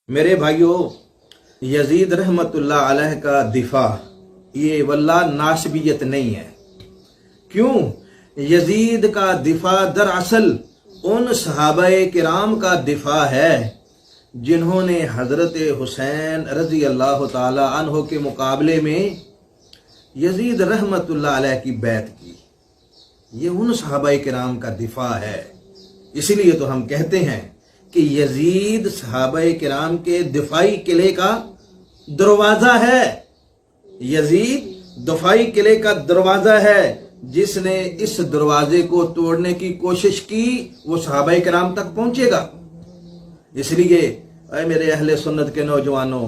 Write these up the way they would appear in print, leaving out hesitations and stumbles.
میرے بھائیوں، یزید رحمت اللہ علیہ کا دفاع یہ واللہ ناسبیت نہیں ہے۔ کیوں؟ یزید کا دفاع دراصل ان صحابہ کرام کا دفاع ہے جنہوں نے حضرت حسین رضی اللہ تعالی عنہ کے مقابلے میں یزید رحمت اللہ علیہ کی بیعت کی۔ یہ ان صحابہ کرام کا دفاع ہے۔ اسی لیے تو ہم کہتے ہیں کہ یزید صحابہ کرام کے دفاعی قلعے کا دروازہ ہے۔ یزید دفاعی قلعے کا دروازہ ہے۔ جس نے اس دروازے کو توڑنے کی کوشش کی وہ صحابہ کرام تک پہنچے گا۔ اس لیے اے میرے اہل سنت کے نوجوانوں،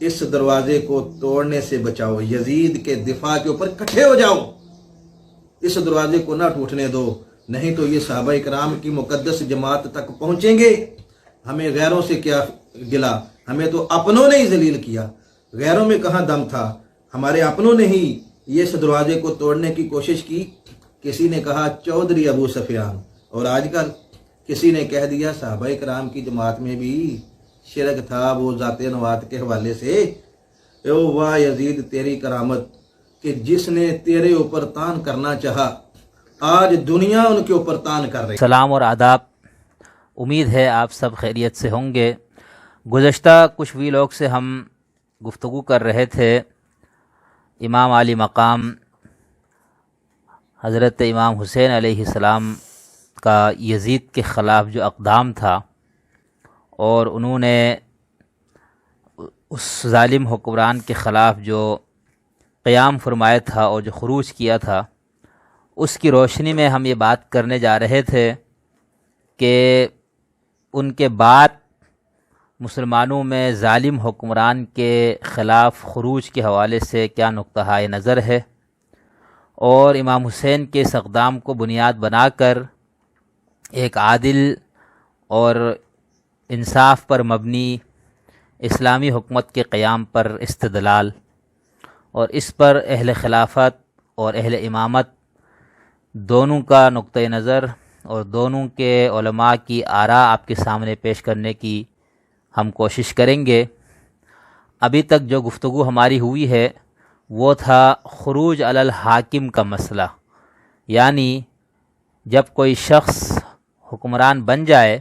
اس دروازے کو توڑنے سے بچاؤ، یزید کے دفاع کے اوپر کٹھے ہو جاؤ، اس دروازے کو نہ ٹوٹنے دو، نہیں تو یہ صحابہ کرام کی مقدس جماعت تک پہنچیں گے۔ ہمیں غیروں سے کیا گلا، ہمیں تو اپنوں نے ہی ذلیل کیا، غیروں میں کہاں دم تھا، ہمارے اپنوں نے ہی یہ اس دروازے کو توڑنے کی کوشش کی۔ کسی نے کہا چودھری ابو سفیان، اور آج کل کسی نے کہہ دیا صحابہ کرام کی جماعت میں بھی شرک تھا وہ ذات نوات کے حوالے سے۔ او واہ یزید تیری کرامت کہ جس نے تیرے اوپر تان کرنا چاہا آج دنیا ان کے اوپر تان کر رہی۔ سلام اور آداب، امید ہے آپ سب خیریت سے ہوں گے۔ گزشتہ کچھ ویلاگ سے ہم گفتگو کر رہے تھے امام علی مقام حضرت امام حسین علیہ السلام کا یزید کے خلاف جو اقدام تھا، اور انہوں نے اس ظالم حکمران کے خلاف جو قیام فرمایا تھا اور جو خروج کیا تھا، اس کی روشنی میں ہم یہ بات کرنے جا رہے تھے کہ ان کے بعد مسلمانوں میں ظالم حکمران کے خلاف خروج کے حوالے سے کیا نقطہ نظر ہے، اور امام حسین کے اس اقدام کو بنیاد بنا کر ایک عادل اور انصاف پر مبنی اسلامی حکومت کے قیام پر استدلال، اور اس پر اہل خلافت اور اہل امامت دونوں کا نقطہ نظر اور دونوں کے علماء کی آراء آپ کے سامنے پیش کرنے کی ہم کوشش کریں گے۔ ابھی تک جو گفتگو ہماری ہوئی ہے وہ تھا خروج علی الحاکم کا مسئلہ، یعنی جب کوئی شخص حکمران بن جائے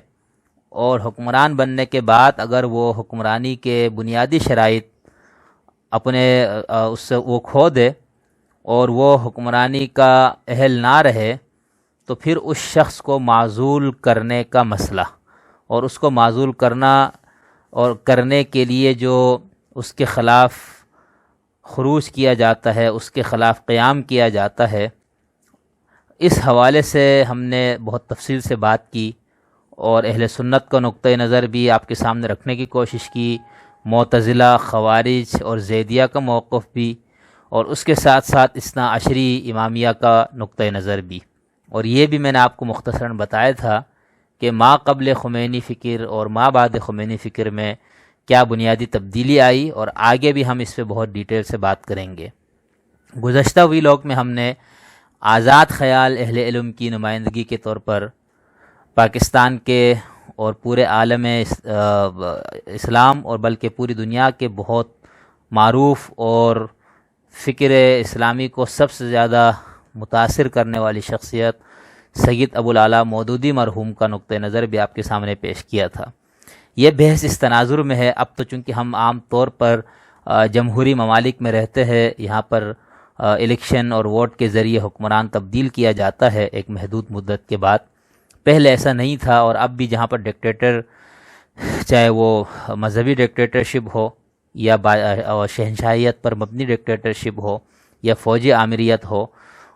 اور حکمران بننے کے بعد اگر وہ حکمرانی کے بنیادی شرائط اپنے اس سے وہ کھو دے اور وہ حکمرانی کا اہل نہ رہے، تو پھر اس شخص کو معزول کرنے کا مسئلہ، اور اس کو معزول کرنا اور کرنے کے لیے جو اس کے خلاف خروج کیا جاتا ہے، اس کے خلاف قیام کیا جاتا ہے، اس حوالے سے ہم نے بہت تفصیل سے بات کی اور اہل سنت کا نقطہ نظر بھی آپ کے سامنے رکھنے کی کوشش کی، معتزلہ، خوارج اور زیدیہ کا موقف بھی، اور اس کے ساتھ ساتھ اثنا عشری امامیہ کا نقطہ نظر بھی۔ اور یہ بھی میں نے آپ کو مختصراً بتایا تھا کہ ما قبل خمینی فکر اور ما بعد خمینی فکر میں کیا بنیادی تبدیلی آئی، اور آگے بھی ہم اس پہ بہت ڈیٹیل سے بات کریں گے۔ گزشتہ ویلاگ میں ہم نے آزاد خیال اہل علم کی نمائندگی کے طور پر پاکستان کے اور پورے عالم اسلام اور بلکہ پوری دنیا کے بہت معروف اور فکر اسلامی کو سب سے زیادہ متاثر کرنے والی شخصیت سید ابو العلا مودودی مرحوم کا نقطہ نظر بھی آپ کے سامنے پیش کیا تھا۔ یہ بحث اس تناظر میں ہے، اب تو چونکہ ہم عام طور پر جمہوری ممالک میں رہتے ہیں، یہاں پر الیکشن اور ووٹ کے ذریعے حکمران تبدیل کیا جاتا ہے ایک محدود مدت کے بعد، پہلے ایسا نہیں تھا۔ اور اب بھی جہاں پر ڈکٹیٹر، چاہے وہ مذہبی ڈکٹیٹرشپ ہو یا شہنشاہیت پر مبنی ڈکٹیٹرشپ ہو یا فوجی آمریت ہو،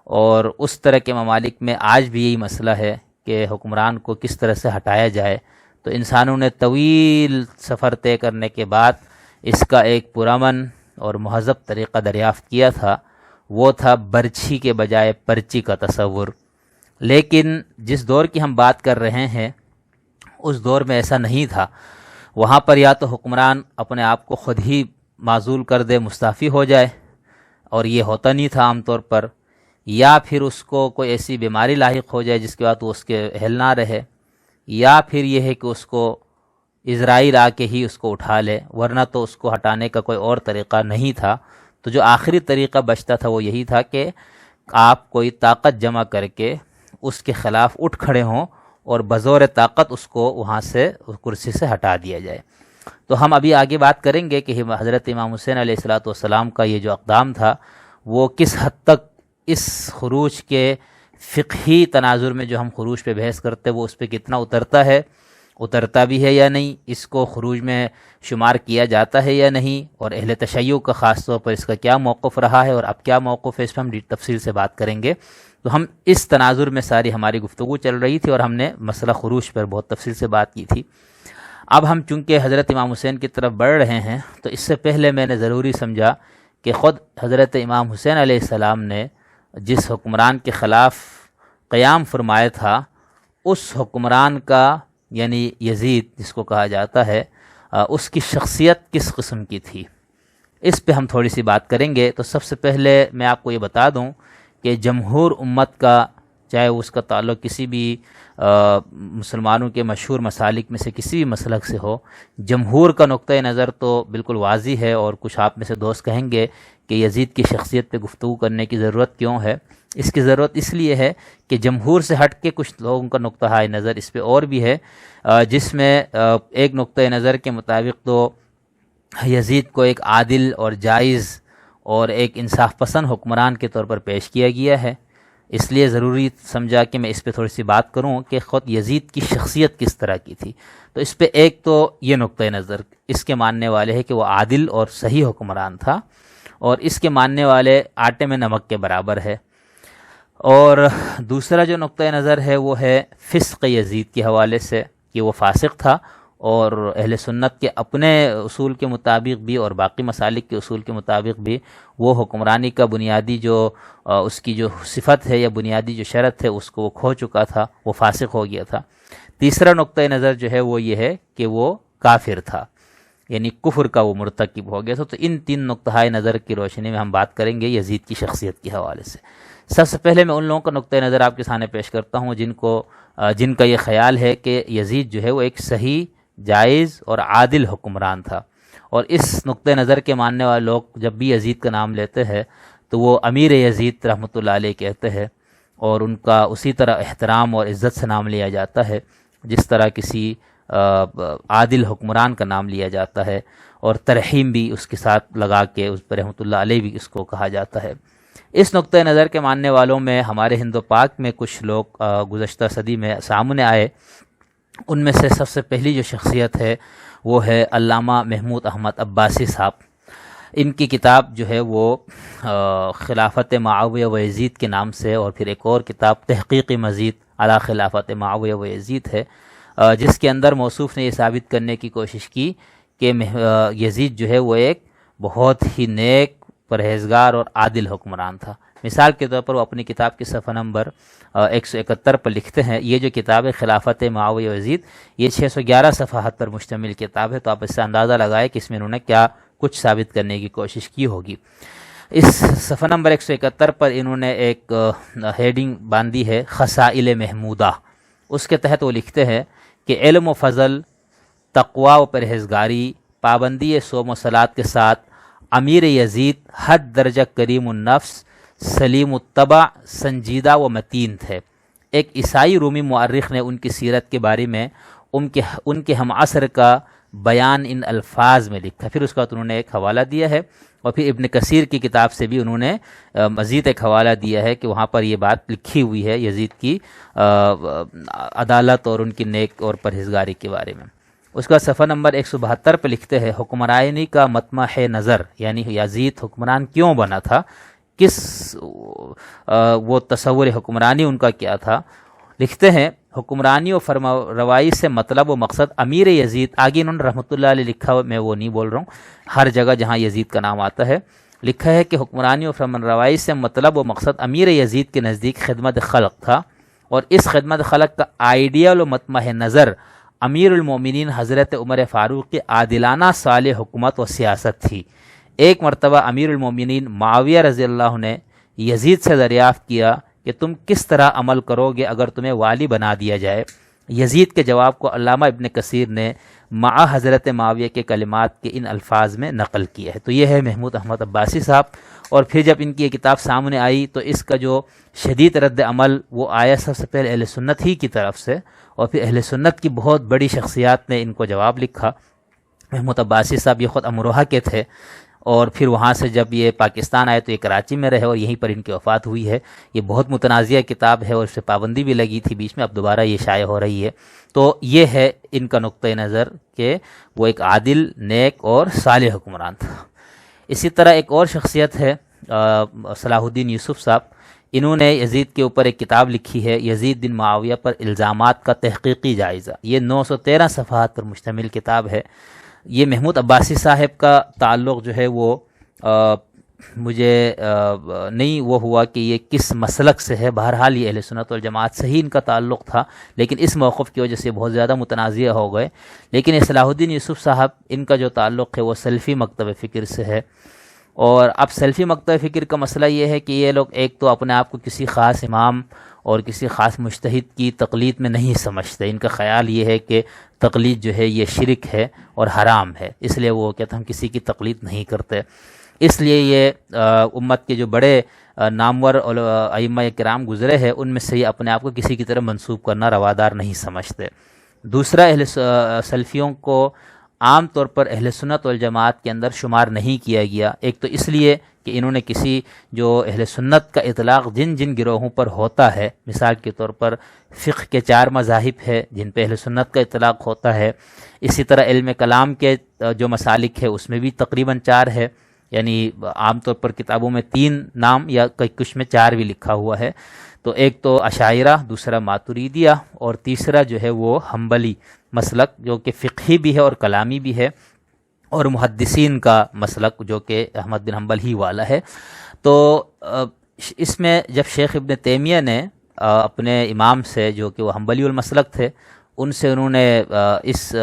اور اس طرح کے ممالک میں آج بھی یہی مسئلہ ہے کہ حکمران کو کس طرح سے ہٹایا جائے، تو انسانوں نے طویل سفر طے کرنے کے بعد اس کا ایک پرامن اور مہذب طریقہ دریافت کیا تھا، وہ تھا برچھی کے بجائے پرچی کا تصور۔ لیکن جس دور کی ہم بات کر رہے ہیں اس دور میں ایسا نہیں تھا، وہاں پر یا تو حکمران اپنے آپ کو خود ہی معزول کر دے، مستعفی ہو جائے، اور یہ ہوتا نہیں تھا عام طور پر، یا پھر اس کو کوئی ایسی بیماری لاحق ہو جائے جس کے بعد وہ اس کے اہل نہ رہے، یا پھر یہ ہے کہ اس کو اسرائیل آ کے ہی اس کو اٹھا لے، ورنہ تو اس کو ہٹانے کا کوئی اور طریقہ نہیں تھا۔ تو جو آخری طریقہ بچتا تھا وہ یہی تھا کہ آپ کوئی طاقت جمع کر کے اس کے خلاف اٹھ کھڑے ہوں اور بزور طاقت اس کو وہاں سے کرسی سے ہٹا دیا جائے۔ تو ہم ابھی آگے بات کریں گے کہ حضرت امام حسین علیہ الصلوۃ والسلام کا یہ جو اقدام تھا وہ کس حد تک اس خروج کے فقہی تناظر میں جو ہم خروج پہ بحث کرتے ہیں وہ اس پہ کتنا اترتا بھی ہے یا نہیں، اس کو خروج میں شمار کیا جاتا ہے یا نہیں، اور اہل تشیع کا خاص طور پر اس کا کیا موقف رہا ہے اور اب کیا موقف ہے، اس پہ ہم تفصیل سے بات کریں گے۔ تو ہم اس تناظر میں ساری ہماری گفتگو چل رہی تھی اور ہم نے مسئلہ خروج پر بہت تفصیل سے بات کی تھی۔ اب ہم چونکہ حضرت امام حسین کی طرف بڑھ رہے ہیں تو اس سے پہلے میں نے ضروری سمجھا کہ خود حضرت امام حسین علیہ السلام نے جس حکمران کے خلاف قیام فرمایا تھا اس حکمران کا، یعنی یزید جس کو کہا جاتا ہے، اس کی شخصیت کس قسم کی تھی، اس پہ ہم تھوڑی سی بات کریں گے۔ تو سب سے پہلے میں آپ کو یہ بتا دوں کہ جمہور امت کا، چاہے اس کا تعلق کسی بھی مسلمانوں کے مشہور مسالک میں سے کسی بھی مسلک سے ہو، جمہور کا نقطہ نظر تو بالکل واضح ہے، اور کچھ آپ میں سے دوست کہیں گے کہ یزید کی شخصیت پہ گفتگو کرنے کی ضرورت کیوں ہے۔ اس کی ضرورت اس لیے ہے کہ جمہور سے ہٹ کے کچھ لوگوں کا نقطہ نظر اس پہ اور بھی ہے، جس میں ایک نقطہ نظر کے مطابق تو یزید کو ایک عادل اور جائز اور ایک انصاف پسند حکمران کے طور پر پیش کیا گیا ہے۔ اس لیے ضروری سمجھا کہ میں اس پہ تھوڑی سی بات کروں کہ خود یزید کی شخصیت کس طرح کی تھی۔ تو اس پہ ایک تو یہ نقطہ نظر اس کے ماننے والے ہے کہ وہ عادل اور صحیح حکمران تھا، اور اس کے ماننے والے آٹے میں نمک کے برابر ہے۔ اور دوسرا جو نقطہ نظر ہے وہ ہے فسق یزید کے حوالے سے کہ وہ فاسق تھا، اور اہل سنت کے اپنے اصول کے مطابق بھی اور باقی مسالک کے اصول کے مطابق بھی وہ حکمرانی کا بنیادی جو اس کی جو صفت ہے یا بنیادی جو شرط ہے اس کو وہ کھو چکا تھا، وہ فاسق ہو گیا تھا۔ تیسرا نقطہ نظر جو ہے وہ یہ ہے کہ وہ کافر تھا، یعنی کفر کا وہ مرتکب ہو گیا تھا۔ تو ان تین نقطۂ نظر کی روشنی میں ہم بات کریں گے یزید کی شخصیت کے حوالے سے۔ سب سے پہلے میں ان لوگوں کا نقطہ نظر آپ کے سامنے پیش کرتا ہوں جن کا یہ خیال ہے کہ یزید جو ہے وہ ایک صحیح، جائز اور عادل حکمران تھا، اور اس نقطہ نظر کے ماننے والے لوگ جب بھی یزید کا نام لیتے ہیں تو وہ امیر یزید رحمۃ اللہ علیہ کہتے ہیں، اور ان کا اسی طرح احترام اور عزت سے نام لیا جاتا ہے جس طرح کسی عادل حکمران کا نام لیا جاتا ہے، اور ترحیم بھی اس کے ساتھ لگا کے اس پر رحمۃ اللہ علیہ بھی اس کو کہا جاتا ہے۔ اس نقطہ نظر کے ماننے والوں میں ہمارے ہند و پاک میں کچھ لوگ گزشتہ صدی میں سامنے آئے۔ ان میں سے سب سے پہلی جو شخصیت ہے وہ ہے علامہ محمود احمد عباسی صاحب۔ ان کی کتاب جو ہے وہ خلافت معاویہ و یزید کے نام سے، اور پھر ایک اور کتاب تحقیق مزید علی خلافت معاویہ و یزید ہے، جس کے اندر موصوف نے یہ ثابت کرنے کی کوشش کی کہ یزید جو ہے وہ ایک بہت ہی نیک، پرہیزگار اور عادل حکمران تھا۔ مثال کے طور پر وہ اپنی کتاب کے صفحہ نمبر 171 پر لکھتے ہیں، یہ جو کتاب ہے خلافت معاویہ و یزید، یہ 611 صفحات پر مشتمل کتاب ہے، تو آپ اس سے اندازہ لگائیں کہ اس میں انہوں نے کیا کچھ ثابت کرنے کی کوشش کی ہوگی۔ اس صفحہ نمبر 171 پر انہوں نے ایک ہیڈنگ باندھی ہے خصائل محمودہ۔ اس کے تحت وہ لکھتے ہیں کہ علم و فضل، تقوی و پرہیزگاری، پابندی صوم و صلات کے ساتھ امیر یزید حد درجہ کریم النفس، سلیم الطبع، سنجیدہ و متین تھے۔ ایک عیسائی رومی مورخ نے ان کی سیرت کے بارے میں ان کے ہم عصر کا بیان ان الفاظ میں لکھا، پھر اس کا انہوں نے ایک حوالہ دیا ہے، اور پھر ابن کثیر کی کتاب سے بھی انہوں نے مزید ایک حوالہ دیا ہے کہ وہاں پر یہ بات لکھی ہوئی ہے یزید کی عدالت اور ان کی نیک اور پرہیزگاری کے بارے میں۔ اس کا صفحہ نمبر 172 پہ لکھتے ہیں حکمرانی کا مطمح نظر، یعنی یزید حکمران کیوں بنا تھا، کس وہ تصور حکمرانی ان کا کیا تھا۔ لکھتے ہیں حکمرانی و فرما روائی سے مطلب و مقصد امیر یزید، آگے انہوں نے رحمۃ اللہ علیہ لکھا ہوا، میں وہ نہیں بول رہا ہوں، ہر جگہ جہاں یزید کا نام آتا ہے لکھا ہے کہ حکمرانی و فرما روائی سے مطلب و مقصد امیر یزید کے نزدیک خدمت خلق تھا، اور اس خدمت خلق کا آئیڈیل و مطمح نظر امیر المومنین حضرت عمر فاروق کی عادلانہ صالح حکومت و سیاست تھی۔ ایک مرتبہ امیر المومنین معاویہ رضی اللہ نے یزید سے دریافت کیا کہ تم کس طرح عمل کرو گے اگر تمہیں والی بنا دیا جائے۔ یزید کے جواب کو علامہ ابن کثیر نے مع حضرت معاویہ کے کلمات کے ان الفاظ میں نقل کیا ہے۔ تو یہ ہے محمود احمد عباسی صاحب۔ اور پھر جب ان کی یہ کتاب سامنے آئی تو اس کا جو شدید رد عمل وہ آیا سب سے پہلے اہل سنت ہی کی طرف سے، اور پھر اہل سنت کی بہت بڑی شخصیات نے ان کو جواب لکھا۔ محمود عباسی صاحب یہ خود امروہہ کے تھے، اور پھر وہاں سے جب یہ پاکستان آئے تو یہ کراچی میں رہے اور یہیں پر ان کی وفات ہوئی ہے۔ یہ بہت متنازعہ کتاب ہے اور اس سے پابندی بھی لگی تھی بیچ میں، اب دوبارہ یہ شائع ہو رہی ہے۔ تو یہ ہے ان کا نقطۂ نظر کہ وہ ایک عادل، نیک اور صالح حکمران تھا۔ اسی طرح ایک اور شخصیت ہے صلاح الدین یوسف صاحب، انہوں نے یزید کے اوپر ایک کتاب لکھی ہے، یزید بن معاویہ پر الزامات کا تحقیقی جائزہ۔ یہ 913 صفحات پر مشتمل کتاب ہے۔ یہ محمود عباسی صاحب کا تعلق جو ہے وہ مجھے نہیں وہ ہوا کہ یہ کس مسلک سے ہے، بہرحال یہ اہل سنت والجماعت سے ہی ان کا تعلق تھا، لیکن اس موقف کی وجہ سے بہت زیادہ متنازع ہو گئے۔ لیکن یہ صلاح الدین یوسف صاحب، ان کا جو تعلق ہے وہ سلفی مکتب فکر سے ہے۔ اور اب سلفی مکتب فکر کا مسئلہ یہ ہے کہ یہ لوگ ایک تو اپنے آپ کو کسی خاص امام اور کسی خاص مجتہد کی تقلید میں نہیں سمجھتے۔ ان کا خیال یہ ہے کہ تقلید جو ہے یہ شرک ہے اور حرام ہے، اس لیے وہ کہتے ہیں ہم کسی کی تقلید نہیں کرتے۔ اس لیے یہ امت کے جو بڑے نامور ائمہ کرام گزرے ہیں ان میں سے یہ اپنے آپ کو کسی کی طرح منسوب کرنا روادار نہیں سمجھتے۔ دوسرا، اہل سلفیوں کو عام طور پر اہل سنت والجماعت کے اندر شمار نہیں کیا گیا۔ ایک تو اس لیے کہ انہوں نے کسی جو اہل سنت کا اطلاق جن جن گروہوں پر ہوتا ہے، مثال کے طور پر فقہ کے 4 مذاہب ہے جن پہ اہل سنت کا اطلاق ہوتا ہے، اسی طرح علم کلام کے جو مسالک ہے اس میں بھی تقریباً 4 ہے، یعنی عام طور پر کتابوں میں 3 نام یا کچھ میں 4 بھی لکھا ہوا ہے۔ تو ایک تو اشاعرہ، دوسرا ماتریدیہ، اور تیسرا جو ہے وہ حنبلی مسلک جو کہ فقہی بھی ہے اور کلامی بھی ہے، اور محدثین کا مسلک جو کہ احمد بن حنبل ہی والا ہے۔ تو اس میں جب شیخ ابن تیمیہ نے اپنے امام سے جو کہ وہ حنبلی المسلک تھے، ان سے انہوں نے اس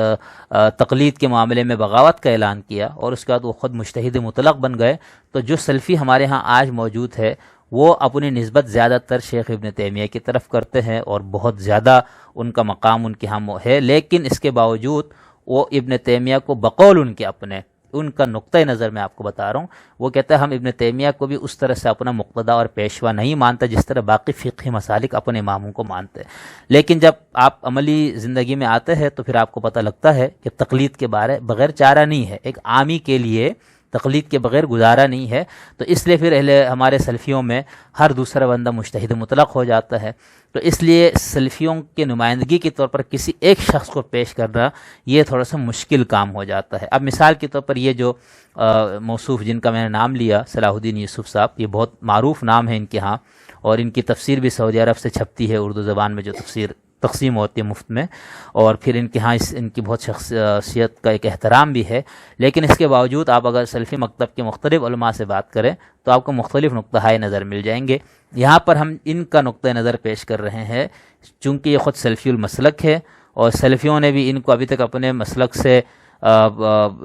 تقلید کے معاملے میں بغاوت کا اعلان کیا، اور اس کے بعد وہ خود مجتہد مطلق بن گئے۔ تو جو سلفی ہمارے ہاں آج موجود ہے وہ اپنی نسبت زیادہ تر شیخ ابن تیمیہ کی طرف کرتے ہیں، اور بہت زیادہ ان کا مقام ان کے ہاں ہے، لیکن اس کے باوجود وہ ابن تیمیہ کو بقول ان کے اپنے، ان کا نقطۂ نظر میں آپ کو بتا رہا ہوں، وہ کہتا ہے ہم ابن تیمیہ کو بھی اس طرح سے اپنا مقتدا اور پیشوا نہیں مانتا جس طرح باقی فقہی مسالک اپنے اماموں کو مانتے۔ لیکن جب آپ عملی زندگی میں آتے ہیں تو پھر آپ کو پتہ لگتا ہے کہ تقلید کے بغیر چارہ نہیں ہے، ایک عامی کے لیے تقلید کے بغیر گزارا نہیں ہے۔ تو اس لیے پھر ہمارے سلفیوں میں ہر دوسرا بندہ مجتہد مطلق ہو جاتا ہے۔ تو اس لیے سلفیوں کے نمائندگی کے طور پر کسی ایک شخص کو پیش کرنا یہ تھوڑا سا مشکل کام ہو جاتا ہے۔ اب مثال کے طور پر یہ جو موصوف جن کا میں نے نام لیا، صلاح الدین یوسف صاحب، یہ بہت معروف نام ہے ان کے ہاں، اور ان کی تفسیر بھی سعودی عرب سے چھپتی ہے، اردو زبان میں جو تفسیر تقسیم ہوتی ہے مفت میں، اور پھر ان کے ہاں ان کی بہت شخصیت کا ایک احترام بھی ہے۔ لیکن اس کے باوجود آپ اگر سلفی مکتب کے مختلف علماء سے بات کریں تو آپ کو مختلف نقطۂ نظر مل جائیں گے۔ یہاں پر ہم ان کا نقطۂ نظر پیش کر رہے ہیں چونکہ یہ خود سلفی المسلک ہے، اور سلفیوں نے بھی ان کو ابھی تک اپنے مسلک سے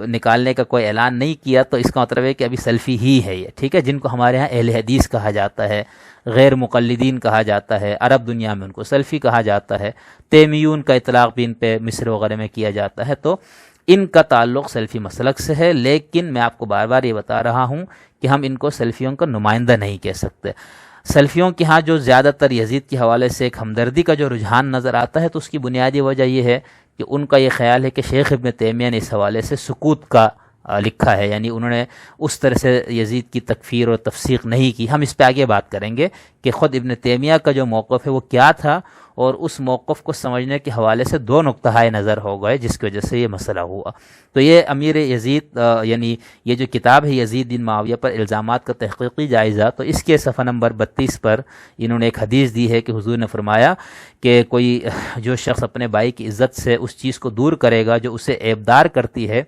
نکالنے کا کوئی اعلان نہیں کیا، تو اس کا مطلب ہے کہ ابھی سلفی ہی ہے یہ، ٹھیک ہے، جن کو ہمارے ہاں اہل حدیث کہا جاتا ہے، غیر مقلدین کہا جاتا ہے، عرب دنیا میں ان کو سلفی کہا جاتا ہے، تیمیون کا اطلاق بھی ان پہ مصر وغیرہ میں کیا جاتا ہے۔ تو ان کا تعلق سلفی مسلک سے ہے، لیکن میں آپ کو بار بار یہ بتا رہا ہوں کہ ہم ان کو سلفیوں کا نمائندہ نہیں کہہ سکتے۔ سلفیوں کے ہاں جو زیادہ تر یزید کے حوالے سے ایک ہمدردی کا جو رجحان نظر آتا ہے، تو اس کی بنیادی وجہ یہ ہے کہ ان کا یہ خیال ہے کہ شیخ ابن تیمیہ نے اس حوالے سے سکوت کا لکھا ہے، یعنی انہوں نے اس طرح سے یزید کی تکفیر اور تفسیق نہیں کی۔ ہم اس پہ آگے بات کریں گے کہ خود ابن تیمیہ کا جو موقف ہے وہ کیا تھا، اور اس موقف کو سمجھنے کے حوالے سے 2 نقطۂ نظر ہو گئے جس کی وجہ سے یہ مسئلہ ہوا۔ تو یہ امیر یزید یعنی یہ جو کتاب ہے یزید بن معاویہ پر الزامات کا تحقیقی جائزہ، تو اس کے صفحہ نمبر 32 پر انہوں نے ایک حدیث دی ہے کہ حضور نے فرمایا کہ کوئی جو شخص اپنے بھائی کی عزت سے اس چیز کو دور کرے گا جو اسے عیبدار کرتی ہے،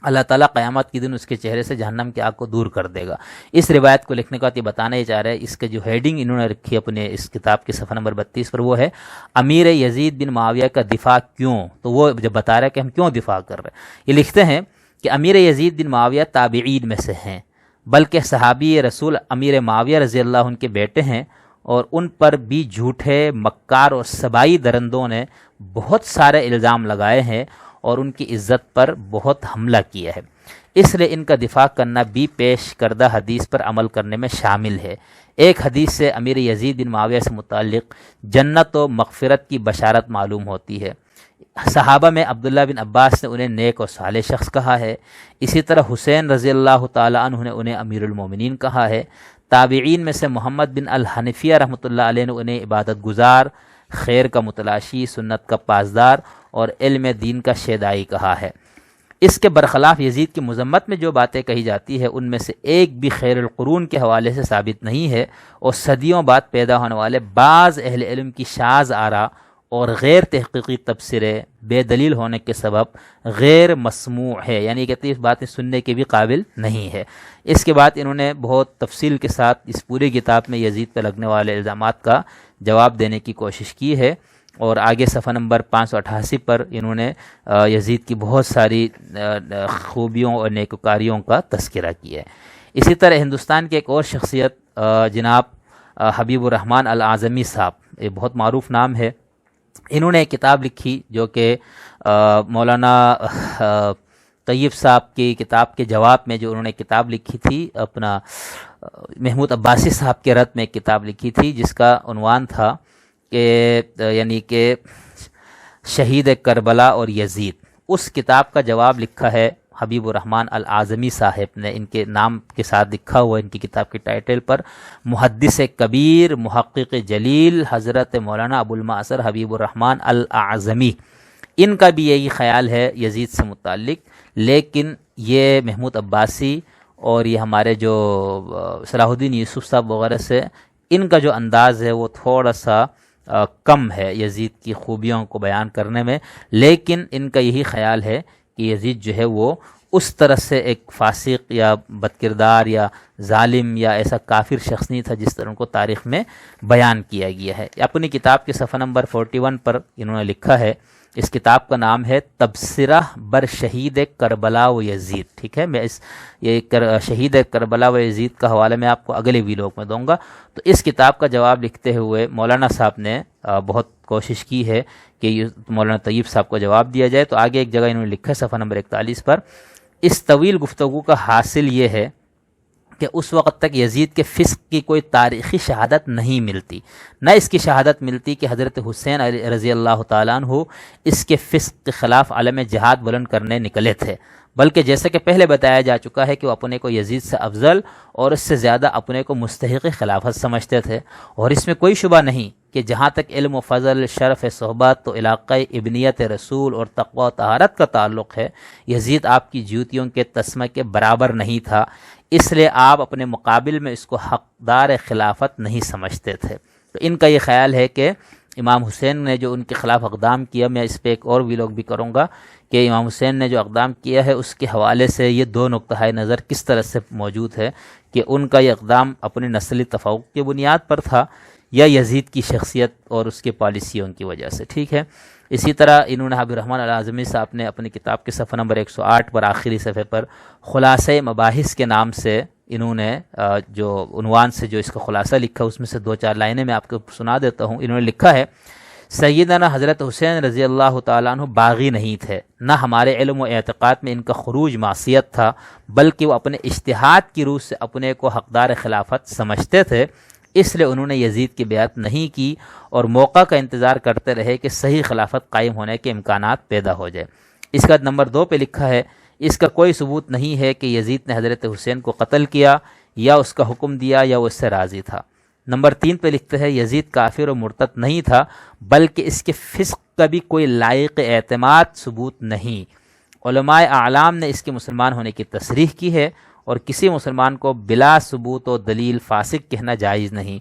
اللہ تعالیٰ قیامت کے دن اس کے چہرے سے جہنم کی آگ کو دور کر دے گا۔ اس روایت کو لکھنے کا یہ بتانا ہی چاہ رہا ہے، اس کے جو ہیڈنگ انہوں نے رکھی اپنے اس کتاب کے صفحہ نمبر 32 پر، وہ ہے امیر یزید بن معاویہ کا دفاع کیوں۔ تو وہ جب بتا رہا ہے کہ ہم کیوں دفاع کر رہے ہیں، یہ لکھتے ہیں کہ امیر یزید بن معاویہ تابعین میں سے ہیں، بلکہ صحابی رسول امیر معاویہ رضی اللہ عنہ کے بیٹے ہیں، اور ان پر بھی جھوٹے، مکار اور سبائی درندوں نے بہت سارے الزام لگائے ہیں، اور ان کی عزت پر بہت حملہ کیا ہے، اس لیے ان کا دفاع کرنا بھی پیش کردہ حدیث پر عمل کرنے میں شامل ہے۔ ایک حدیث سے امیر یزید بن معاویہ سے متعلق جنت و مغفرت کی بشارت معلوم ہوتی ہے۔ صحابہ میں عبداللہ بن عباس نے انہیں نیک و صالح شخص کہا ہے، اسی طرح حسین رضی اللہ تعالیٰ عنہ نے انہیں امیر المومنین کہا ہے۔ تابعین میں سے محمد بن الحنفیہ رحمۃ اللہ علیہ نے انہیں عبادت گزار، خیر کا متلاشی، سنت کا پاسدار اور علم دین کا شیدائی کہا ہے۔ اس کے برخلاف یزید کی مذمت میں جو باتیں کہی جاتی ہے ان میں سے ایک بھی خیر القرون کے حوالے سے ثابت نہیں ہے، اور صدیوں بعد پیدا ہونے والے بعض اہل علم کی شاذ آراء اور غیر تحقیقی تبصرے بے دلیل ہونے کے سبب غیر مسموع ہے، یعنی کہ اس باتیں سننے کے بھی قابل نہیں ہے۔ اس کے بعد انہوں نے بہت تفصیل کے ساتھ اس پوری کتاب میں یزید پہ لگنے والے الزامات کا جواب دینے کی کوشش کی ہے، اور آگے صفحہ نمبر 588 پر انہوں نے یزید کی بہت ساری خوبیوں اور نیکوکاریوں کا تذکرہ کیا ہے۔ اسی طرح ہندوستان کے ایک اور شخصیت جناب حبیب الرحمن الاعظمی صاحب، یہ بہت معروف نام ہے، انہوں نے ایک کتاب لکھی جو کہ مولانا طیب صاحب کی کتاب کے جواب میں جو انہوں نے کتاب لکھی تھی، اپنا محمود عباسی صاحب کے رد میں ایک کتاب لکھی تھی جس کا عنوان تھا کہ یعنی کہ شہید کربلا اور یزید۔ اس کتاب کا جواب لکھا ہے حبیب الرحمن الاعظمی صاحب نے، ان کے نام کے ساتھ لکھا ہوا ان کی کتاب کی ٹائٹل پر، محدث کبیر محقق جلیل حضرت مولانا ابو المعصر حبیب الرحمن الاعظمی۔ ان کا بھی یہی خیال ہے یزید سے متعلق، لیکن یہ محمود عباسی اور یہ ہمارے جو صلاح الدین یوسف صاحب وغیرہ سے ان کا جو انداز ہے وہ تھوڑا سا کم ہے یزید کی خوبیوں کو بیان کرنے میں، لیکن ان کا یہی خیال ہے کہ یزید جو ہے وہ اس طرح سے ایک فاسق یا بدکردار یا ظالم یا ایسا کافر شخص نہیں تھا جس طرح ان کو تاریخ میں بیان کیا گیا ہے۔ اپنی کتاب کے صفحہ نمبر 41 پر انہوں نے لکھا ہے، اس کتاب کا نام ہے تبصرہ بر شہید کربلا و یزید، ٹھیک ہے، میں شہید کربلا و یزید کا حوالہ میں آپ کو اگلے ویلوگ میں دوں گا۔ تو اس کتاب کا جواب لکھتے ہوئے مولانا صاحب نے بہت کوشش کی ہے کہ مولانا طیب صاحب کو جواب دیا جائے، تو آگے ایک جگہ انہوں نے لکھا ہے صفحہ نمبر 41 پر، اس طویل گفتگو کا حاصل یہ ہے کہ اس وقت تک یزید کے فسق کی کوئی تاریخی شہادت نہیں ملتی، نہ اس کی شہادت ملتی کہ حضرت حسین رضی اللہ تعالیٰ عنہ اس کے فسق کے خلاف عالم جہاد بلند کرنے نکلے تھے، بلکہ جیسا کہ پہلے بتایا جا چکا ہے کہ وہ اپنے کو یزید سے افضل اور اس سے زیادہ اپنے کو مستحق خلافت سمجھتے تھے، اور اس میں کوئی شبہ نہیں کہ جہاں تک علم و فضل، شرف صحبت تو علاقہ ابنیت رسول اور تقوی و طہارت کا تعلق ہے، یزید آپ کی جوتیوں کے تسمہ کے برابر نہیں تھا، اس لیے آپ اپنے مقابل میں اس کو حقدار خلافت نہیں سمجھتے تھے۔ تو ان کا یہ خیال ہے کہ امام حسین نے جو ان کے خلاف اقدام کیا، میں اس پہ ایک اور ویلوگ بھی کروں گا کہ امام حسین نے جو اقدام کیا ہے اس کے حوالے سے یہ دو نقطۂ نظر کس طرح سے موجود ہے کہ ان کا یہ اقدام اپنے نسلی تفوق کی بنیاد پر تھا یا یزید کی شخصیت اور اس کے پالیسیوں کی وجہ سے، ٹھیک ہے۔ اسی طرح انہوں نے حبیب الرحمن الاعظمی صاحب نے اپنی کتاب کے صفحہ نمبر 108 پر آخری صفحے پر خلاصہ مباحث کے نام سے انہوں نے جو عنوان سے جو اس کا خلاصہ لکھا اس میں سے 2-4 لائنیں میں آپ کو سنا دیتا ہوں۔ انہوں نے لکھا ہے، سیدنا حضرت حسین رضی اللہ تعالیٰ عنہ باغی نہیں تھے، نہ ہمارے علم و اعتقاد میں ان کا خروج معصیت تھا، بلکہ وہ اپنے اجتہاد کی روح سے اپنے کو حقدار خلافت سمجھتے تھے، اس لیے انہوں نے یزید کی بیعت نہیں کی اور موقع کا انتظار کرتے رہے کہ صحیح خلافت قائم ہونے کے امکانات پیدا ہو جائے۔ اس کا نمبر 2 پہ لکھا ہے، اس کا کوئی ثبوت نہیں ہے کہ یزید نے حضرت حسین کو قتل کیا یا اس کا حکم دیا یا وہ اس سے راضی تھا۔ نمبر 3 پہ لکھتے ہیں، یزید کافر و مرتد نہیں تھا، بلکہ اس کے فسق کا بھی کوئی لائق اعتماد ثبوت نہیں۔ علماء اعلام نے اس کے مسلمان ہونے کی تصریح کی ہے، اور کسی مسلمان کو بلا ثبوت و دلیل فاسق کہنا جائز نہیں۔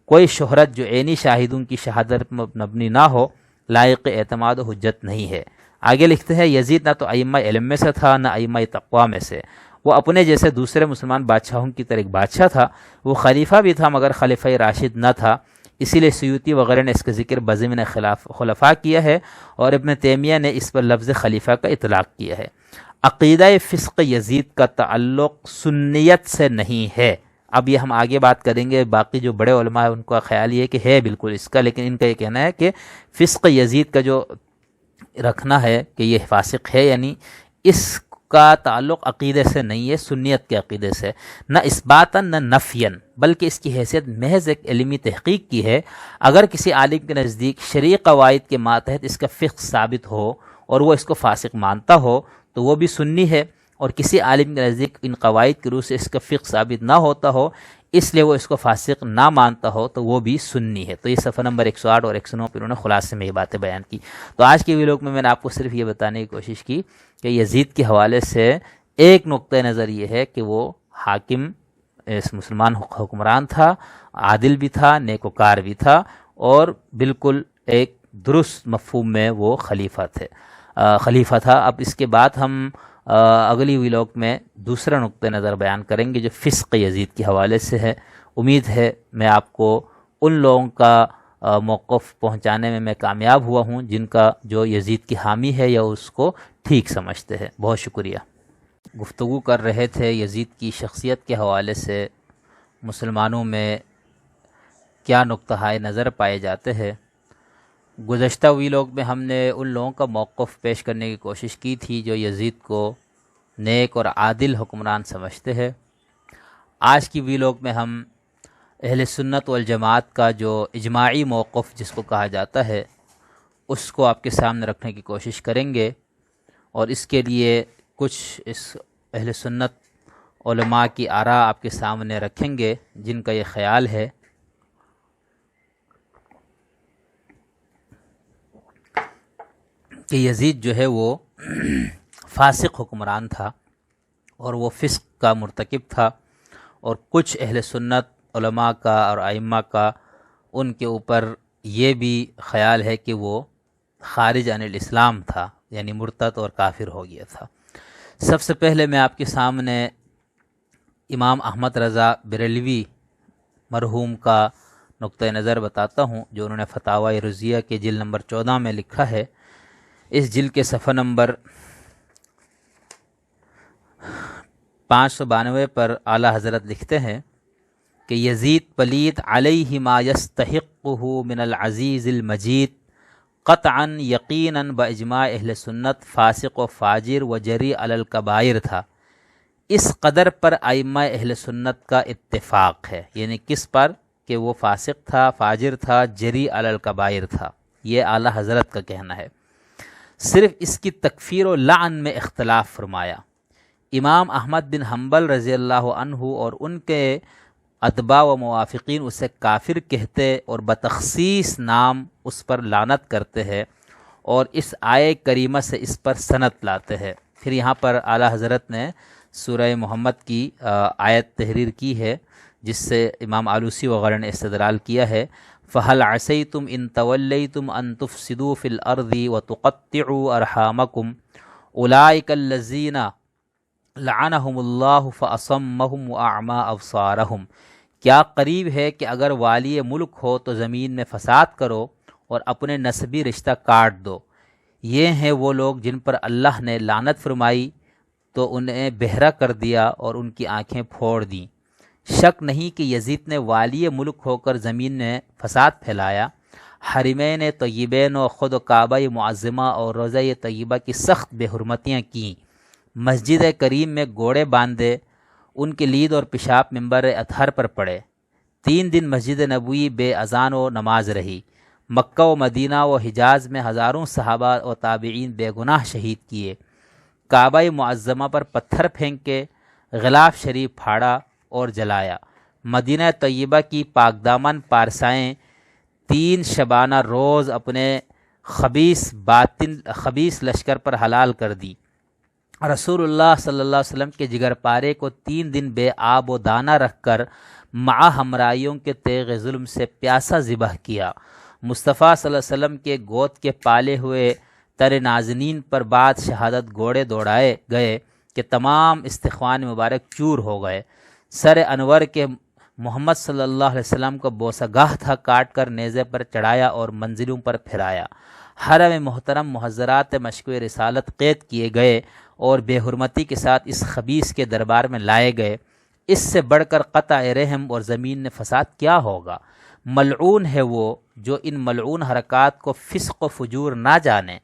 کوئی شہرت جو عینی شاہدوں کی شہادت مبنی نہ ہو لائق اعتماد و حجت نہیں ہے۔ آگے لکھتے ہیں، یزید نہ تو ائمہ علم میں سے تھا نہ ائمہ تقویٰ میں سے، وہ اپنے جیسے دوسرے مسلمان بادشاہوں کی طرح ایک بادشاہ تھا، وہ خلیفہ بھی تھا مگر خلیفہ راشد نہ تھا، اسی لیے سیوطی وغیرہ نے اس کا ذکر بضمن خلفاء کیا ہے، اور ابن تیمیہ نے اس پر لفظ خلیفہ کا اطلاق کیا ہے۔ عقیدہ فسق یزید کا تعلق سنیت سے نہیں ہے۔ اب یہ ہم آگے بات کریں گے، باقی جو بڑے علماء ہیں ان کا خیال یہ ہے کہ ہے بالکل اس کا، لیکن ان کا یہ کہنا ہے کہ فسق یزید کا جو رکھنا ہے کہ یہ فاسق ہے، یعنی اس کا تعلق عقیدے سے نہیں ہے، سنیت کے عقیدے سے، نہ اثباتاً نہ نفیاً، بلکہ اس کی حیثیت محض ایک علمی تحقیق کی ہے۔ اگر کسی عالم کے نزدیک شرعی قواعد کے ماتحت اس کا فقہ ثابت ہو اور وہ اس کو فاسق مانتا ہو تو وہ بھی سنی ہے، اور کسی عالم کے نزدیک ان قواعد کے روح سے اس کا فقہ ثابت نہ ہوتا ہو اس لیے وہ اس کو فاسق نہ مانتا ہو تو وہ بھی سنی ہے۔ تو یہ صفحہ نمبر 108 اور 109 پہ انہوں نے خلاصے میں یہ باتیں بیان کی۔ تو آج کی ویڈیو میں نے آپ کو صرف یہ بتانے کی کوشش کی کہ یزید کے حوالے سے ایک نقطہ نظر یہ ہے کہ وہ حاکم، اس مسلمان حکمران تھا، عادل بھی تھا، نیکوکار بھی تھا، اور بالکل ایک درست مفہوم میں وہ خلیفہ تھا۔ اب اس کے بعد ہم اگلی ویلوگ میں دوسرا نقطہ نظر بیان کریں گے جو فسق یزید کے حوالے سے ہے۔ امید ہے میں آپ کو ان لوگوں کا موقف پہنچانے میں کامیاب ہوا ہوں جن کا جو یزید کی حامی ہے یا اس کو ٹھیک سمجھتے ہیں۔ بہت شکریہ۔ گفتگو کر رہے تھے یزید کی شخصیت کے حوالے سے مسلمانوں میں کیا نقطۂ نظر پائے جاتے ہیں۔ گزشتہ ویلوگ میں ہم نے ان لوگوں کا موقف پیش کرنے کی کوشش کی تھی جو یزید کو نیک اور عادل حکمران سمجھتے ہیں۔ آج کی ویلوگ میں ہم اہل سنت والجماعت کا جو اجماعی موقف جس کو کہا جاتا ہے اس کو آپ کے سامنے رکھنے کی کوشش کریں گے، اور اس کے لیے کچھ اس اہل سنت علماء کی آراء آپ کے سامنے رکھیں گے جن کا یہ خیال ہے کہ یزید جو ہے وہ فاسق حکمران تھا اور وہ فسق کا مرتکب تھا، اور کچھ اہل سنت علماء کا اور ائمہ کا ان کے اوپر یہ بھی خیال ہے کہ وہ خارج عن الاسلام تھا، یعنی مرتد اور کافر ہو گیا تھا۔ سب سے پہلے میں آپ کے سامنے امام احمد رضا بریلوی مرحوم کا نقطہ نظر بتاتا ہوں جو انہوں نے فتاوی رضیہ کے جلد نمبر 14 میں لکھا ہے۔ اس جلد کے صفحہ نمبر 592 پر اعلیٰ حضرت لکھتے ہیں کہ یزید پلید علیہ ما یستحقہ من العزیز المجید قطعا یقیناً باجماع اہل سنت فاسق و فاجر و جری علی الکبائر تھا۔ اس قدر پر ائمہ اہل سنت کا اتفاق ہے، یعنی کس پر؟ کہ وہ فاسق تھا، فاجر تھا، جری علی الکبائر تھا، یہ اعلیٰ حضرت کا کہنا ہے۔ صرف اس کی تکفیر و لعن میں اختلاف فرمایا۔ امام احمد بن حنبل رضی اللہ عنہ اور ان کے اتباع و موافقین اسے کافر کہتے اور بتخصیص نام اس پر لعنت کرتے ہیں، اور اس آیے کریمہ سے اس پر سند لاتے ہیں۔ پھر یہاں پر اعلیٰ حضرت نے سورہ محمد کی آیت تحریر کی ہے جس سے امام آلوسی وغیرہ نے استدلال کیا ہے، فَهَلْ عَسَيْتُمْ إِن تَوَلَّيْتُمْ أَن تُفْسِدُوا فِي الْأَرْضِ وَتُقَطِّعُوا أَرْحَامَكُمْ أُولَٰئِكَ الَّذِينَ لعنهم اللہ فاصمهم واعمی ابصارهم۔ کیا قریب ہے کہ اگر والی ملک ہو تو زمین میں فساد کرو اور اپنے نسبی رشتہ کاٹ دو۔ یہ ہیں وہ لوگ جن پر اللہ نے لعنت فرمائی تو انہیں بہرا کر دیا اور ان کی آنکھیں پھوڑ دیں۔ شک نہیں کہ یزید نے والی ملک ہو کر زمین میں فساد پھیلایا، حرمین طیبین و خود کعبہ معظمہ اور روضہ طیبہ کی سخت بے حرمتیاں کیں، مسجد کریم میں گوڑے باندھے، ان کے لید اور پیشاب منبر اطہر پر پڑے، 3 دن مسجد نبوی بے اذان و نماز رہی، مکہ و مدینہ و حجاز میں ہزاروں صحابہ و تابعین بے گناہ شہید کیے، کعبہ معظمہ پر پتھر پھینکے، غلاف شریف پھاڑا اور جلایا، مدینہ طیبہ کی پاک دامن پارسائیں 3 شبانہ روز اپنے خبیث لشکر پر حلال کر دی، رسول اللہ صلی اللہ علیہ وسلم کے جگر پارے کو 3 دن بے آب و دانہ رکھ کر مع ہمراہیوں کے تیغ ظلم سے پیاسا ذبح کیا، مصطفیٰ صلی اللہ علیہ وسلم کے گود کے پالے ہوئے تر نازنین پر بعد شہادت گھوڑے دوڑائے گئے کہ تمام استخوان مبارک چور ہو گئے، سر انور کے محمد صلی اللہ علیہ وسلم کو بوسہ گاہ تھا کاٹ کر نیزے پر چڑھایا اور منزلوں پر پھرایا، حرم محترم محضرات مشکو رسالت قید کیے گئے اور بے حرمتی کے ساتھ اس خبیث کے دربار میں لائے گئے۔ اس سے بڑھ کر قطع رحم اور زمین میں فساد کیا ہوگا؟ ملعون ہے وہ جو ان ملعون حرکات کو فسق و فجور نہ جانے۔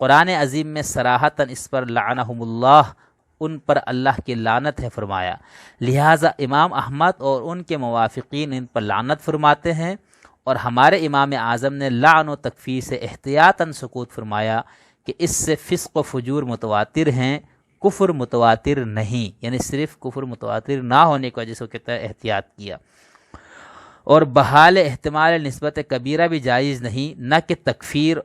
قرآن عظیم میں صراحتاً اس پر لعنہم اللہ، ان پر اللہ کی لعنت ہے فرمایا، لہٰذا امام احمد اور ان کے موافقین ان پر لعنت فرماتے ہیں، اور ہمارے امام اعظم نے لعن و تکفیر سے احتیاطاً سکوت فرمایا کہ اس سے فسق و فجور متواتر ہیں، کفر متواتر نہیں، یعنی صرف کفر متواتر نہ ہونے کی وجہ سے وہ کہتا ہے احتیاط کیا۔ اور بحال احتمال نسبت کبیرہ بھی جائز نہیں، نہ کہ تکفیر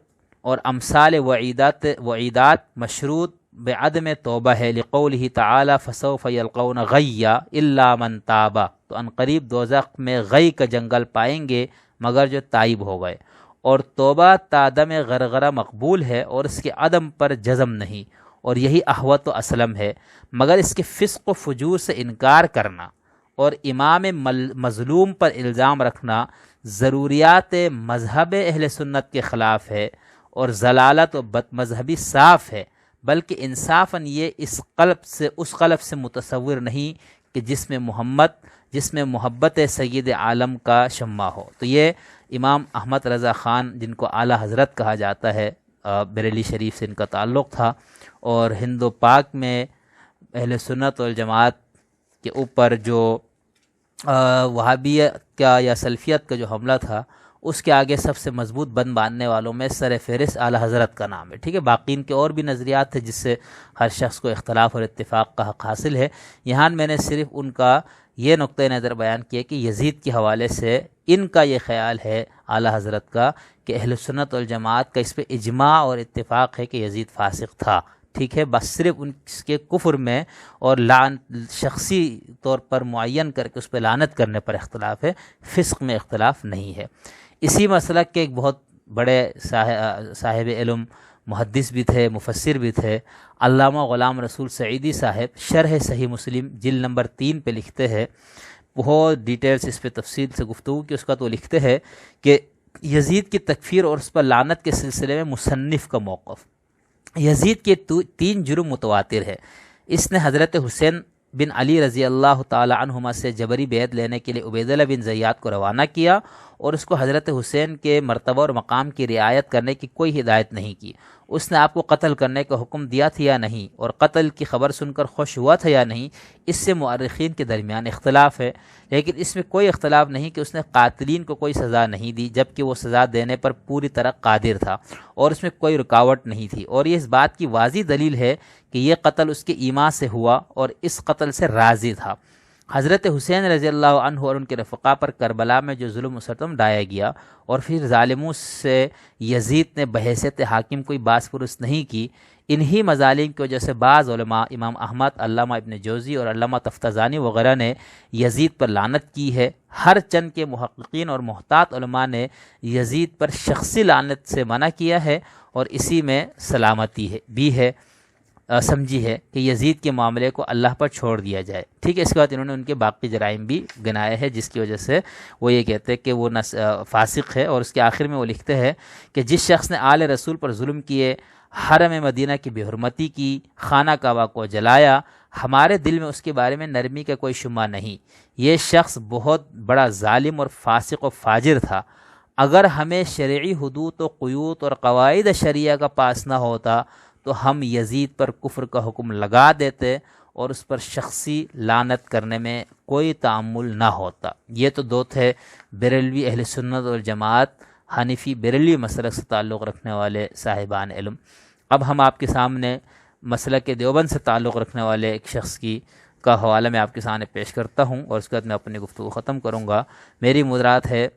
اور امثال وعیدات مشروط بعدم توبہ ہے، لقولہ تعالی فسوف یلقون غیا الا من تاب، تو عنقریب دوزخ میں غی کا جنگل پائیں گے مگر جو تائب ہو گئے، اور توبہ تادم غرغرہ مقبول ہے اور اس کے عدم پر جزم نہیں، اور یہی احوط و اسلم ہے، مگر اس کے فسق و فجور سے انکار کرنا اور امام مظلوم پر الزام رکھنا ضروریات مذہب اہل سنت کے خلاف ہے، اور ضلالت و بد مذہبی صاف ہے، بلکہ انصافاً یہ اس قلب سے متصور نہیں کہ جس میں محبت سید عالم کا شمع ہو۔ تو یہ امام احمد رضا خان، جن کو اعلیٰ حضرت کہا جاتا ہے، بریلی شریف سے ان کا تعلق تھا، اور ہند و پاک میں اہل سنت والجماعت کے اوپر جو وہابیت کا یا سلفیت کا جو حملہ تھا، اس کے آگے سب سے مضبوط بند باندھنے والوں میں سر فہرست اعلیٰ حضرت کا نام ہے، ٹھیک ہے۔ باقی ان کے اور بھی نظریات تھے جس سے ہر شخص کو اختلاف اور اتفاق کا حق حاصل ہے، یہاں میں نے صرف ان کا یہ نقطۂ نظر بیان کیا کہ یزید کے حوالے سے ان کا یہ خیال ہے اعلیٰ حضرت کا کہ اہل سنت والجماعت کا اس پہ اجماع اور اتفاق ہے کہ یزید فاسق تھا، ٹھیک ہے، بس صرف ان کے کفر میں اور شخصی طور پر معین کر کے اس پہ لعنت کرنے پر اختلاف ہے، فسق میں اختلاف نہیں ہے۔ اسی مسلک کے ایک بہت بڑے صاحب علم، محدث بھی تھے، مفسر بھی تھے، علامہ غلام رسول سعیدی صاحب شرح صحیح مسلم جلد نمبر 3 پہ لکھتے ہیں، بہت ڈیٹیلز اس پہ تفصیل سے گفتگو کی، اس کا تو لکھتے ہیں کہ یزید کی تکفیر اور اس پر لعنت کے سلسلے میں مصنف کا موقف، یزید کے 3 جرم متواتر ہے۔ اس نے حضرت حسین بن علی رضی اللہ تعالی عنہما سے جبری بیعت لینے کے لیے عبیداللہ بن زیاد کو روانہ کیا، اور اس کو حضرت حسین کے مرتبہ اور مقام کی رعایت کرنے کی کوئی ہدایت نہیں کی۔ اس نے آپ کو قتل کرنے کا حکم دیا تھا یا نہیں، اور قتل کی خبر سن کر خوش ہوا تھا یا نہیں، اس سے مورخین کے درمیان اختلاف ہے، لیکن اس میں کوئی اختلاف نہیں کہ اس نے قاتلین کو کوئی سزا نہیں دی، جبکہ وہ سزا دینے پر پوری طرح قادر تھا، اور اس میں کوئی رکاوٹ نہیں تھی، اور یہ اس بات کی واضح دلیل ہے کہ یہ قتل اس کے ایمان سے ہوا اور اس قتل سے راضی تھا۔ حضرت حسین رضی اللہ عنہ اور ان کے رفقا پر کربلا میں جو ظلم و ستم ڈھایا گیا، اور پھر ظالموں سے یزید نے بحیثیت حاکم کوئی باز پرس نہیں کی، انہی مظالم کی وجہ سے بعض علماء، امام احمد، علامہ ابن جوزی اور علامہ تفتزانی وغیرہ نے یزید پر لعنت کی ہے۔ ہر چند کے محققین اور محتاط علماء نے یزید پر شخصی لعنت سے منع کیا ہے، اور اسی میں سلامتی بھی ہے، سمجھی ہے کہ یزید کے معاملے کو اللہ پر چھوڑ دیا جائے، ٹھیک ہے۔ اس کے بعد انہوں نے ان کے باقی جرائم بھی گنائے ہیں، جس کی وجہ سے وہ یہ کہتے ہیں کہ وہ فاسق ہے، اور اس کے آخر میں وہ لکھتے ہیں کہ جس شخص نے آل رسول پر ظلم کیے، حرم مدینہ کی بے حرمتی کی، خانہ کعبہ کو جلایا، ہمارے دل میں اس کے بارے میں نرمی کا کوئی شمع نہیں، یہ شخص بہت بڑا ظالم اور فاسق و فاجر تھا۔ اگر ہمیں شرعی حدود و قیود اور قواعد شریعہ کا پاس نہ ہوتا تو ہم یزید پر کفر کا حکم لگا دیتے، اور اس پر شخصی لعنت کرنے میں کوئی تعامل نہ ہوتا۔ یہ تو دو تھے بریلوی اہل سنت والجماعت، حنفی بریلوی مسلک سے تعلق رکھنے والے صاحبان علم۔ اب ہم آپ کے سامنے مسلک دیوبند سے تعلق رکھنے والے ایک شخص کا حوالہ میں آپ کے سامنے پیش کرتا ہوں، اور اس کے بعد میں اپنی گفتگو ختم کروں گا۔ میری مدرات ہے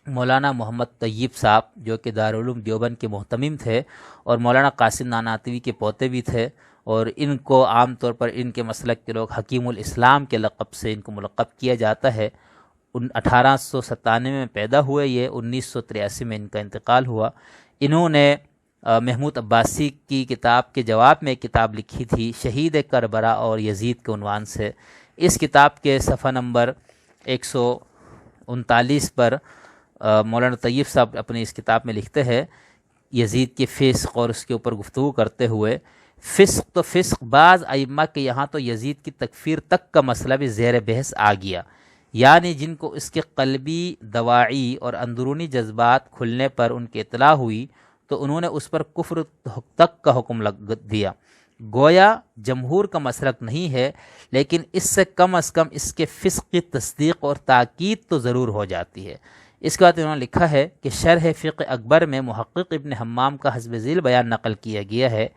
مولانا محمد طیب صاحب، جو کہ دارالعلوم دیوبند کے محتمم تھے، اور مولانا قاسم نانواتوی کے پوتے بھی تھے، اور ان کو عام طور پر ان کے مسلک کے لوگ حکیم الاسلام کے لقب سے ان کو ملقب کیا جاتا ہے۔ 1897 میں پیدا ہوئے، یہ 1983 میں ان کا انتقال ہوا۔ انہوں نے محمود عباسی کی کتاب کے جواب میں ایک کتاب لکھی تھی، شہید کربلا اور یزید کے عنوان سے۔ اس کتاب کے صفحہ نمبر 139 پر مولانا طیب صاحب اپنی اس کتاب میں لکھتے ہیں، یزید کے فسق اور اس کے اوپر گفتگو کرتے ہوئے، فسق تو فسق، بعض ائمہ کے یہاں تو یزید کی تکفیر تک کا مسئلہ بھی زیر بحث آ گیا، یعنی جن کو اس کے قلبی دواعی اور اندرونی جذبات کھلنے پر ان کی اطلاع ہوئی تو انہوں نے اس پر کفر تک کا حکم دیا۔ گویا جمہور کا مسلک نہیں ہے، لیکن اس سے کم از کم اس کے فسق کی تصدیق اور تاکید تو ضرور ہو جاتی ہے۔ اس کے بعد انہوں نے لکھا ہے کہ شرح فقہ اکبر میں محقق ابن حمام کا حسب ذیل بیان نقل کیا گیا ہے۔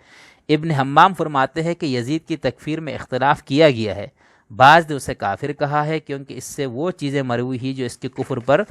ابن حمام فرماتے ہیں کہ یزید کی تکفیر میں اختلاف کیا گیا ہے، بعض نے اسے کافر کہا ہے کیونکہ اس سے وہ چیزیں مروی ہیں جو اس کے کفر پر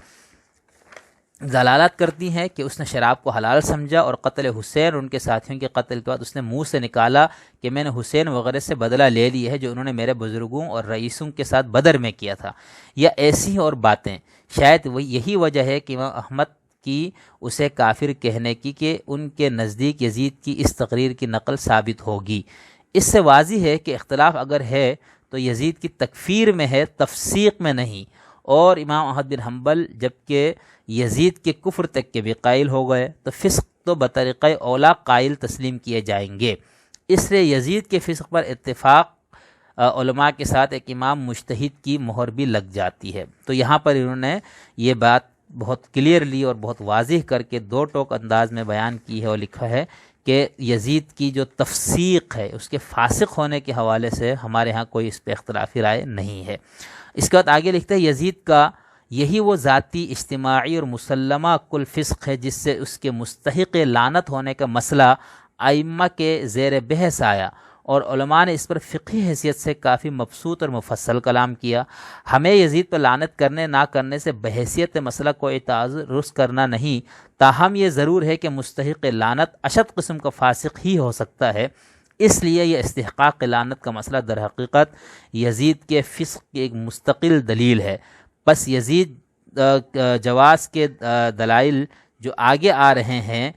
دلالت کرتی ہیں کہ اس نے شراب کو حلال سمجھا، اور قتل حسین اور ان کے ساتھیوں کے قتل کے بعد اس نے منہ سے نکالا کہ میں نے حسین وغیرہ سے بدلہ لے لی ہے جو انہوں نے میرے بزرگوں اور رئیسوں کے ساتھ بدر میں کیا تھا، یا ایسی اور باتیں۔ شاید یہی وجہ ہے کہ امام احمد کی اسے کافر کہنے کی کہ ان کے نزدیک یزید کی اس تقریر کی نقل ثابت ہوگی۔ اس سے واضح ہے کہ اختلاف اگر ہے تو یزید کی تکفیر میں ہے، تفسیق میں نہیں، اور امام احمد بن حنبل جبکہ یزید کے کفر تک کے بھی قائل ہو گئے تو فسق تو بطریقہ اولا قائل تسلیم کیے جائیں گے۔ اس لیے یزید کے فسق پر اتفاق علماء کے ساتھ ایک امام مجتہد کی مہر بھی لگ جاتی ہے۔ تو یہاں پر انہوں نے یہ بات بہت کلیئرلی اور بہت واضح کر کے دو ٹوک انداز میں بیان کی ہے اور لکھا ہے کہ یزید کی جو تفسیق ہے، اس کے فاسق ہونے کے حوالے سے ہمارے ہاں کوئی اس پہ اختلافی رائے نہیں ہے۔ اس کے بعد آگے لکھتے ہیں یزید کا یہی وہ ذاتی، اجتماعی اور مسلمہ کل فسق ہے جس سے اس کے مستحق لعنت ہونے کا مسئلہ ائمہ کے زیر بحث آیا، اور علماء نے اس پر فقہی حیثیت سے کافی مبسوط اور مفصل کلام کیا۔ ہمیں یزید پر لعنت کرنے نہ کرنے سے بحیثیت مسئلہ کو تعرض کرنا نہیں، تاہم یہ ضرور ہے کہ مستحق لعنت اشد قسم کا فاسق ہی ہو سکتا ہے، اس لیے یہ استحقاق لعنت کا مسئلہ در حقیقت یزید کے فسق کی ایک مستقل دلیل ہے۔ بس یزید جواز کے دلائل جو آگے آ رہے ہیں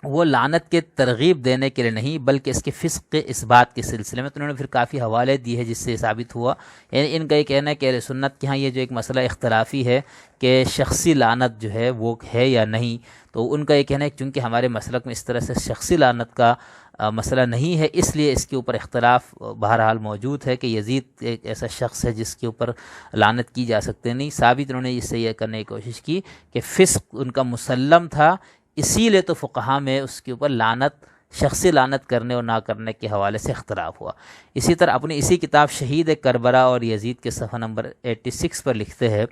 وہ لعنت کے ترغیب دینے کے لیے نہیں بلکہ اس کے فسق کے اس بات کے سلسلے میں۔ تو انہوں نے پھر کافی حوالے دیے ہیں جس سے ثابت ہوا، یعنی ان کا یہ کہنا ہے کہ اہل سنت کے ہاں یہ جو ایک مسئلہ اختلافی ہے کہ شخصی لعنت جو ہے وہ ہے یا نہیں، تو ان کا یہ کہنا ہے کہ چونکہ ہمارے مسلک میں اس طرح سے شخصی لعنت کا مسئلہ نہیں ہے، اس لیے اس کے اوپر اختلاف بہرحال موجود ہے کہ یزید ایک ایسا شخص ہے جس کے اوپر لعنت کی جا سکتے نہیں۔ ثابت انہوں نے اس سے یہ کرنے کی کوشش کی کہ فسق ان کا مسلم تھا، اسی لیے تو فقہا میں اس کے اوپر لعنت، شخصی لعنت کرنے اور نہ کرنے کے حوالے سے اختلاف ہوا۔ اسی طرح اپنی اسی کتاب شہید کربلا اور یزید کے صفحہ نمبر 86 پر لکھتے ہیں،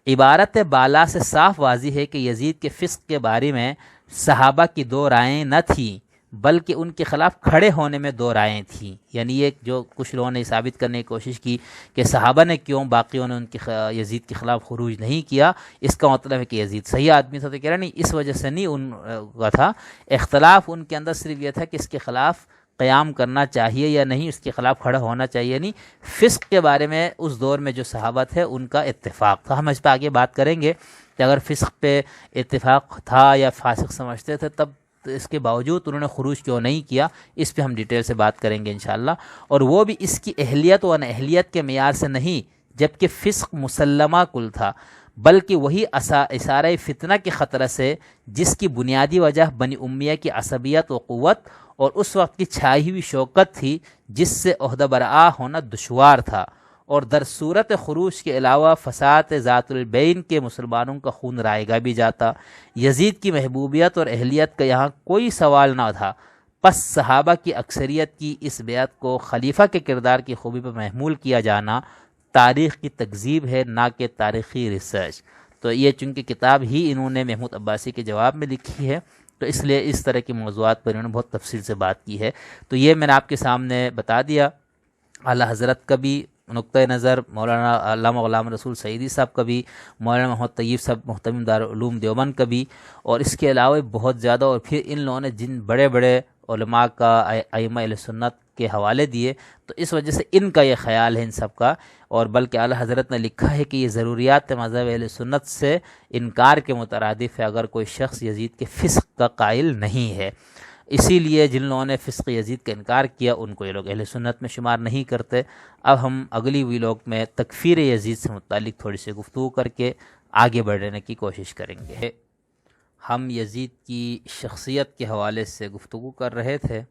عبارت بالا سے صاف واضح ہے کہ یزید کے فسق کے بارے میں صحابہ کی دو رائیں نہ تھیں بلکہ ان کے خلاف کھڑے ہونے میں دو رائیں تھیں۔ یعنی یہ جو کچھ لوگوں نے ثابت کرنے کی کوشش کی کہ صحابہ نے کیوں باقیوں نے ان کی یزید کے خلاف خروج نہیں کیا، اس کا مطلب ہے کہ یزید صحیح آدمی تھا، تو کہہ رہا نہیں، اس وجہ سے نہیں ان کا تھا اختلاف، ان کے اندر صرف یہ تھا کہ اس کے خلاف قیام کرنا چاہیے یا نہیں، اس کے خلاف کھڑا ہونا چاہیے نہیں۔ فسق کے بارے میں اس دور میں جو صحابہ تھے ان کا اتفاق تھا۔ ہم اس پہ آگے بات کریں گے کہ اگر فسق پہ اتفاق تھا یا فاسق سمجھتے تھے تب اس کے باوجود انہوں نے خروج کیوں نہیں کیا، اس پہ ہم ڈیٹیل سے بات کریں گے انشاءاللہ، اور وہ بھی اس کی اہلیت و نااہلیت کے معیار سے نہیں، جبکہ فسق مسلمہ کل تھا، بلکہ وہی اثارہ فتنہ کے خطرہ سے جس کی بنیادی وجہ بنی امیہ کی عصبیت و قوت اور اس وقت کی چھائی ہوئی شوکت تھی جس سے عہدہ برآ ہونا دشوار تھا، اور در صورت خروج کے علاوہ فساد ذات البین کے مسلمانوں کا خون رائے گا بھی جاتا۔ یزید کی محبوبیت اور اہلیت کا یہاں کوئی سوال نہ تھا، پس صحابہ کی اکثریت کی اس بیعت کو خلیفہ کے کردار کی خوبی پر محمول کیا جانا تاریخ کی تکذیب ہے، نہ کہ تاریخی ریسرچ۔ تو یہ چونکہ کتاب ہی انہوں نے محمود عباسی کے جواب میں لکھی ہے، تو اس لیے اس طرح کے موضوعات پر انہوں نے بہت تفصیل سے بات کی ہے۔ تو یہ میں نے آپ کے سامنے بتا دیا، اعلیٰ حضرت کا بھی نقطۂ نظر، مولانا علامہ غلام رسول سعیدی صاحب کا بھی، مولانا محمد طیب صاحب محتمم دارالعلوم دیوبند کا بھی، اور اس کے علاوہ بہت زیادہ، اور پھر ان لوگوں نے جن بڑے بڑے علماء کا ائمہ اہل سنت کے حوالے دیے، تو اس وجہ سے ان کا یہ خیال ہے ان سب کا، اور بلکہ اعلیٰ حضرت نے لکھا ہے کہ یہ ضروریات مذہب اہل سنت سے انکار کے مترادف ہے اگر کوئی شخص یزید کے فسق کا قائل نہیں ہے۔ اسی لیے جن لوگوں نے فسق یزید کا انکار کیا ان کو یہ لوگ اہل سنت میں شمار نہیں کرتے۔ اب ہم اگلی ویلاگ میں تکفیر یزید سے متعلق تھوڑی سی گفتگو کر کے آگے بڑھنے کی کوشش کریں گے۔ ہم یزید کی شخصیت کے حوالے سے گفتگو کر رہے تھے،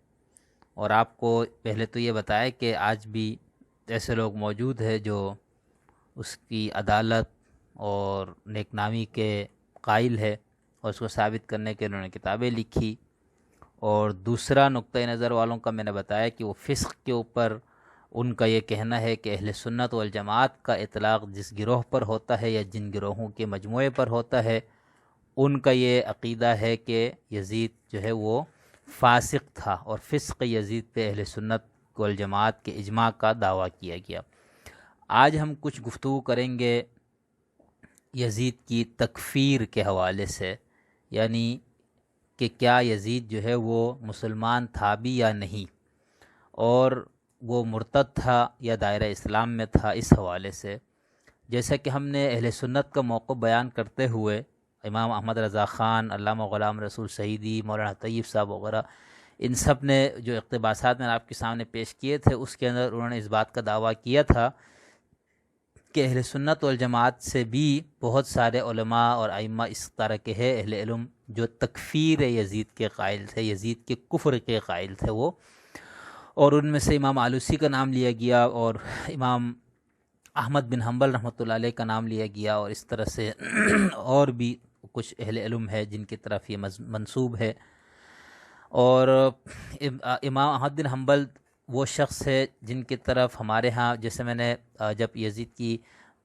اور آپ کو پہلے تو یہ بتایا کہ آج بھی ایسے لوگ موجود ہیں جو اس کی عدالت اور نیک نامی کے قائل ہے، اور اس کو ثابت کرنے کے انہوں نے کتابیں لکھی. اور دوسرا نقطۂ نظر والوں کا میں نے بتایا کہ وہ فسق کے اوپر ان کا یہ کہنا ہے کہ اہل سنت والجماعت کا اطلاق جس گروہ پر ہوتا ہے یا جن گروہوں کے مجموعے پر ہوتا ہے، ان کا یہ عقیدہ ہے کہ یزید جو ہے وہ فاسق تھا، اور فسق یزید پہ اہل سنت والجماعت کے اجماع کا دعویٰ کیا گیا. آج ہم کچھ گفتگو کریں گے یزید کی تکفیر کے حوالے سے، یعنی کہ کیا یزید جو ہے وہ مسلمان تھا بھی یا نہیں، اور وہ مرتد تھا یا دائرہ اسلام میں تھا. اس حوالے سے جیسا کہ ہم نے اہل سنت کا موقف بیان کرتے ہوئے امام احمد رضا خان، علامہ غلام رسول سعیدی، مولانا طیب صاحب وغیرہ، ان سب نے جو اقتباسات میں آپ کے سامنے پیش کیے تھے، اس کے اندر انہوں نے اس بات کا دعویٰ کیا تھا کہ اہل سنت والجماعت سے بھی بہت سارے علماء اور ائمہ اس طرح کے ہیں اہل علم جو تکفیر یزید کے قائل تھے، یزید کے کفر کے قائل تھے وہ. اور ان میں سے امام آلوسی کا نام لیا گیا، اور امام احمد بن حنبل رحمۃ اللہ علیہ کا نام لیا گیا، اور اس طرح سے اور بھی کچھ اہل علم ہے جن کی طرف یہ منسوب ہے. اور امام احمد بن حنبل وہ شخص ہے جن کی طرف ہمارے ہاں، جیسے میں نے جب یزید کی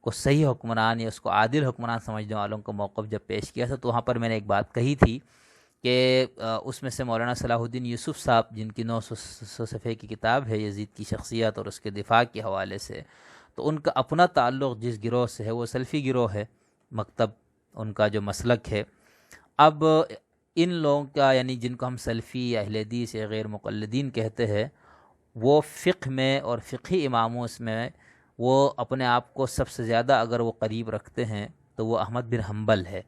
کو صحیح حکمران یا اس کو عادل حکمران سمجھنے والوں کا موقف جب پیش کیا تھا، تو وہاں پر میں نے ایک بات کہی تھی کہ اس میں سے مولانا صلاح الدین یوسف صاحب، جن کی 900 صفحے کی کتاب ہے یزید کی شخصیت اور اس کے دفاع کے حوالے سے، تو ان کا اپنا تعلق جس گروہ سے ہے وہ سلفی گروہ ہے، مکتب ان کا جو مسلک ہے. اب ان لوگوں کا، یعنی جن کو ہم سلفی یا اہل حدیث یا غیر مقلدین کہتے ہیں، وہ فقہ میں اور فقہی اماموں میں وہ اپنے آپ کو سب سے زیادہ اگر وہ قریب رکھتے ہیں تو وہ احمد بن حنبل ہے.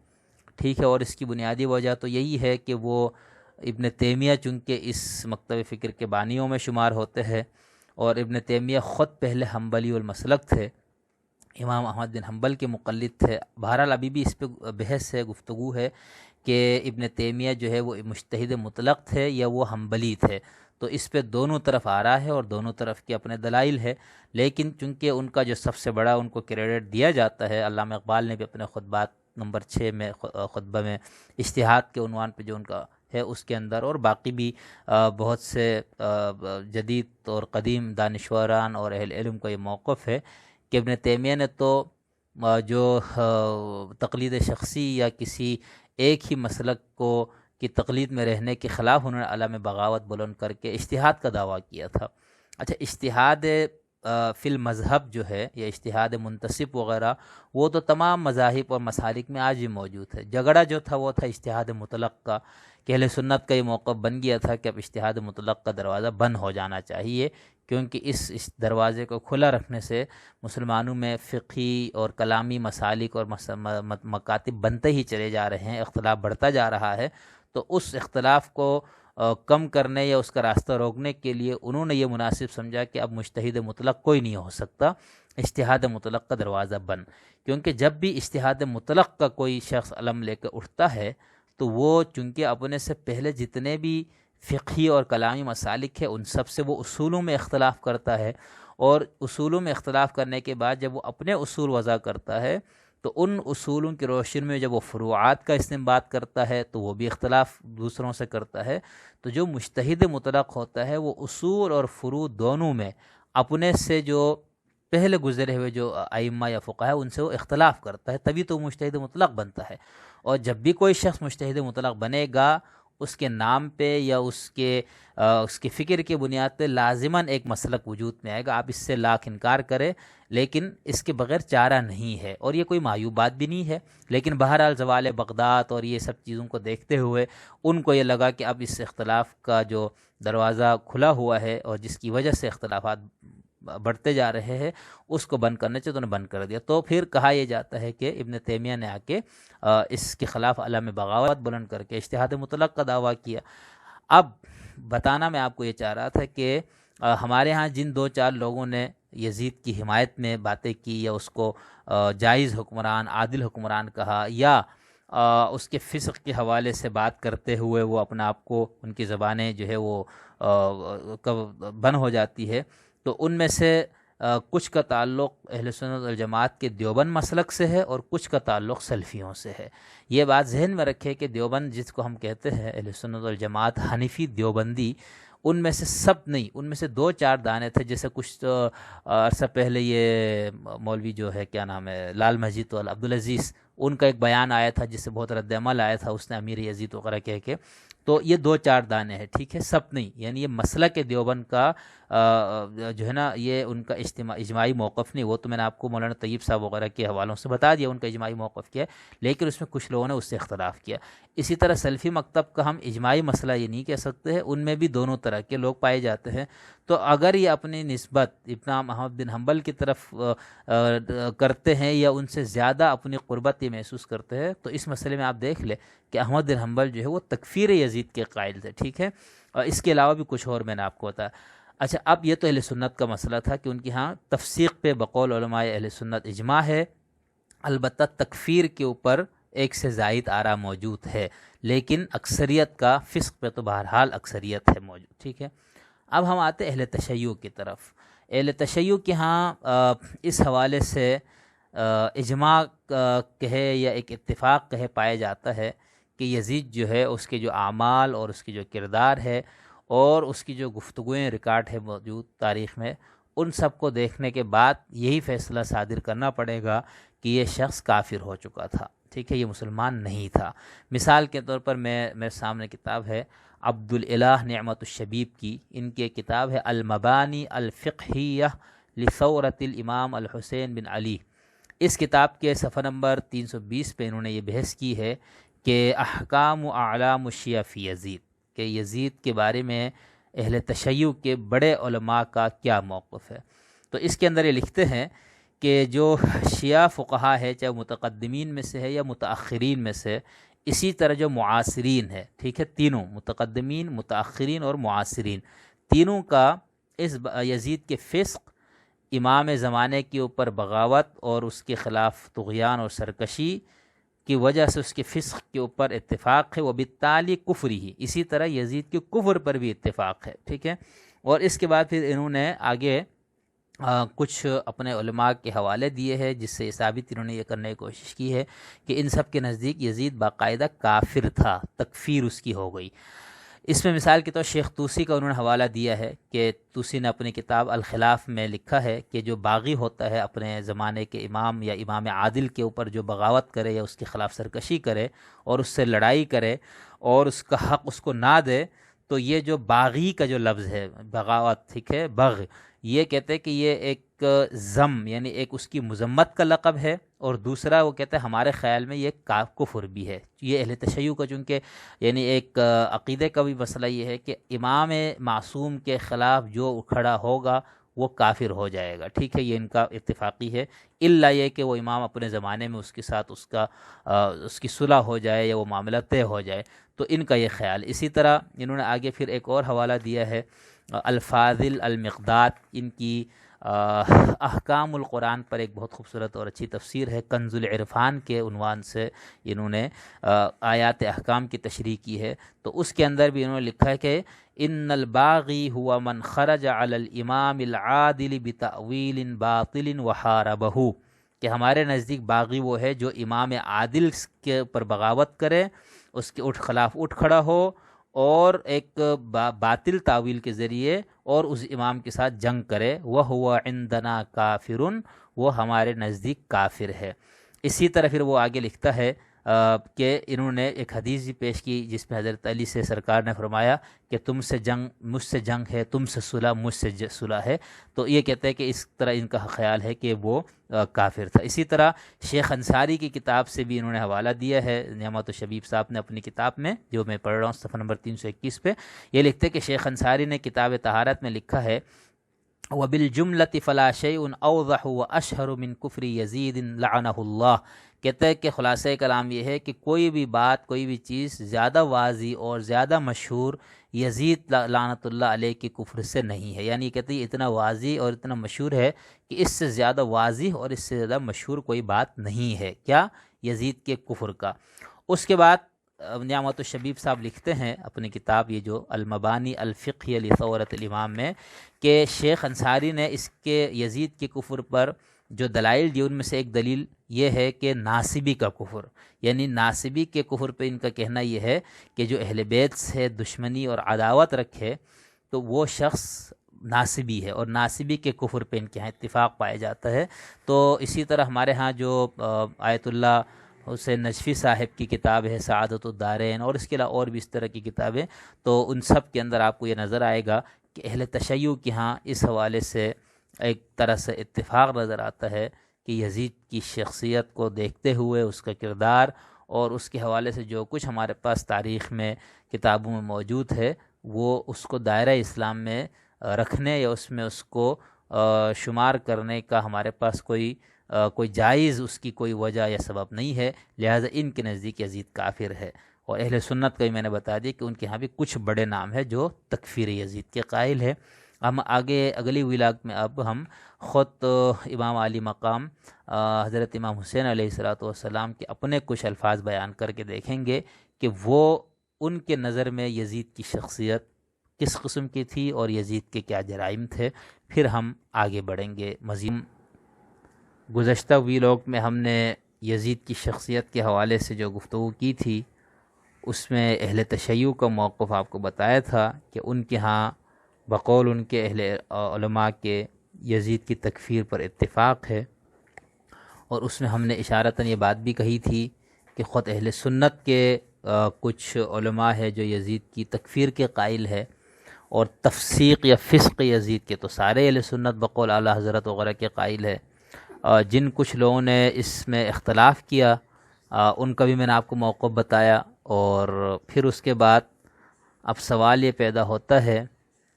ٹھیک ہے، اور اس کی بنیادی وجہ تو یہی ہے کہ وہ ابن تیمیہ چونکہ اس مکتب فکر کے بانیوں میں شمار ہوتے ہیں، اور ابن تیمیہ خود پہلے حنبلی المسلک تھے، امام احمد بن حنبل کے مقلد تھے. بہرحال ابھی بھی اس پہ بحث ہے، گفتگو ہے کہ ابن تیمیہ جو ہے وہ مجتہد مطلق تھے یا وہ حنبلی تھے. تو اس پہ دونوں طرف آ رہا ہے اور دونوں طرف کے اپنے دلائل ہے. لیکن چونکہ ان کا جو سب سے بڑا ان کو کریڈٹ دیا جاتا ہے، علامہ اقبال نے بھی اپنے خطبات نمبر 6 میں خطبہ میں اجتہاد کے عنوان پہ جو ان کا ہے اس کے اندر، اور باقی بھی بہت سے جدید اور قدیم دانشوران اور اہل علم کا یہ موقف ہے کہ ابن تیمیہ نے تو جو تقلید شخصی یا کسی ایک ہی مسلک کو کی تقلید میں رہنے کے خلاف انہوں نے علم بغاوت بلند کر کے اجتہاد کا دعویٰ کیا تھا. اچھا، اجتہاد فی المذہب جو ہے یا اجتہاد منتصب وغیرہ، وہ تو تمام مذاہب اور مسالک میں آج بھی موجود ہے. جھگڑا جو تھا وہ تھا اجتہاد مطلق کا، کہ اہل سنت کا یہ موقف بن گیا تھا کہ اب اجتہاد مطلق کا دروازہ بند ہو جانا چاہیے، کیونکہ اس دروازے کو کھلا رکھنے سے مسلمانوں میں فقہی اور کلامی مسالک اور مکاتب بنتے ہی چلے جا رہے ہیں، اختلاف بڑھتا جا رہا ہے. تو اس اختلاف کو کم کرنے یا اس کا راستہ روکنے کے لیے انہوں نے یہ مناسب سمجھا کہ اب مجتہد مطلق کوئی نہیں ہو سکتا، اجتہاد مطلق کا دروازہ بند. کیونکہ جب بھی اجتہاد مطلق کا کوئی شخص علم لے کے اٹھتا ہے تو وہ چونکہ اپنے سے پہلے جتنے بھی فقہی اور کلامی مسالک ہیں ان سب سے وہ اصولوں میں اختلاف کرتا ہے، اور اصولوں میں اختلاف کرنے کے بعد جب وہ اپنے اصول وضع کرتا ہے تو ان اصولوں کی روشنی میں جب وہ فروعات کا استنباط کرتا ہے تو وہ بھی اختلاف دوسروں سے کرتا ہے. تو جو مجتہد مطلق ہوتا ہے وہ اصول اور فروع دونوں میں اپنے سے جو پہلے گزرے ہوئے جو ائمہ یا فقہا ہے ان سے وہ اختلاف کرتا ہے، تبھی تو مجتہد مطلق بنتا ہے. اور جب بھی کوئی شخص مجتہد مطلق بنے گا، اس کے نام پہ یا اس کی فکر کی بنیاد پہ لازماً ایک مسلک وجود میں آئے گا. آپ اس سے لاکھ انکار کریں لیکن اس کے بغیر چارہ نہیں ہے، اور یہ کوئی معیوب بات بھی نہیں ہے. لیکن بہرحال زوال بغداد اور یہ سب چیزوں کو دیکھتے ہوئے ان کو یہ لگا کہ اب اس اختلاف کا جو دروازہ کھلا ہوا ہے اور جس کی وجہ سے اختلافات بڑھتے جا رہے ہیں اس کو بند کرنے سے تو نے بند کر دیا. تو پھر کہا یہ جاتا ہے کہ ابن تیمیہ نے آ کے اس کے خلاف علم بغاوت بلند کر کے اجتہاد مطلق کا دعویٰ کیا. اب بتانا میں آپ کو یہ چاہ رہا تھا کہ ہمارے ہاں جن 2-4 لوگوں نے یزید کی حمایت میں باتیں کی یا اس کو جائز حکمران، عادل حکمران کہا، یا اس کے فسق کے حوالے سے بات کرتے ہوئے وہ اپنے آپ کو، ان کی زبانیں جو ہے وہ بند ہو جاتی ہے، تو ان میں سے کچھ کا تعلق اہل سنت والجماعت کے دیوبند مسلک سے ہے اور کچھ کا تعلق سلفیوں سے ہے۔ یہ بات ذہن میں رکھے کہ دیوبند جس کو ہم کہتے ہیں اہل سنت والجماعت حنفی دیوبندی، ان میں سے سب نہیں، ان میں سے 2-4 دانے تھے، جیسے کچھ تو عرصہ پہلے یہ مولوی جو ہے کیا نام ہے لال مسجد والا عبدالعزیز، ان کا ایک بیان آیا تھا جس سے بہت رد عمل آیا تھا، اس نے امیر یزید وغیرہ کہہ کے، تو یہ 2-4 دانے ہیں، ٹھیک ہے، سب نہیں، یعنی یہ مسلک دیوبند کا جو ہے نا یہ ان کا اجماعی موقف نہیں، وہ تو میں نے آپ کو مولانا طیب صاحب وغیرہ کے حوالوں سے بتا دیا ان کا اجماعی موقف کیا ہے، لیکن اس میں کچھ لوگوں نے اس سے اختلاف کیا۔ اسی طرح سلفی مکتب کا ہم اجماعی مسئلہ یہ نہیں کہہ سکتے ہیں، ان میں بھی دونوں طرح کے لوگ پائے جاتے ہیں، تو اگر یہ اپنی نسبت امام احمد بن حنبل کی طرف کرتے ہیں یا ان سے زیادہ اپنی قربت یہ محسوس کرتے ہیں، تو اس مسئلے میں آپ دیکھ لیں کہ احمد بن حنبل جو ہے وہ تکفیر یزید کے قائل تھے، ٹھیک ہے، اور اس کے علاوہ بھی کچھ اور میں نے آپ کو بتایا۔ اچھا، اب یہ تو اہل سنت کا مسئلہ تھا کہ ان کی ہاں تفسیق پہ بقول علماء اہل سنت اجماع ہے، البتہ تکفیر کے اوپر ایک سے زائد آراء موجود ہے، لیکن اکثریت کا فسق پہ تو بہرحال اکثریت ہے موجود، ٹھیک ہے۔ اب ہم آتے اہل تشیع کی طرف۔ اہل تشیع کے ہاں اس حوالے سے اجماع کہے یا ایک اتفاق کہے پایا جاتا ہے کہ یزید جو ہے اس کے جو اعمال اور اس کی جو کردار ہے اور اس کی جو گفتگویں ریکارڈ ہے موجود تاریخ میں، ان سب کو دیکھنے کے بعد یہی فیصلہ صادر کرنا پڑے گا کہ یہ شخص کافر ہو چکا تھا، ٹھیک ہے، یہ مسلمان نہیں تھا۔ مثال کے طور پر میرے سامنے کتاب ہے عبداللہ نعمت الشبیب کی، ان کی ایک کتاب ہے المبانی الفقہیہ لثورۃ الامام الحسین بن علی۔ اس کتاب کے صفحہ نمبر 320 پہ انہوں نے یہ بحث کی ہے کہ احکام و اعلام الشیعہ فی یزید، کہ یزید کے بارے میں اہل تشیع کے بڑے علماء کا کیا موقف ہے۔ تو اس کے اندر یہ لکھتے ہیں کہ جو شیعہ فقہا ہے، چاہے متقدمین میں سے ہے یا متأخرین میں سے، اسی طرح جو معاصرین ہے، ٹھیک ہے، تینوں متقدمین، متأخرین اور معاصرین، تینوں کا اس یزید کے فسق، امام زمانے کے اوپر بغاوت اور اس کے خلاف طغیان اور سرکشی کی وجہ سے اس کے فسق کے اوپر اتفاق ہے، وبالتالی کفری ہی، اسی طرح یزید کے کفر پر بھی اتفاق ہے، ٹھیک ہے۔ اور اس کے بعد پھر انہوں نے آگے کچھ اپنے علماء کے حوالے دیے ہیں، جس سے ثابت انہوں نے یہ کرنے کی کوشش کی ہے کہ ان سب کے نزدیک یزید باقاعدہ کافر تھا، تکفیر اس کی ہو گئی۔ اس میں مثال کے طور شیخ طوسی کا انہوں نے حوالہ دیا ہے کہ طوسی نے اپنی کتاب الخلاف میں لکھا ہے کہ جو باغی ہوتا ہے اپنے زمانے کے امام یا امام عادل کے اوپر جو بغاوت کرے یا اس کے خلاف سرکشی کرے اور اس سے لڑائی کرے اور اس کا حق اس کو نہ دے، تو یہ جو باغی کا جو لفظ ہے بغاوت، ٹھیک ہے، بغ، یہ کہتے ہیں کہ یہ ایک ذم یعنی ایک اس کی مذمت کا لقب ہے، اور دوسرا وہ کہتے ہیں ہمارے خیال میں یہ کفر بھی ہے۔ یہ اہل تشیع کا چونکہ یعنی ایک عقیدے کا بھی مسئلہ یہ ہے کہ امام معصوم کے خلاف جو کھڑا ہوگا وہ کافر ہو جائے گا، ٹھیک ہے، یہ ان کا اتفاقی ہے، الا یہ کہ وہ امام اپنے زمانے میں اس کے ساتھ اس کی صلح ہو جائے یا وہ معاملہ طے ہو جائے، تو ان کا یہ خیال۔ اسی طرح انہوں نے آگے پھر ایک اور حوالہ دیا ہے الفاضل المقداد، ان کی احکام القرآن پر ایک بہت خوبصورت اور اچھی تفسیر ہے، کنز العرفان کے عنوان سے انہوں نے آیات احکام کی تشریح کی ہے، تو اس کے اندر بھی انہوں نے لکھا ہے کہ ان الباغی هو من خرج علی الامام العادل بتأویل باطل وحاربہ، کہ ہمارے نزدیک باغی وہ ہے جو امام عادل کے پر بغاوت کرے، اس کے خلاف اٹھ کھڑا ہو اور ایک باطل تعویل کے ذریعے اور اس امام کے ساتھ جنگ کرے، وَهُوَ عِنْدَنَا كَافِرٌ، وہ ہمارے نزدیک کافر ہے۔ اسی طرح پھر وہ آگے لکھتا ہے کہ انہوں نے ایک حدیث بھی پیش کی جس میں حضرت علی سے سرکار نے فرمایا کہ تم سے جنگ مجھ سے جنگ ہے، تم سے صلح مجھ سے صلح ہے، تو یہ کہتے ہیں کہ اس طرح ان کا خیال ہے کہ وہ کافر تھا۔ اسی طرح شیخ انصاری کی کتاب سے بھی انہوں نے حوالہ دیا ہے، نعمت الشبیب صاحب نے اپنی کتاب میں، جو میں پڑھ رہا ہوں صفحہ نمبر 321 پہ، یہ لکھتے کہ شیخ انصاری نے کتاب طہارت میں لکھا ہے وَبِالْجُمْلَةِ فَلَا شَيْءٌ أَوْضَحُ وَأَشْهَرُ مِنْ كُفْرِ يَزِيدٍ لَعَنَهُ اللَّهُ، کہتے ہیں کہ خلاصہ کلام یہ ہے کہ کوئی بھی بات، کوئی بھی چیز زیادہ واضح اور زیادہ مشہور یزید لعنت اللہ علیہ کی کفر سے نہیں ہے، یعنی کہتے ہیں اتنا واضح اور اتنا مشہور ہے کہ اس سے زیادہ واضح اور اس سے زیادہ مشہور کوئی بات نہیں ہے، کیا؟ یزید کے کفر کا۔ اس کے بعد نعمت الشبیب صاحب لکھتے ہیں اپنی کتاب یہ جو المبانی الفقہیہ لثورۃ الامام میں کہ شیخ انصاری نے اس کے یزید کے کفر پر جو دلائل دی ان میں سے ایک دلیل یہ ہے کہ ناصبی کا کفر، یعنی ناصبی کے کفر پہ ان کا کہنا یہ ہے کہ جو اہل بیت سے دشمنی اور عداوت رکھے تو وہ شخص ناصبی ہے، اور ناصبی کے کفر پہ ان کے ہاں اتفاق پایا جاتا ہے۔ تو اسی طرح ہمارے ہاں جو آیت اللہ حسین نجفی صاحب کی کتاب ہے سعادت الدارین، اور اس کے علاوہ اور بھی اس طرح کی کتابیں، تو ان سب کے اندر آپ کو یہ نظر آئے گا کہ اہل تشیع کے ہاں اس حوالے سے ایک طرح سے اتفاق نظر آتا ہے کہ یزید کی شخصیت کو دیکھتے ہوئے اس کا کردار اور اس کے حوالے سے جو کچھ ہمارے پاس تاریخ میں کتابوں میں موجود ہے وہ اس کو دائرہ اسلام میں رکھنے یا اس میں اس کو شمار کرنے کا ہمارے پاس کوئی جائز اس کی کوئی وجہ یا سبب نہیں ہے، لہٰذا ان کے نزدیک یزید کافر ہے۔ اور اہل سنت کا بھی میں نے بتا دیا کہ ان کے ہاں بھی کچھ بڑے نام ہیں جو تکفیر یزید کے قائل ہے۔ ہم آگے اگلی ولاگ میں اب ہم خود امام علی مقام حضرت امام حسین علیہ السلام کے اپنے کچھ الفاظ بیان کر کے دیکھیں گے کہ وہ ان کے نظر میں یزید کی شخصیت کس قسم کی تھی اور یزید کے کیا جرائم تھے، پھر ہم آگے بڑھیں گے مزید۔ گزشتہ ویلاگ میں ہم نے یزید کی شخصیت کے حوالے سے جو گفتگو کی تھی اس میں اہل تشیع کا موقف آپ کو بتایا تھا کہ ان کے ہاں بقول ان کے اہل علماء کے یزید کی تکفیر پر اتفاق ہے، اور اس میں ہم نے اشارتاً یہ بات بھی کہی تھی کہ خود اہل سنت کے کچھ علماء ہے جو یزید کی تکفیر کے قائل ہے، اور تفسیق یا فسق یزید کے تو سارے اہل سنت بقول اعلی حضرت وغیرہ کے قائل ہے۔ جن کچھ لوگوں نے اس میں اختلاف کیا ان کا بھی میں نے آپ کو موقف بتایا، اور پھر اس کے بعد اب سوال یہ پیدا ہوتا ہے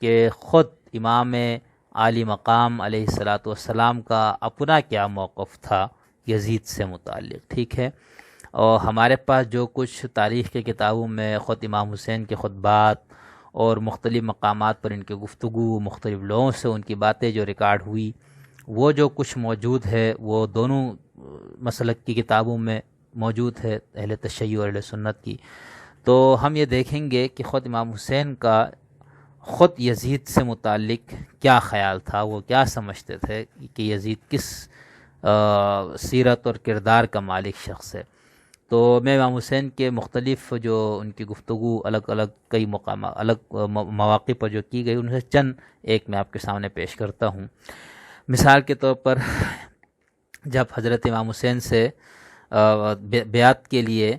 کہ خود امام عالی مقام علیہ السلام کا اپنا کیا موقف تھا یزید سے متعلق، ٹھیک ہے۔ اور ہمارے پاس جو کچھ تاریخ کے کتابوں میں خود امام حسین کے خطبات اور مختلف مقامات پر ان کے گفتگو، مختلف لوگوں سے ان کی باتیں جو ریکارڈ ہوئی، وہ جو کچھ موجود ہے وہ دونوں مسلک کی کتابوں میں موجود ہے، اہل تشیع اور اہل سنت کی۔ تو ہم یہ دیکھیں گے کہ خود امام حسین کا خود یزید سے متعلق کیا خیال تھا، وہ کیا سمجھتے تھے کہ یزید کس سیرت اور کردار کا مالک شخص ہے۔ تو میں امام حسین کے مختلف جو ان کی گفتگو الگ الگ کئی مواقع پر جو کی گئی ان سے چند ایک میں آپ کے سامنے پیش کرتا ہوں۔ مثال کے طور پر جب حضرت امام حسین سے بیعت کے لیے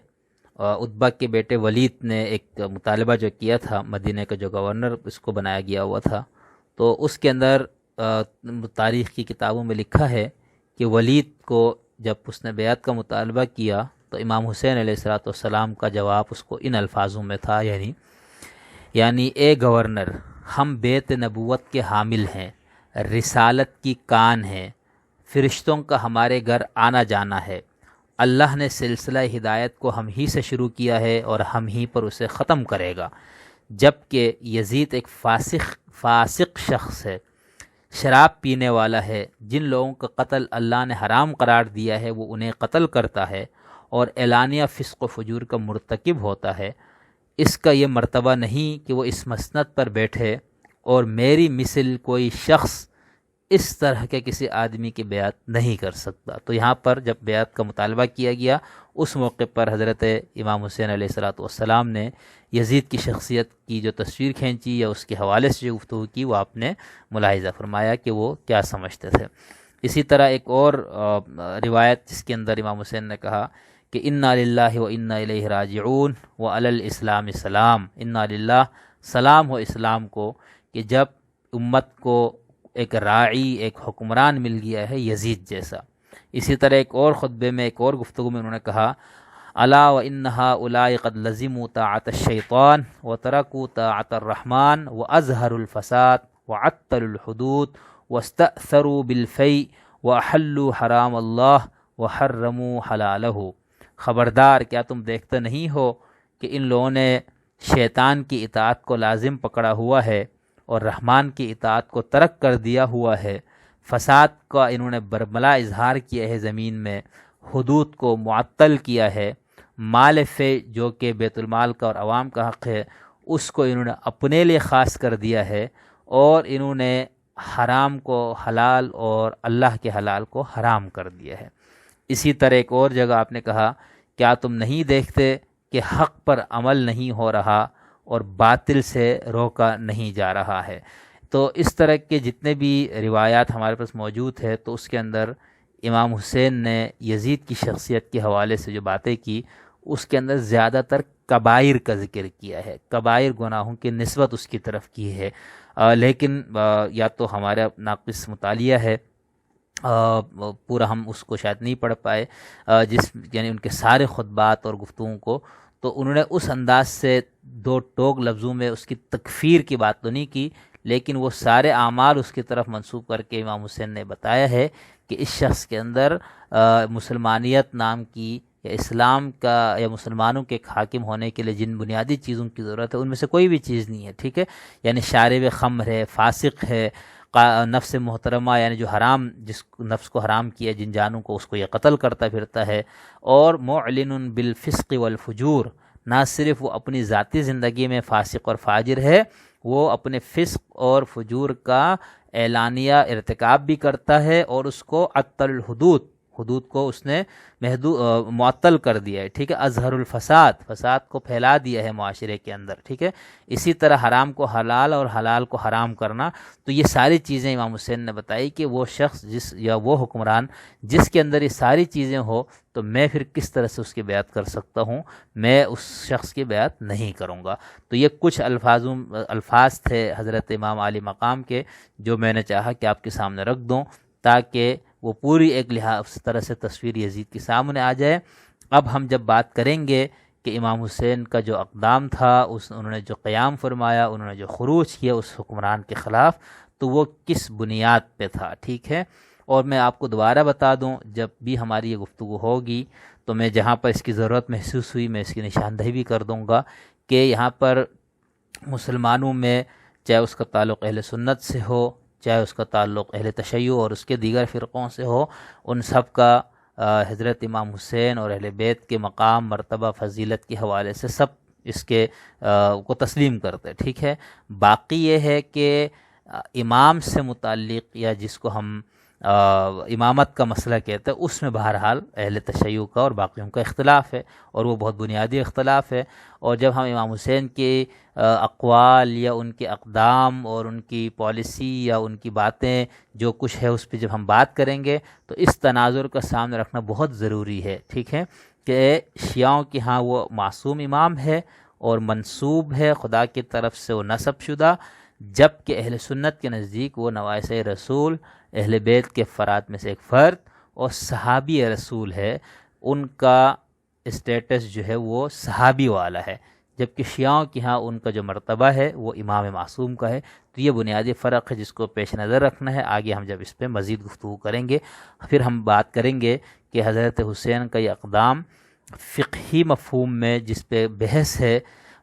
عتبہ کے بیٹے ولید نے ایک مطالبہ جو کیا تھا، مدینہ کا جو گورنر اس کو بنایا گیا ہوا تھا، تو اس کے اندر تاریخ کی کتابوں میں لکھا ہے کہ ولید کو جب اس نے بیعت کا مطالبہ کیا تو امام حسین علیہ السلام کا جواب اس کو ان الفاظوں میں تھا، یعنی اے گورنر، ہم بیت نبوت کے حامل ہیں، رسالت کی کان ہیں، فرشتوں کا ہمارے گھر آنا جانا ہے، اللہ نے سلسلہ ہدایت کو ہم ہی سے شروع کیا ہے اور ہم ہی پر اسے ختم کرے گا، جبکہ یزید ایک فاسق شخص ہے، شراب پینے والا ہے، جن لوگوں کا قتل اللہ نے حرام قرار دیا ہے وہ انہیں قتل کرتا ہے اور اعلانیہ فسق و فجور کا مرتکب ہوتا ہے، اس کا یہ مرتبہ نہیں کہ وہ اس مسند پر بیٹھے، اور میری مثل کوئی شخص اس طرح کے کسی آدمی کی بیعت نہیں کر سکتا۔ تو یہاں پر جب بیعت کا مطالبہ کیا گیا اس موقع پر حضرت امام حسین علیہ السلام نے یزید کی شخصیت کی جو تصویر کھینچی یا اس کے حوالے سے جو گفتگو کی وہ آپ نے ملاحظہ فرمایا کہ وہ کیا سمجھتے تھے۔ اسی طرح ایک اور روایت جس کے اندر امام حسین نے کہا کہ انا للہ و انا الیہ راجعون و علی الاسلام سلام، انا للہ سلام ہو اسلام کو کہ جب امت کو ایک راعی، ایک حکمران مل گیا ہے یزید جیسا۔ اسی طرح ایک اور خطبے میں ایک اور گفتگو میں انہوں نے کہا الا و انہا اولئک قد لزموا طاعت الشیطان و ترکوا طاعت الرحمن و اظہروا الفساد و عطلوا الحدود واستأثروا بالفیء و احلوا حرام اللہ و حرموا حلالہ۔ خبردار، کیا تم دیکھتے نہیں ہو کہ ان لوگوں نے شیطان کی اطاعت کو لازم پکڑا ہوا ہے اور رحمان کی اطاعت کو ترک کر دیا ہوا ہے، فساد کا انہوں نے برملا اظہار کیا ہے زمین میں، حدود کو معطل کیا ہے، مال فے جو کہ بیت المال کا اور عوام کا حق ہے اس کو انہوں نے اپنے لیے خاص کر دیا ہے، اور انہوں نے حرام کو حلال اور اللہ کے حلال کو حرام کر دیا ہے۔ اسی طرح ایک اور جگہ آپ نے کہا، کیا تم نہیں دیکھتے کہ حق پر عمل نہیں ہو رہا اور باطل سے روکا نہیں جا رہا ہے؟ تو اس طرح کے جتنے بھی روایات ہمارے پاس موجود ہے، تو اس کے اندر امام حسین نے یزید کی شخصیت کے حوالے سے جو باتیں کی، اس کے اندر زیادہ تر کبائر کا ذکر کیا ہے، کبائر گناہوں کی نسبت اس کی طرف کی ہے۔ لیکن یا تو ہمارا ناقص مطالعہ ہے، پورا ہم اس کو شاید نہیں پڑھ پائے، یعنی ان کے سارے خطبات اور گفتگوں کو، تو انہوں نے اس انداز سے دو ٹوک لفظوں میں اس کی تکفیر کی بات تو نہیں کی، لیکن وہ سارے اعمال اس کی طرف منسوب کر کے امام حسین نے بتایا ہے کہ اس شخص کے اندر مسلمانیت نام کی یا اسلام کا یا مسلمانوں کے حاکم ہونے کے لیے جن بنیادی چیزوں کی ضرورت ہے ان میں سے کوئی بھی چیز نہیں ہے، ٹھیک ہے؟ یعنی شارب خمر ہے، فاسق ہے، نفس محترمہ یعنی جو حرام، جس نفس کو حرام کیا جن جانوں کو، اس کو یہ قتل کرتا پھرتا ہے، اور معلن بالفسق والفجور، نہ صرف وہ اپنی ذاتی زندگی میں فاسق اور فاجر ہے، وہ اپنے فسق اور فجور کا اعلانیہ ارتکاب بھی کرتا ہے، اور اس کو عطل الحدود، حدود کو اس نے معطل کر دیا ہے، ٹھیک ہے؟ اظہر الفساد، فساد کو پھیلا دیا ہے معاشرے کے اندر، ٹھیک ہے؟ اسی طرح حرام کو حلال اور حلال کو حرام کرنا، تو یہ ساری چیزیں امام حسین نے بتائی کہ وہ شخص یا وہ حکمران جس کے اندر یہ ساری چیزیں ہو، تو میں پھر کس طرح سے اس کی بیعت کر سکتا ہوں؟ میں اس شخص کی بیعت نہیں کروں گا۔ تو یہ کچھ الفاظ تھے حضرت امام علی مقام کے، جو میں نے چاہا کہ آپ کے سامنے رکھ دوں، تاکہ وہ پوری ایک لحاظ طرح سے تصویر یزید کے سامنے آ جائے۔ اب ہم جب بات کریں گے کہ امام حسین کا جو اقدام تھا، انہوں نے جو قیام فرمایا، انہوں نے جو خروج کیا اس حکمران کے خلاف، تو وہ کس بنیاد پہ تھا، ٹھیک ہے؟ اور میں آپ کو دوبارہ بتا دوں، جب بھی ہماری یہ گفتگو ہوگی تو میں جہاں پر اس کی ضرورت محسوس ہوئی میں اس کی نشاندہی بھی کر دوں گا کہ یہاں پر مسلمانوں میں چاہے اس کا تعلق اہل سنت سے ہو، چاہے اس کا تعلق اہل تشیع اور اس کے دیگر فرقوں سے ہو، ان سب کا حضرت امام حسین اور اہل بیت کے مقام، مرتبہ، فضیلت کے حوالے سے سب اس کے کو تسلیم کرتے، ٹھیک ہے؟ باقی یہ ہے کہ امام سے متعلق یا جس کو ہم امامت کا مسئلہ کہتے ہیں، اس میں بہرحال اہل تشیع کا اور باقیوں کا اختلاف ہے، اور وہ بہت بنیادی اختلاف ہے۔ اور جب ہم امام حسین کے اقوال یا ان کے اقدام اور ان کی پالیسی یا ان کی باتیں جو کچھ ہے اس پہ جب ہم بات کریں گے، تو اس تناظر کا سامنے رکھنا بہت ضروری ہے، ٹھیک ہے؟ کہ شیعوں کے ہاں وہ معصوم امام ہے اور منسوب ہے خدا کی طرف سے، وہ نسب شدہ، جبکہ اہل سنت کے نزدیک وہ نواسۂ رسول، اہل بیت کے فرات میں سے ایک فرد اور صحابی رسول ہے، ان کا اسٹیٹس جو ہے وہ صحابی والا ہے، جبکہ شیعوں کے ہاں ان کا جو مرتبہ ہے وہ امام معصوم کا ہے۔ تو یہ بنیادی فرق ہے جس کو پیش نظر رکھنا ہے۔ آگے ہم جب اس پہ مزید گفتگو کریں گے، پھر ہم بات کریں گے کہ حضرت حسین کا یہ اقدام فقہی مفہوم میں جس پہ بحث ہے،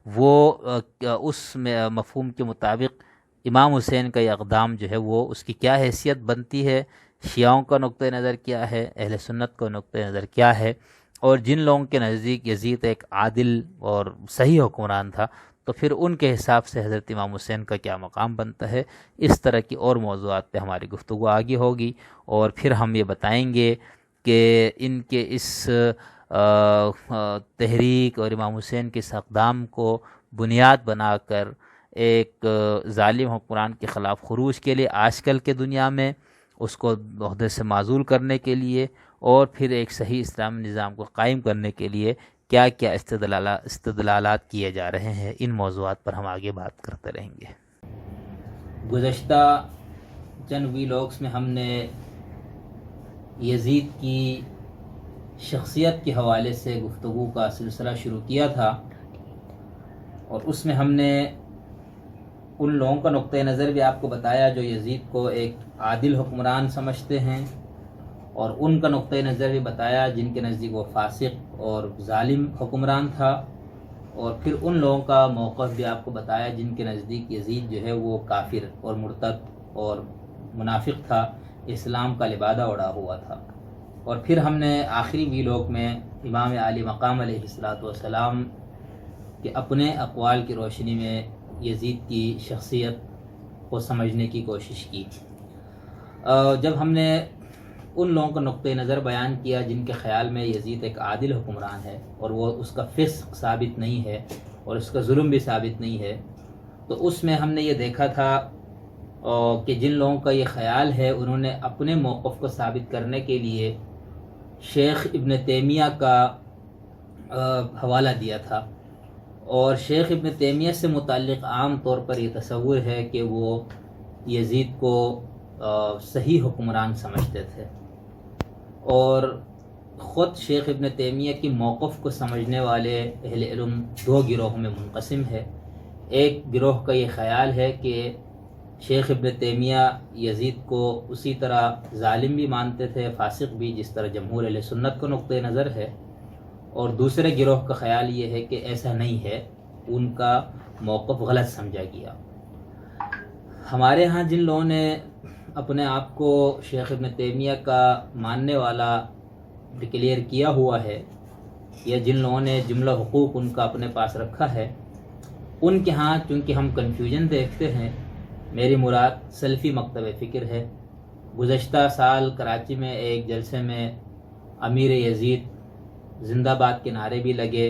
وہ اس مفہوم کے مطابق امام حسین کا یہ اقدام جو ہے وہ اس کی کیا حیثیت بنتی ہے، شیعوں کا نقطہ نظر کیا ہے، اہل سنت کا نقطہ نظر کیا ہے، اور جن لوگوں کے نزدیک یزید ایک عادل اور صحیح حکمران تھا، تو پھر ان کے حساب سے حضرت امام حسین کا کیا مقام بنتا ہے۔ اس طرح کی اور موضوعات پہ ہماری گفتگو آگے ہوگی، اور پھر ہم یہ بتائیں گے کہ ان کے اس تحریک اور امام حسین کے اس اقدام کو بنیاد بنا کر ایک ظالم حکمران کے خلاف خروج کے لیے آج کل کے دنیا میں اس کو عہدے سے معزول کرنے کے لیے، اور پھر ایک صحیح اسلامی نظام کو قائم کرنے کے لیے کیا کیا استدلالات کیے جا رہے ہیں، ان موضوعات پر ہم آگے بات کرتے رہیں گے۔ گزشتہ چند ویلاگس میں ہم نے یزید کی شخصیت کے حوالے سے گفتگو کا سلسلہ شروع کیا تھا، اور اس میں ہم نے ان لوگوں کا نقطہ نظر بھی آپ کو بتایا جو یزید کو ایک عادل حکمران سمجھتے ہیں، اور ان کا نقطہ نظر بھی بتایا جن کے نزدیک وہ فاسق اور ظالم حکمران تھا، اور پھر ان لوگوں کا موقف بھی آپ کو بتایا جن کے نزدیک یزید جو ہے وہ کافر اور مرتد اور منافق تھا، اسلام کا لبادہ اڑا ہوا تھا۔ اور پھر ہم نے آخری ویلوگ میں امام عالی مقام علیہ السلام کے اپنے اقوال کی روشنی میں یزید کی شخصیت کو سمجھنے کی کوشش کی۔ جب ہم نے ان لوگوں کا نقطۂ نظر بیان کیا جن کے خیال میں یزید ایک عادل حکمران ہے اور وہ اس کا فسق ثابت نہیں ہے اور اس کا ظلم بھی ثابت نہیں ہے، تو اس میں ہم نے یہ دیکھا تھا کہ جن لوگوں کا یہ خیال ہے انہوں نے اپنے موقف کو ثابت کرنے کے لیے شیخ ابن تیمیہ کا حوالہ دیا تھا، اور شیخ ابن تیمیہ سے متعلق عام طور پر یہ تصور ہے کہ وہ یزید کو صحیح حکمران سمجھتے تھے، اور خود شیخ ابن تیمیہ کی موقف کو سمجھنے والے اہل علم دو گروہوں میں منقسم ہے۔ ایک گروہ کا یہ خیال ہے کہ شیخ ابن تیمیہ یزید کو اسی طرح ظالم بھی مانتے تھے، فاسق بھی، جس طرح جمہور اہل سنت کا نقطۂ نظر ہے، اور دوسرے گروہ کا خیال یہ ہے کہ ایسا نہیں ہے، ان کا موقف غلط سمجھا گیا۔ ہمارے ہاں جن لوگوں نے اپنے آپ کو شیخ ابن تیمیہ کا ماننے والا ڈکلیئر کیا ہوا ہے، یا جن لوگوں نے جملہ حقوق ان کا اپنے پاس رکھا ہے، ان کے ہاں چونکہ ہم کنفیوژن دیکھتے ہیں، میری مراد سلفی مکتب فکر ہے۔ گزشتہ سال کراچی میں ایک جلسے میں امیر یزید زندہ باد کے نعرے بھی لگے،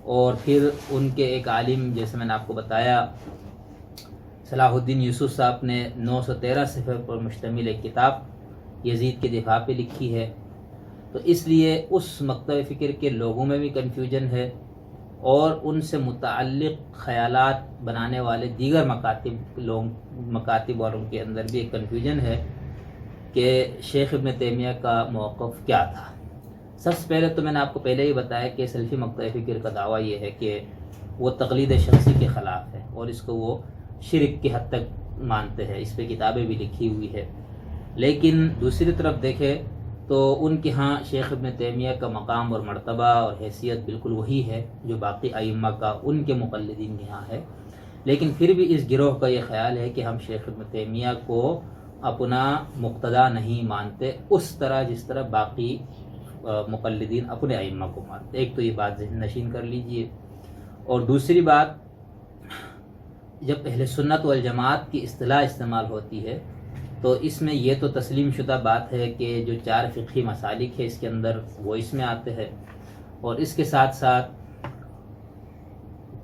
اور پھر ان کے ایک عالم جیسے میں نے آپ کو بتایا صلاح الدین یوسف صاحب نے 913 صفحے پر مشتمل ایک کتاب یزید کے دفاع پہ لکھی ہے، تو اس لیے اس مکتب فکر کے لوگوں میں بھی کنفیوژن ہے، اور ان سے متعلق خیالات بنانے والے دیگر مکاتب والوں کے اندر بھی ایک کنفیوژن ہے کہ شیخ ابن تیمیہ کا موقف کیا تھا۔ سب سے پہلے تو میں نے آپ کو پہلے ہی بتایا کہ سلفی مکتب فکر کا دعویٰ یہ ہے کہ وہ تقلید شخصی کے خلاف ہے، اور اس کو وہ شرک کی حد تک مانتے ہیں، اس پہ کتابیں بھی لکھی ہوئی ہے۔ لیکن دوسری طرف دیکھیں تو ان کے ہاں شیخ ابن تیمیہ کا مقام اور مرتبہ اور حیثیت بالکل وہی ہے جو باقی ائمہ کا ان کے مقلدین کے ہاں ہے، لیکن پھر بھی اس گروہ کا یہ خیال ہے کہ ہم شیخ ابن تیمیہ کو اپنا مقتدا نہیں مانتے اس طرح جس طرح باقی مقلدین اپنے ائمہ کو مانتے۔ ایک تو یہ بات ذہن نشین کر لیجئے، اور دوسری بات، جب اہل سنت والجماعت کی اصطلاح استعمال ہوتی ہے تو اس میں یہ تو تسلیم شدہ بات ہے کہ جو 4 فقہی مسالک ہے اس کے اندر وہ اس میں آتے ہیں، اور اس کے ساتھ ساتھ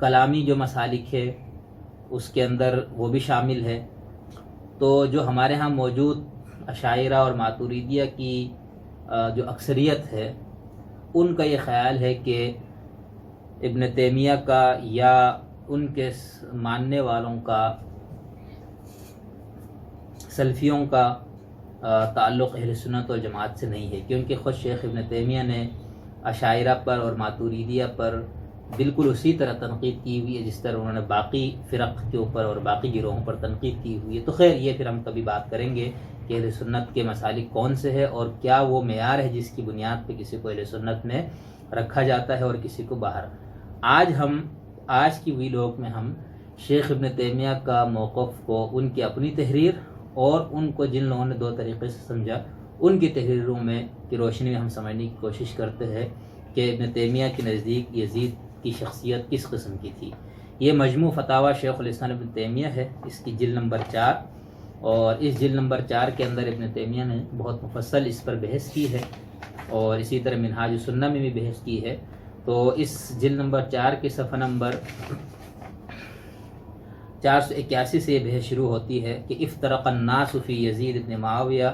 کلامی جو مسالک ہے اس کے اندر وہ بھی شامل ہے۔ تو جو ہمارے ہاں موجود اشاعرہ اور ماتوریدیہ کی جو اکثریت ہے، ان کا یہ خیال ہے کہ ابن تیمیہ کا یا ان کے ماننے والوں کا، سلفیوں کا تعلق اہل سنت و جماعت سے نہیں ہے، کیونکہ خود شیخ ابن تیمیہ نے اشاعرہ پر اور ماتوریدیہ پر بالکل اسی طرح تنقید کی ہوئی ہے جس طرح انہوں نے باقی فرق کے اوپر اور باقی گروہوں پر تنقید کی ہوئی ہے۔ تو خیر یہ پھر ہم کبھی بات کریں گے کہ اہل سنت کے مسالک کون سے ہیں اور کیا وہ معیار ہے جس کی بنیاد پہ کسی کو اہل سنت میں رکھا جاتا ہے اور کسی کو باہر۔ آج کی ویلوگ میں ہم شیخ ابن تیمیہ کا موقف کو، ان کی اپنی تحریر اور ان کو جن لوگوں نے 2 طریقے سے سمجھا ان کی تحریروں میں کی روشنی میں ہم سمجھنے کی کوشش کرتے ہیں کہ ابن تیمیہ کے نزدیک یزید کی شخصیت کس قسم کی تھی۔ یہ مجموع فتاوی شیخ الاسلام ابن تیمیہ ہے، اس کی جلد نمبر 4، اور اس جلد نمبر 4 کے اندر ابن تیمیہ نے بہت مفصل اس پر بحث کی ہے، اور اسی طرح منہاج السنہ میں بھی بحث کی ہے۔ تو اس جلد نمبر 4 کے صفحہ نمبر 481 سے یہ بحث شروع ہوتی ہے کہ افترق الناس فی یزید بن معاویہ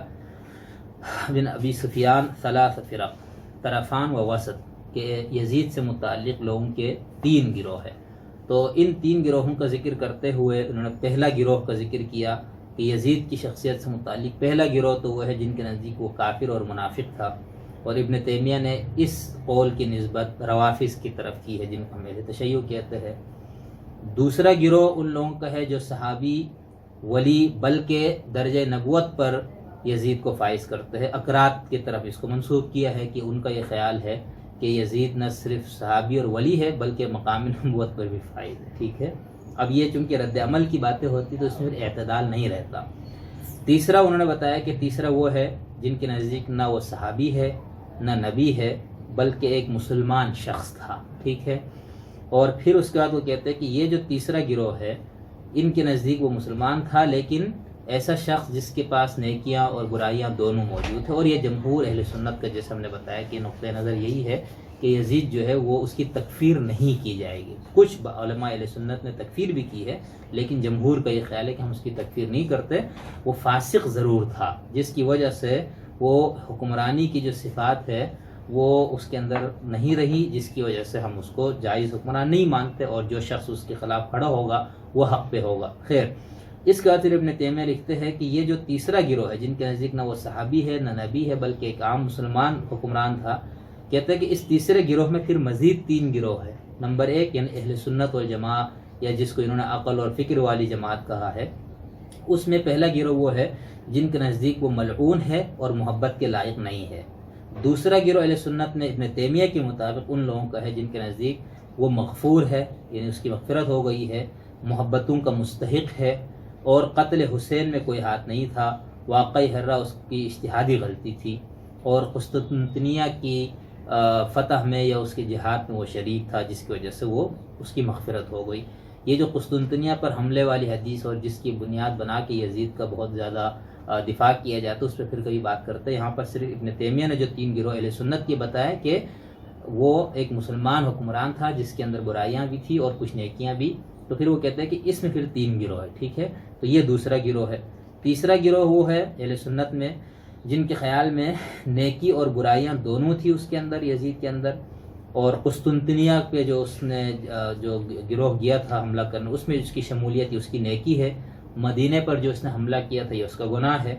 بن ابی سفیان 3 فرق طرفان و وسط، کہ یزید سے متعلق لوگوں کے 3 گروہ ہیں۔ تو ان 3 گروہوں کا ذکر کرتے ہوئے انہوں نے پہلا گروہ کا ذکر کیا کہ یزید کی شخصیت سے متعلق پہلا گروہ تو وہ ہے جن کے نزدیک وہ کافر اور منافق تھا، اور ابن تیمیہ نے اس قول کی نسبت روافظ کی طرف کی ہے جن کو ہم اہل تشیع کہتے ہیں۔ دوسرا گروہ ان لوگوں کا ہے جو صحابی، ولی، بلکہ درجہ نبوت پر یزید کو فائز کرتے ہیں، اقرات کی طرف اس کو منسوب کیا ہے کہ ان کا یہ خیال ہے کہ یزید نہ صرف صحابی اور ولی ہے بلکہ مقام نبوت پر بھی فائز ہے۔ ٹھیک ہے، اب یہ چونکہ رد عمل کی باتیں ہوتی تو اس میں اعتدال نہیں رہتا۔ تیسرا انہوں نے بتایا کہ تیسرا وہ ہے جن کے نزدیک نہ وہ صحابی ہے نہ نبی ہے بلکہ ایک مسلمان شخص تھا، ٹھیک ہے۔ اور پھر اس کے بعد وہ کہتے ہیں کہ یہ جو تیسرا گروہ ہے ان کے نزدیک وہ مسلمان تھا لیکن ایسا شخص جس کے پاس نیکیاں اور برائیاں دونوں موجود ہیں، اور یہ جمہور اہل سنت کا جیسے ہم نے بتایا کہ نقطہ نظر یہی ہے کہ یزید جو ہے وہ اس کی تکفیر نہیں کی جائے گی۔ کچھ علماء اہل سنت نے تکفیر بھی کی ہے لیکن جمہور کا یہ خیال ہے کہ ہم اس کی تکفیر نہیں کرتے، وہ فاسق ضرور تھا جس کی وجہ سے وہ حکمرانی کی جو صفات ہے وہ اس کے اندر نہیں رہی، جس کی وجہ سے ہم اس کو جائز حکمران نہیں مانتے، اور جو شخص اس کے خلاف کھڑا ہوگا وہ حق پہ ہوگا۔ خیر، اس کے بعد ابن تیمیہ لکھتے ہیں کہ یہ جو تیسرا گروہ ہے جن کے نزدیک نہ وہ صحابی ہے نہ نبی ہے بلکہ ایک عام مسلمان حکمران تھا، کہتے ہیں کہ اس تیسرے گروہ میں پھر مزید 3 گروہ ہے۔ نمبر 1 یعنی اہل سنت والجماعہ، یا جس کو انہوں نے عقل اور فکر والی جماعت کہا ہے، اس میں پہلا گروہ وہ ہے جن کے نزدیک وہ ملعون ہے اور محبت کے لائق نہیں ہے۔ دوسرا گروہ اہل سنت میں ابن تیمیہ کے مطابق ان لوگوں کا ہے جن کے نزدیک وہ مغفور ہے، یعنی اس کی مغفرت ہو گئی ہے، محبتوں کا مستحق ہے، اور قتل حسین میں کوئی ہاتھ نہیں تھا، واقعی ہرہ اس کی اجتہادی غلطی تھی، اور قسطنطنیہ کی فتح میں یا اس کے جہاد میں وہ شریک تھا جس کی وجہ سے وہ اس کی مغفرت ہو گئی۔ یہ جو قسطنطنیہ پر حملے والی حدیث اور جس کی بنیاد بنا کے یزید کا بہت زیادہ دفاع کیا جاتا ہے اس پہ پھر کبھی بات کرتے ہیں۔ یہاں پر صرف ابن تیمیہ نے جو 3 گروہ اہل سنت کی بتایا کہ وہ ایک مسلمان حکمران تھا جس کے اندر برائیاں بھی تھی اور کچھ نیکیاں بھی، تو پھر وہ کہتے ہیں کہ اس میں پھر 3 گروہ ہے، ٹھیک ہے۔ تو یہ دوسرا گروہ ہے۔ تیسرا گروہ وہ ہے اہل سنت میں جن کے خیال میں نیکی اور برائیاں دونوں تھی اس کے اندر، یزید کے اندر، اور قسطنطنیہ پہ جو اس نے جو گروہ گیا تھا حملہ کرنے اس میں اس کی شمولیت تھی، اس کی نیکی ہے۔ مدینے پر جو اس نے حملہ کیا تھا یہ اس کا گناہ ہے،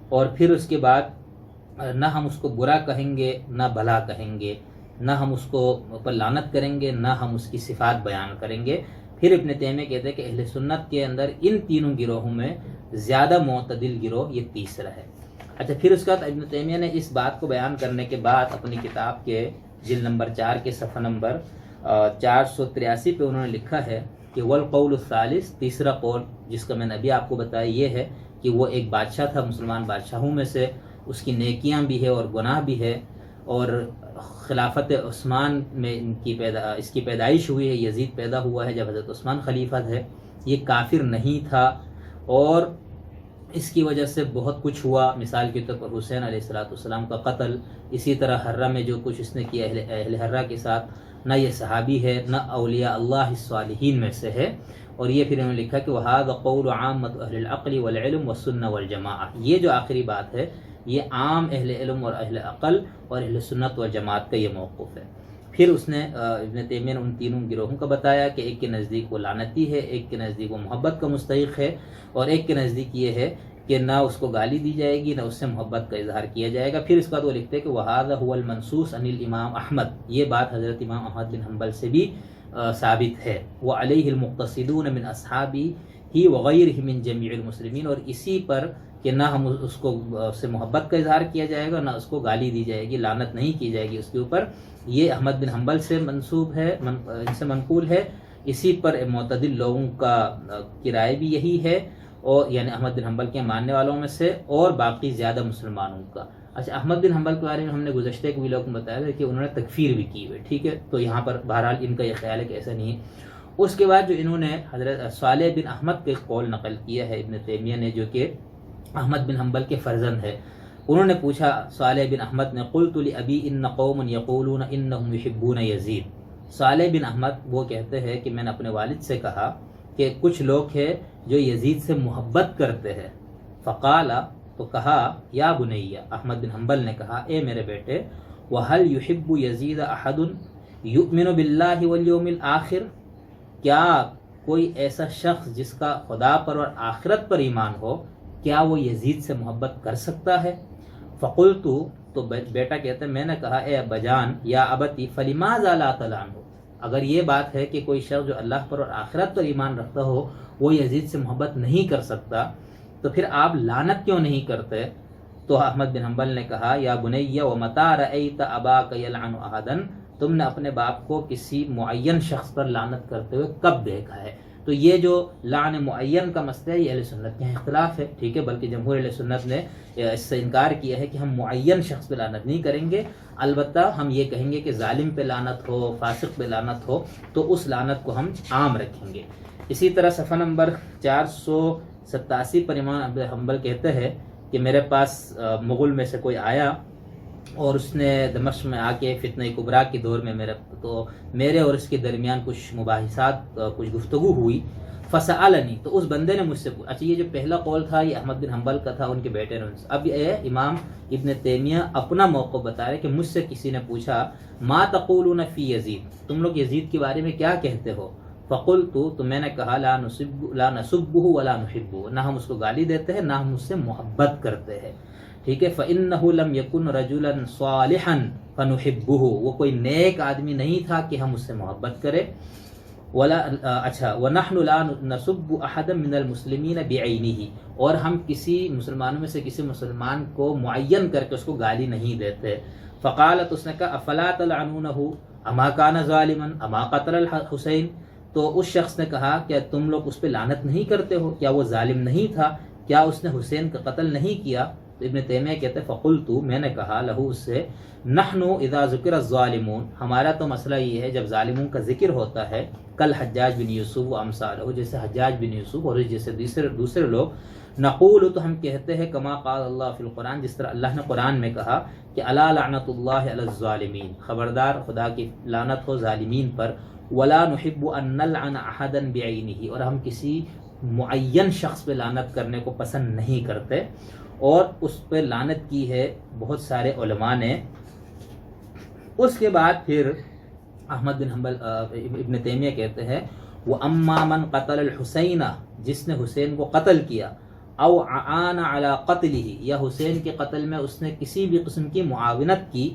اور پھر اس کے بعد نہ ہم اس کو برا کہیں گے نہ بھلا کہیں گے، نہ ہم اس کو پر لعنت کریں گے نہ ہم اس کی صفات بیان کریں گے۔ پھر ابن تیمیہ کہتے ہیں کہ اہل سنت کے اندر ان تینوں گروہوں میں زیادہ معتدل گروہ یہ تیسرا ہے۔ اچھا، پھر اس کے بعد ابن تیمیہ نے اس بات کو بیان کرنے کے بعد اپنی کتاب کے جلد نمبر 4 کے صفحہ نمبر 483 پہ انہوں نے لکھا ہے کہ والقول الثالث، تیسرا قول جس کا میں نے ابھی آپ کو بتایا یہ ہے کہ وہ ایک بادشاہ تھا مسلمان بادشاہوں میں سے، اس کی نیکیاں بھی ہے اور گناہ بھی ہے، اور خلافت عثمان میں اس کی پیدائش ہوئی ہے، یزید پیدا ہوا ہے جب حضرت عثمان خلیفہ تھے، یہ کافر نہیں تھا، اور اس کی وجہ سے بہت کچھ ہوا، مثال کے طور پر حسین علیہ السلام کا قتل، اسی طرح حرہ میں جو کچھ اس نے کیا اہل حرہ کے ساتھ، نہ یہ صحابی ہے نہ اولیاء اللہ الصالحین میں سے ہے۔ اور یہ پھر انہوں نے لکھا کہ وَهَذَا قَوْلُ عَامَّةُ أَهْلِ الْعَقْلِ وَالْعِلْمِ وَالسُّنَّةِ وَالْجَمَاعَةِ، یہ جو آخری بات ہے یہ عام اہل علم اور اہل عقل اور اہل سنت والجماعت کا یہ موقف ہے۔ پھر اس نے ابن تیمیہ نے ان تینوں گروہوں کا بتایا کہ ایک کے نزدیک وہ لعنتی ہے، ایک کے نزدیک وہ محبت کا مستحق ہے، اور ایک کے نزدیک یہ ہے کہ نہ اس کو گالی دی جائے گی نہ اس سے محبت کا اظہار کیا جائے گا۔ پھر اس کے بعد وہ لکھتے ہیں کہ وَهَذَا هُوَ الْمَنْصُوص عَنِ الْإِمَامِ احمد، یہ بات حضرت امام احمد بن حنبل سے بھی ثابت ہے، وَعَلَيْهِ الْمُقْتَصِدُونَ مِنْ أَصْحَابِهِ وَغَيْرِهِ مِنْ جَمِيعِ الْمُسْلِمِينَ، اور اسی پر کہ نہ ہم اس کو سے محبت کا اظہار کیا جائے گا نہ اس کو گالی دی جائے گی، لعنت نہیں کی جائے گی اس کے اوپر، یہ احمد بن حنبل سے منسوب ہے، ان سے منقول ہے۔ اسی پر معتدل لوگوں کی رائے بھی یہی ہے، اور یعنی احمد بن حنبل کے ماننے والوں میں سے اور باقی زیادہ مسلمانوں کا۔ اچھا، احمد بن حنبل کے بارے میں ہم نے گزشتہ کے ویڈیو میں بتایا کہ انہوں نے تکفیر بھی کی ہوئی، ٹھیک ہے، تو یہاں پر بہرحال ان کا یہ خیال ہے کہ ایسا نہیں ہے۔ اس کے بعد جو انہوں نے حضرت صالح بن احمد کے قول نقل کیا ہے ابن تیمیہ نے، جو کہ احمد بن حنبل کے فرزند ہے، انہوں نے پوچھا صالح بن احمد نے قلت لأبی ان قوم یقولون انہم یحبون یزید، صالح بن احمد وہ کہتے ہیں کہ میں نے اپنے والد سے کہا کہ کچھ لوگ ہیں جو یزید سے محبت کرتے ہیں، فقال، تو کہا، یا بنیہ، احمد بن حنبل نے کہا، اے میرے بیٹے، وَهَلْ يُحِبُّ يَزِيدَ أَحَدٌ يُؤْمِنُ بِاللَّهِ وَالْيَوْمِ الْآخِرِ، کیا کوئی ایسا شخص جس کا خدا پر اور آخرت پر ایمان ہو، کیا وہ یزید سے محبت کر سکتا ہے؟ فقلت، تو بیٹا کہتا ہے میں نے کہا، اے ابا جان، یا ابتی فلماذا لا تلعنہ، اگر یہ بات ہے کہ کوئی شخص جو اللہ پر اور آخرت پر ایمان رکھتا ہو وہ یزید سے محبت نہیں کر سکتا تو پھر آپ لعنت کیوں نہیں کرتے؟ تو احمد بن حنبل نے کہا، یا بنیہ ومتى رأیت اباک یلعن احدا، تم نے اپنے باپ کو کسی معین شخص پر لعنت کرتے ہوئے کب دیکھا ہے؟ تو یہ جو لعن معین کا مسئلہ ہے یہ اہل سنت کے اختلاف ہے، ٹھیک ہے، بلکہ جمہور اہل سنت نے اس سے انکار کیا ہے کہ ہم معین شخص پہ لعنت نہیں کریں گے، البتہ ہم یہ کہیں گے کہ ظالم پہ لعنت ہو، فاسق پہ لعنت ہو تو اس لعنت کو ہم عام رکھیں گے۔ اسی طرح صفحہ نمبر 487 پر امام ابن حنبل کہتے ہیں کہ میرے پاس مغل میں سے کوئی آیا اور اس نے دمشق میں آ کے فتنہ کبریٰ کے دور میں میرے اور اس کے درمیان کچھ مباحثات، کچھ گفتگو ہوئی، فسألنی، تو اس بندے نے مجھ سے پوچھا۔ اچھا، یہ جو پہلا قول تھا یہ احمد بن حنبل کا تھا، ان کے بیٹے نے۔ اب یہ امام ابن تیمیہ اپنا موقف بتا رہے کہ مجھ سے کسی نے پوچھا ما تقولون فی یزید، تم لوگ یزید کے بارے میں کیا کہتے ہو؟ فقلت، تو میں نے کہا لا نسبہ ولا نحبہ، نہ ہم اس کو گالی دیتے ہیں نہ ہم اس سے محبت کرتے ہیں، ٹھیک ہے۔ فإنہ لم یکن رجلا صالحا فنحبہ، وہ کوئی نیک آدمی نہیں تھا کہ ہم اس سے محبت کریں۔ وَنَحْنُ لَا نَسُبُّ أَحَدًا مِنَ الْمُسْلِمِينَ بِعَيْنِهِ، اور ہم کسی مسلمانوں میں سے کسی مسلمان کو معین کر کے اس کو گالی نہیں دیتے۔ فقالت، اس نے کہا افلا تلعنونہ اما کان ظالما اما قتل الحسین، تو اس شخص نے کہا کیا تم لوگ اس پہ لعنت نہیں کرتے ہو، کیا وہ ظالم نہیں تھا، کیا اس نے حسین کا قتل نہیں کیا؟ تو ابن تیمیہ کہتے ہیں فقلت، میں نے کہا لہو، اس سے، نحن اذا ذکر الظالمون، ہمارا تو مسئلہ یہ ہے جب ظالموں کا ذکر ہوتا ہے، کل حجاج بن یوسف و امثالہ، جیسے حجاج بن یوسف اور جیسے دوسرے لوگ، نقول، تو ہم کہتے ہیں کما قال اللہ فی القرآن، جس طرح اللہ نے قرآن میں کہا کہ الا لعنت اللہ علی الظالمین، خبردار خدا کی لعنت ہو ظالمین پر، ولا نحب ان نلعن احدا بعینہ، اور ہم کسی معین شخص پہ لعنت کرنے کو پسند نہیں کرتے، اور اس پہ لعنت کی ہے بہت سارے علماء نے۔ اس کے بعد پھر احمد بن حنبل ابن تیمیہ کہتے ہیں وَأَمَّا مَنْ قَتَلَ الْحُسَيْنَ، جس نے حسین کو قتل کیا، او عَانَ عَلَى قَتْلِهِ، یا حسین کے قتل میں اس نے کسی بھی قسم کی معاونت کی،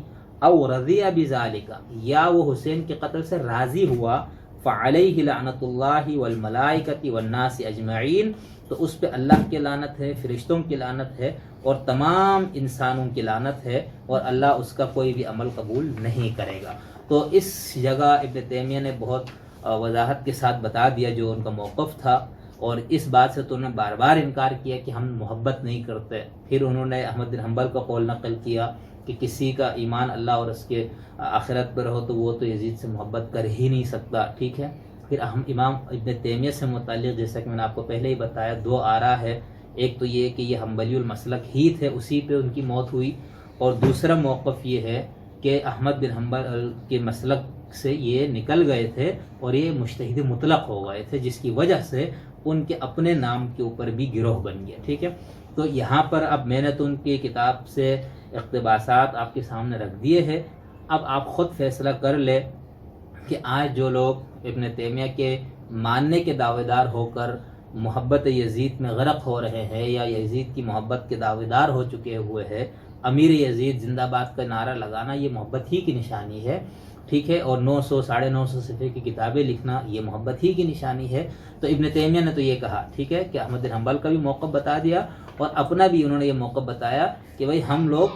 او رضی بذالک، یا وہ حسین کے قتل سے راضی ہوا، فعلیہ لعنت اللہ والملائکۃ والناس اجمعین، تو اس پہ اللہ کی لعنت ہے، فرشتوں کی لعنت ہے، اور تمام انسانوں کی لعنت ہے، اور اللہ اس کا کوئی بھی عمل قبول نہیں کرے گا۔ تو اس جگہ ابن تیمیہ نے بہت وضاحت کے ساتھ بتا دیا جو ان کا موقف تھا، اور اس بات سے تو انہوں نے بار بار انکار کیا کہ ہم محبت نہیں کرتے۔ پھر انہوں نے احمد بن حنبل کا قول نقل کیا کہ کسی کا ایمان اللہ اور اس کے آخرت پر ہو تو وہ تو یزید سے محبت کر ہی نہیں سکتا، ٹھیک ہے۔ پھر امام ابن تیمیہ سے متعلق جیسا کہ میں نے آپ کو پہلے ہی بتایا، دو آراء ہے، ایک تو یہ کہ یہ حنبلی المسلک ہی تھے، اسی پہ ان کی موت ہوئی، اور دوسرا موقف یہ ہے کہ احمد بن حنبل کے مسلک سے یہ نکل گئے تھے اور یہ مجتہد مطلق ہو گئے تھے، جس کی وجہ سے ان کے اپنے نام کے اوپر بھی گروہ بن گیا، ٹھیک ہے۔ تو یہاں پر اب میں نے تو ان کی کتاب سے اقتباسات آپ کے سامنے رکھ دیے ہیں، اب آپ خود فیصلہ کر لے کہ آج جو لوگ ابن تیمیہ کے ماننے کے دعوے دار ہو کر محبت یزید میں غرق ہو رہے ہیں، یا یزید کی محبت کے دعوے دار ہو چکے ہوئے ہیں، امیر یزید زندہ باد کا نعرہ لگانا یہ محبت ہی کی نشانی ہے، ٹھیک ہے، اور 900 950 صفحے کی کتابیں لکھنا یہ محبت ہی کی نشانی ہے۔ تو ابن تیمیہ نے تو یہ کہا، ٹھیک ہے، کہ احمد بن حنبل کا بھی موقف بتا دیا، اور اپنا بھی انہوں نے یہ موقف بتایا کہ بھئی ہم لوگ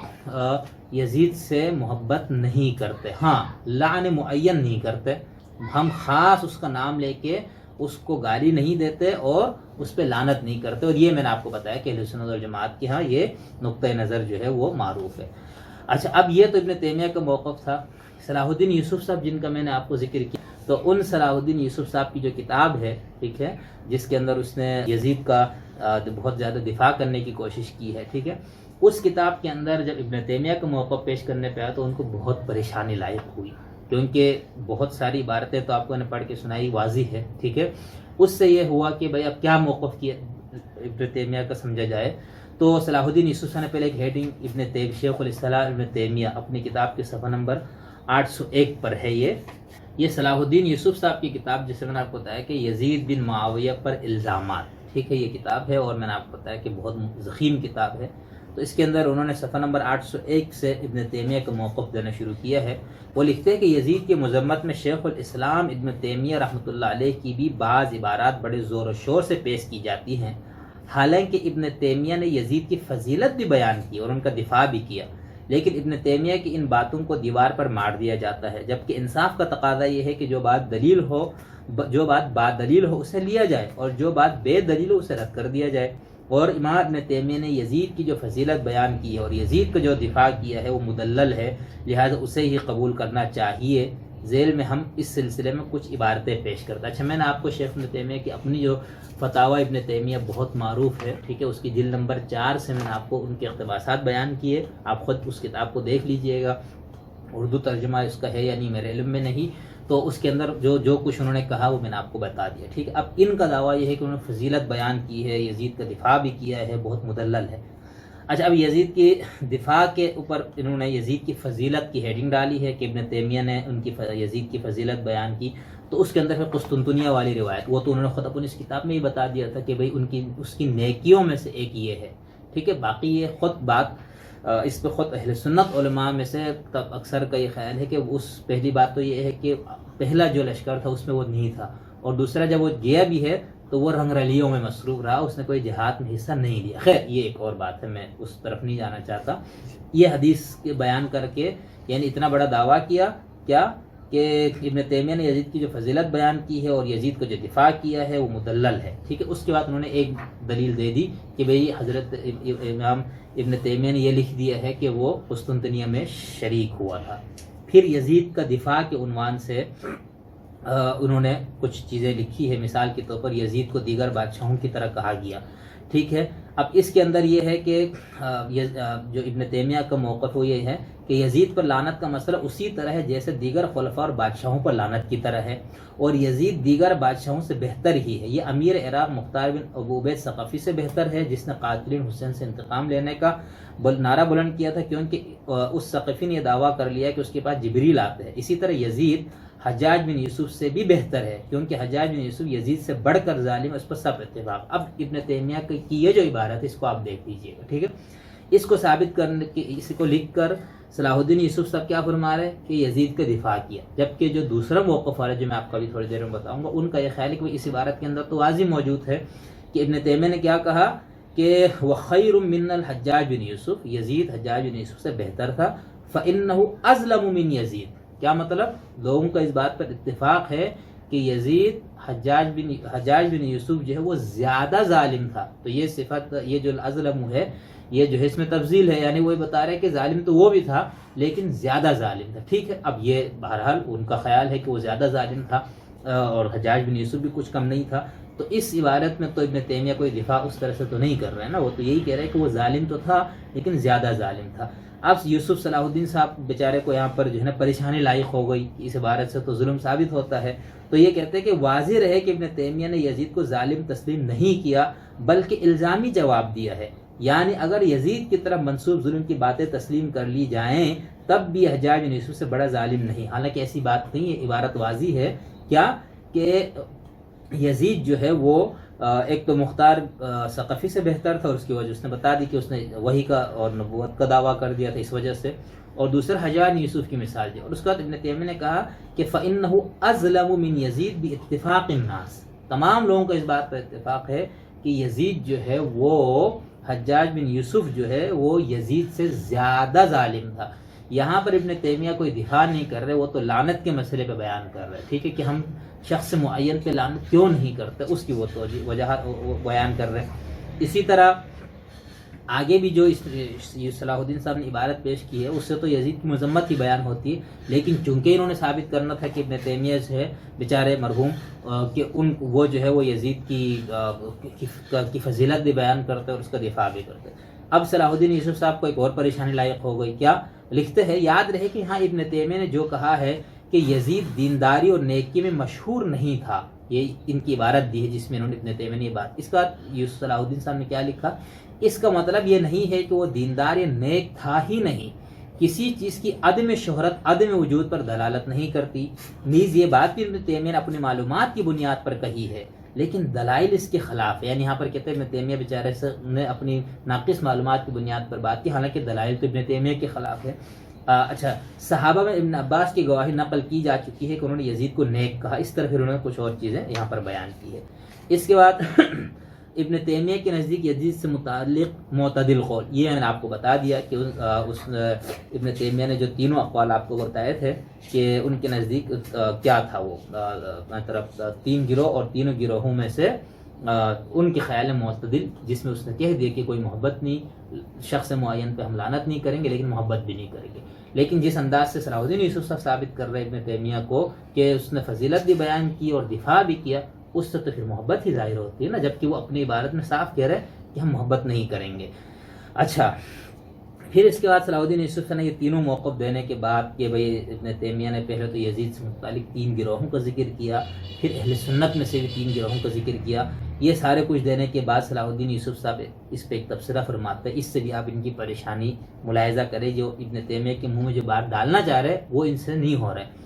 یزید سے محبت نہیں کرتے، ہاں لعن معین نہیں کرتے، ہم خاص اس کا نام لے کے اس کو گالی نہیں دیتے اور اس پہ لعنت نہیں کرتے، اور یہ میں نے آپ کو بتایا کہ اہل سنت والجماعت کے ہاں یہ نقطہ نظر جو ہے وہ معروف ہے۔ اچھا، اب یہ تو ابن تیمیہ کا موقف تھا۔ صلاح الدین یوسف صاحب جن کا میں نے آپ کو ذکر کیا، تو ان صلاح الدین یوسف صاحب کی جو کتاب ہے، ٹھیک ہے، جس کے اندر اس نے یزید کا بہت زیادہ دفاع کرنے کی کوشش کی ہے، ٹھیک ہے، اس کتاب کے اندر جب ابن تیمیہ کا موقف پیش کرنے پہ آیا تو ان کو بہت پریشانی لاحق ہوئی، کیونکہ بہت ساری عبارتیں تو آپ کو نے پڑھ کے سنائی، واضح ہے، ٹھیک ہے۔ اس سے یہ ہوا کہ بھائی اب کیا موقف کیا ابن تیمیہ کا سمجھا جائے، تو صلاح الدین یوسف صاحب نے پہلے ایک ہیڈنگ شیخ الاسلام ابن تیمیہ اپنی کتاب کے صفحہ نمبر 801 پر ہے، یہ صلاح الدین یوسف صاحب کی کتاب، جس سے میں نے آپ کو بتایا کہ یزید بن معاویہ پر الزامات، ٹھیک ہے، یہ کتاب ہے، اور میں نے آپ کو بتایا کہ بہت ضخیم کتاب ہے۔ تو اس کے اندر انہوں نے صفحہ نمبر 801 سے ابن تیمیہ کا موقف دینا شروع کیا ہے۔ وہ لکھتے ہیں کہ یزید کی مذمت میں شیخ الاسلام ابن تیمیہ رحمۃ اللہ علیہ کی بھی بعض عبارات بڑے زور و شور سے پیش کی جاتی ہیں، حالانکہ ابن تیمیہ نے یزید کی فضیلت بھی بیان کی اور ان کا دفاع بھی کیا۔ لیکن ابن تیمیہ کی ان باتوں کو دیوار پر مار دیا جاتا ہے، جبکہ انصاف کا تقاضا یہ ہے کہ جو بات دلیل ہو اسے لیا جائے، اور جو بات بے دلیل ہو اسے رد کر دیا جائے۔ اور امام ابن تیمیہ نے یزید کی جو فضیلت بیان کی ہے اور یزید کا جو دفاع کیا ہے وہ مدلل ہے، لہذا اسے ہی قبول کرنا چاہیے۔ ذیل میں ہم اس سلسلے میں کچھ عبارتیں پیش کرتے ہیں۔ اچھا، میں نے آپ کو شیخ ابن تیمیہ کی اپنی جو فتاوی ابن تیمیہ بہت معروف ہے، ٹھیک ہے، اس کی جلد نمبر 4 سے میں نے آپ کو ان کے اقتباسات بیان کیے، آپ خود اس کتاب کو دیکھ لیجئے گا، اردو ترجمہ اس کا ہے یا نہیں میرے علم میں نہیں، تو اس کے اندر جو کچھ انہوں نے کہا وہ میں نے آپ کو بتا دیا، ٹھیک ہے۔ اب ان کا دعویٰ یہ ہے کہ انہوں نے فضیلت بیان کی ہے، یزید کا دفاع بھی کیا ہے، بہت مدلل ہے۔ اچھا، اب یزید کی دفاع کے اوپر انہوں نے یزید کی فضیلت کی ہیڈنگ ڈالی ہے کہ ابن تیمیہ نے ان کی یزید کی فضیلت بیان کی، تو اس کے اندر پھر قسطنطنیہ والی روایت، وہ تو انہوں نے خود اپنی اس کتاب میں ہی بتا دیا تھا کہ بھئی اس کی نیکیوں میں سے ایک یہ ہے، ٹھیک ہے۔ باقی یہ خود بات اس پہ خود اہل سنت علماء میں سے اکثر کا یہ خیال ہے کہ پہلی بات تو یہ ہے کہ پہلا جو لشکر تھا اس میں وہ نہیں تھا، اور دوسرا جب وہ گیا بھی ہے تو وہ رنگ رلیوں میں مصروف رہا، اس نے کوئی جہاد میں حصہ نہیں لیا۔ خیر، یہ ایک اور بات ہے، میں اس طرف نہیں جانا چاہتا۔ یہ حدیث کے بیان کر کے یعنی اتنا بڑا دعویٰ کیا کیا کہ ابن تیمیہ نے یزید کی جو فضیلت بیان کی ہے اور یزید کو جو دفاع کیا ہے وہ مدلل ہے، ٹھیک ہے۔ اس کے بعد انہوں نے ایک دلیل دے دی کہ بھئی حضرت امام ابن تیمیہ نے یہ لکھ دیا ہے کہ وہ قسطنطنیہ میں شریک ہوا تھا۔ پھر یزید کا دفاع کے عنوان سے انہوں نے کچھ چیزیں لکھی ہے، مثال کے طور پر یزید کو دیگر بادشاہوں کی طرح کہا گیا، ٹھیک ہے۔ اب اس کے اندر یہ ہے کہ جو ابن تیمیہ کا موقف وہ یہ ہے کہ یزید پر لعنت کا مسئلہ اسی طرح ہے جیسے دیگر خلفاء اور بادشاہوں پر لعنت کی طرح ہے، اور یزید دیگر بادشاہوں سے بہتر ہی ہے۔ یہ امیر عراق مختار بن ابو عبید ثقفی سے بہتر ہے، جس نے قاتلین حسین سے انتقام لینے کا نعرہ بلند کیا تھا، کیونکہ اس ثقفی نے یہ دعویٰ کر لیا کہ اس کے پاس جبریل آتے ہیں۔ اسی طرح یزید حجاج بن یوسف سے بھی بہتر ہے، کیونکہ حجاج بن یوسف یزید سے بڑھ کر ظالم ہے، اس پر سب اتفاق۔ اب ابن تیمیہ کی یہ جو عبارت ہے اس کو آپ دیکھ لیجئے گا، ٹھیک ہے۔ اس کو ثابت کرنے کے اس کو لکھ کر صلاح الدین یوسف صاحب کیا فرما رہے ہیں کہ یزید کا دفاع کیا، جبکہ جو دوسرا موقف ہے جو میں آپ کو ابھی تھوڑی دیر میں بتاؤں گا، ان کا یہ خیال ہے کہ اس عبارت کے اندر تو واضح موجود ہے کہ ابن تیمیہ نے کیا کہا کہ وَخَيْرٌ مِّنَ الْحَجَّاجِ بن یوسف، یزید حجاج بن یوسف سے بہتر تھا، فَإِنَّهُ أَظْلَمُ مِنْ یزید۔ کیا مطلب؟ لوگوں کا اس بات پر اتفاق ہے کہ یزید حجاج بن یوسف جو ہے وہ زیادہ ظالم تھا۔ تو یہ صفت، یہ جو اظلم ہے، یہ جو ہے اس میں تفضیل ہے، یعنی وہ بتا رہے کہ ظالم تو وہ بھی تھا لیکن زیادہ ظالم تھا، ٹھیک ہے۔ اب یہ بہرحال ان کا خیال ہے کہ وہ زیادہ ظالم تھا اور حجاج بن یوسف بھی کچھ کم نہیں تھا، تو اس عبارت میں تو ابن تیمیہ کوئی دفاع اس طرح سے تو نہیں کر رہے ہیں نا، وہ تو یہی کہہ رہے ہیں کہ وہ ظالم تو تھا لیکن زیادہ ظالم تھا۔ اب یوسف صلاح الدین صاحب بیچارے کو یہاں پر جو ہے نا پریشانی لاحق ہو گئی، اس عبارت سے تو ظلم ثابت ہوتا ہے، تو یہ کہتے ہیں کہ واضح رہے کہ ابن تیمیہ نے یزید کو ظالم تسلیم نہیں کیا بلکہ الزامی جواب دیا ہے، یعنی اگر یزید کی طرف منسوب ظلم کی باتیں تسلیم کر لی جائیں تب بھی حجاج بن یوسف سے بڑا ظالم نہیں، حالانکہ ایسی بات نہیں ہے، عبارت واضح ہے کیا کہ یزید جو ہے وہ ایک تو مختار ثقفی سے بہتر تھا، اور اس کی وجہ اس نے بتا دی کہ اس نے وحی کا اور نبوت کا دعویٰ کر دیا تھا اس وجہ سے، اور دوسرا حجاج بن یوسف کی مثال دی، اور اس کے بعد ابن تیمیہ نے کہا کہ فَإِنَّهُ أَظْلَمُ مِنْ يَزِيدَ بِاتِّفَاقِ النَّاسِ۔ تمام لوگوں کا اس بات پر اتفاق ہے کہ یزید جو ہے وہ حجاج بن یوسف جو ہے وہ یزید سے زیادہ ظالم تھا۔ یہاں پر ابن تیمیہ کوئی دفاع نہیں کر رہے، وہ تو لعنت کے مسئلے پہ بیان کر رہے، ٹھیک ہے، کہ ہم شخص معین پہ لعنت کیوں نہیں کرتے، اس کی وہ وجہ بیان کر رہے ہیں۔ اسی طرح آگے بھی جو صلاح الدین صاحب نے عبارت پیش کی ہے اس سے تو یزید کی مذمت ہی بیان ہوتی ہے، لیکن چونکہ انہوں نے ثابت کرنا تھا کہ ابن تیمیہ جو ہے بیچارے مرحوم کہ وہ جو ہے وہ یزید کی فضیلت بھی بیان کرتے اور اس کا دفاع بھی کرتے۔ اب صلاح الدین یوسف صاحب کو ایک اور پریشانی لاحق ہو گئی، کیا لکھتے ہیں، یاد رہے کہ ہاں ابن تیمیہ نے جو کہا ہے کہ یزید دینداری اور نیکی میں مشہور نہیں تھا، یہ ان کی عبارت دی ہے جس میں انہوں نے ابن تیمیہ نے یہ بات، اس کا یوسف صلاح الدین صاحب نے کیا لکھا، اس کا مطلب یہ نہیں ہے کہ وہ دیندار یا نیک تھا ہی نہیں، کسی چیز کی عدم شہرت عدم وجود پر دلالت نہیں کرتی، نیز یہ بات بھی ابن تیمیہ نے اپنی معلومات کی بنیاد پر کہی ہے لیکن دلائل اس کے خلاف ہے، یعنی یہاں پر کہتے ہیں ابن تیمیہ بیچارے سے نے اپنی ناقص معلومات کی بنیاد پر بات کی، حالانکہ دلائل تو ابن تیمیہ کے خلاف ہے۔ اچھا، صحابہ میں ابن عباس کی گواہی نقل کی جا چکی ہے کہ انہوں نے یزید کو نیک کہا، اس طرح پھر انہوں نے کچھ اور چیزیں یہاں پر بیان کی ہے۔ اس کے بعد ابن تیمیہ کے نزدیک یزید سے متعلق معتدل قول، یہ میں نے آپ کو بتا دیا کہ اس ابن تیمیہ نے جو تینوں اقوال آپ کو بتائے تھے کہ ان کے نزدیک کیا تھا، وہ طرف 3 گروہ اور تینوں گروہوں میں سے ان کے خیال معتدل، جس میں اس نے کہہ دیا کہ کوئی محبت نہیں، شخص معین پہ ہم لعنت نہیں کریں گے لیکن محبت بھی نہیں کریں گے۔ لیکن جس انداز سے صلاح الدین یوسف صاحب ثابت کر رہے ابن تیمیہ کو کہ اس نے فضیلت بھی بیان کی اور دفاع بھی کیا، اس سے تو پھر محبت ہی ظاہر ہوتی ہے نا، جبکہ وہ اپنی عبارت میں صاف کہہ رہے کہ ہم محبت نہیں کریں گے۔ اچھا، پھر اس کے بعد صلاح الدین یوسف نے یہ تینوں موقف دینے کے بعد کہ بھئی ابن تیمیہ نے پہلے تو یزید سے متعلق 3 گروہوں کا ذکر کیا، پھر اہل سنت میں سے بھی 3 گروہوں کا ذکر کیا، یہ سارے کچھ دینے کے بعد صلاح الدین یوسف صاحب اس پہ ایک تبصرہ فرماتے ہیں۔ اس سے بھی آپ ان کی پریشانی ملاحظہ کریں، جو ابن تیمیہ کے منہ میں جو بات ڈالنا چاہ رہے وہ ان سے نہیں ہو رہے۔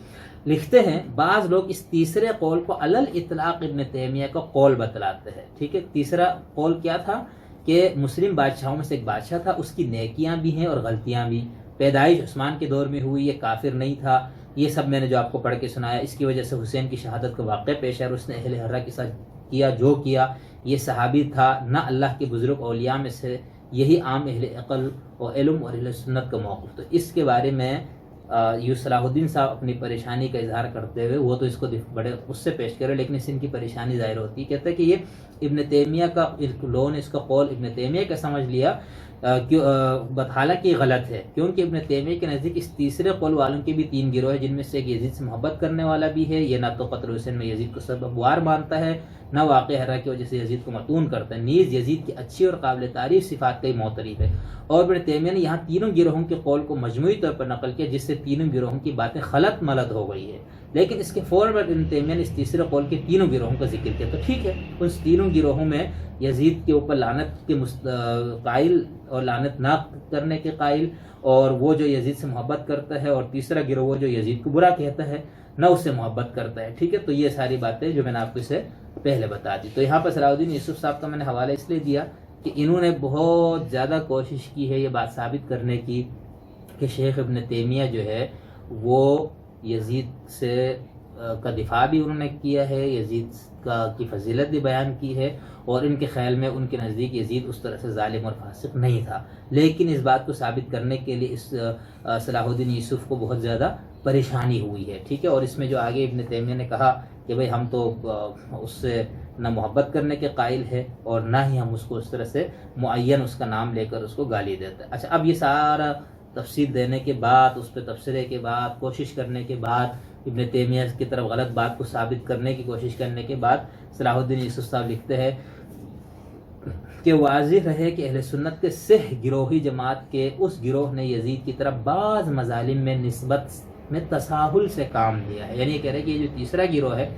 لکھتے ہیں بعض لوگ اس تیسرے قول کو علل اطلاق ابن تیمیہ کا قول بتلاتے ہیں، ٹھیک ہے۔ تیسرا قول کیا تھا کہ مسلم بادشاہوں میں سے ایک بادشاہ تھا، اس کی نیکیاں بھی ہیں اور غلطیاں بھی، پیدائش عثمان کے دور میں ہوئی، یہ کافر نہیں تھا، یہ سب میں نے جو آپ کو پڑھ کے سنایا۔ اس کی وجہ سے حسین کی شہادت کا واقعہ پیش ہے اور اس نے اہل حرہ کے ساتھ کیا جو کیا، یہ صحابی تھا نہ اللہ کے بزرگ اولیاء میں سے، یہی عام اہل عقل و علم اور اہل سنت کا موقف۔ تو اس کے بارے میں یوں صلاح الدین صاحب اپنی پریشانی کا اظہار کرتے ہوئے، وہ تو اس کو بڑے اس سے پیش کرے لیکن اس سے ان کی پریشانی ظاہر ہوتی ہے۔ کہتے ہیں کہ یہ ابن تیمیہ کا، لوگوں نے اس کا قول ابن تیمیہ کا سمجھ لیا، حالانکہ یہ غلط ہے، کیونکہ ابن تیمیہ کے نزدیک اس تیسرے قول والوں کے بھی 3 گروہ ہیں، جن میں سے ایک یزید سے محبت کرنے والا بھی ہے، یہ نہ تو قتل حسین میں یزید کو سبب وار مانتا ہے، نہ واقع حرا کی وجہ سے یزید کو متون کرتا ہے، نیز یزید کی اچھی اور قابل تعریف صفات کا ہی معترف ہے۔ اور ابن تیمیہ نے یہاں تینوں گروہوں کے قول کو مجموعی طور پر نقل کیا، جس سے تینوں گروہوں کی باتیں خلط ملط ہو گئی ہے، لیکن اس کے فوراً بعد ابن تیمیہ نے اس تیسرے قول کے تینوں گروہوں کا ذکر کیا۔ تو ٹھیک ہے، ان تینوں گروہوں میں یزید کے اوپر لعنت کے قائل اور لعنت نہ کرنے کے قائل، اور وہ جو یزید سے محبت کرتا ہے، اور تیسرا گروہ وہ جو یزید کو برا کہتا ہے نہ اس سے محبت کرتا ہے، ٹھیک ہے۔ تو یہ ساری باتیں جو میں نے آپ کو اسے پہلے بتا دی۔ تو یہاں پر صلاح الدین یوسف صاحب کا میں نے حوالہ اس لیے دیا کہ انہوں نے بہت زیادہ کوشش کی ہے یہ بات ثابت کرنے کی کہ شیخ ابن تیمیہ جو ہے وہ یزید سے کا دفاع بھی انہوں نے کیا ہے، یزید کی فضیلت بھی بیان کی ہے، اور ان کے خیال میں ان کے نزدیک یزید اس طرح سے ظالم اور فاسق نہیں تھا۔ لیکن اس بات کو ثابت کرنے کے لیے اس صلاح الدین یوسف کو بہت زیادہ پریشانی ہوئی ہے، ٹھیک ہے۔ اور اس میں جو آگے ابن تیمیہ نے کہا کہ بھئی ہم تو اس سے نہ محبت کرنے کے قائل ہے اور نہ ہی ہم اس کو اس طرح سے معین اس کا نام لے کر اس کو گالی دیتے ہیں۔ اچھا، اب یہ سارا تفصیل دینے کے بعد، اس پہ تبصرے کے بعد، کوشش کرنے کے بعد، ابن تیمیہ کی طرف غلط بات کو ثابت کرنے کی کوشش کرنے کے بعد، صلاح الدین یوسف صاحب لکھتے ہیں کہ واضح رہے کہ اہل سنت کے سہ گروہی جماعت کے اس گروہ نے یزید کی طرف بعض مظالم میں نسبت میں تساہل سے کام لیا ہے، یعنی یہ کہہ رہے کہ یہ جو تیسرا گروہ ہے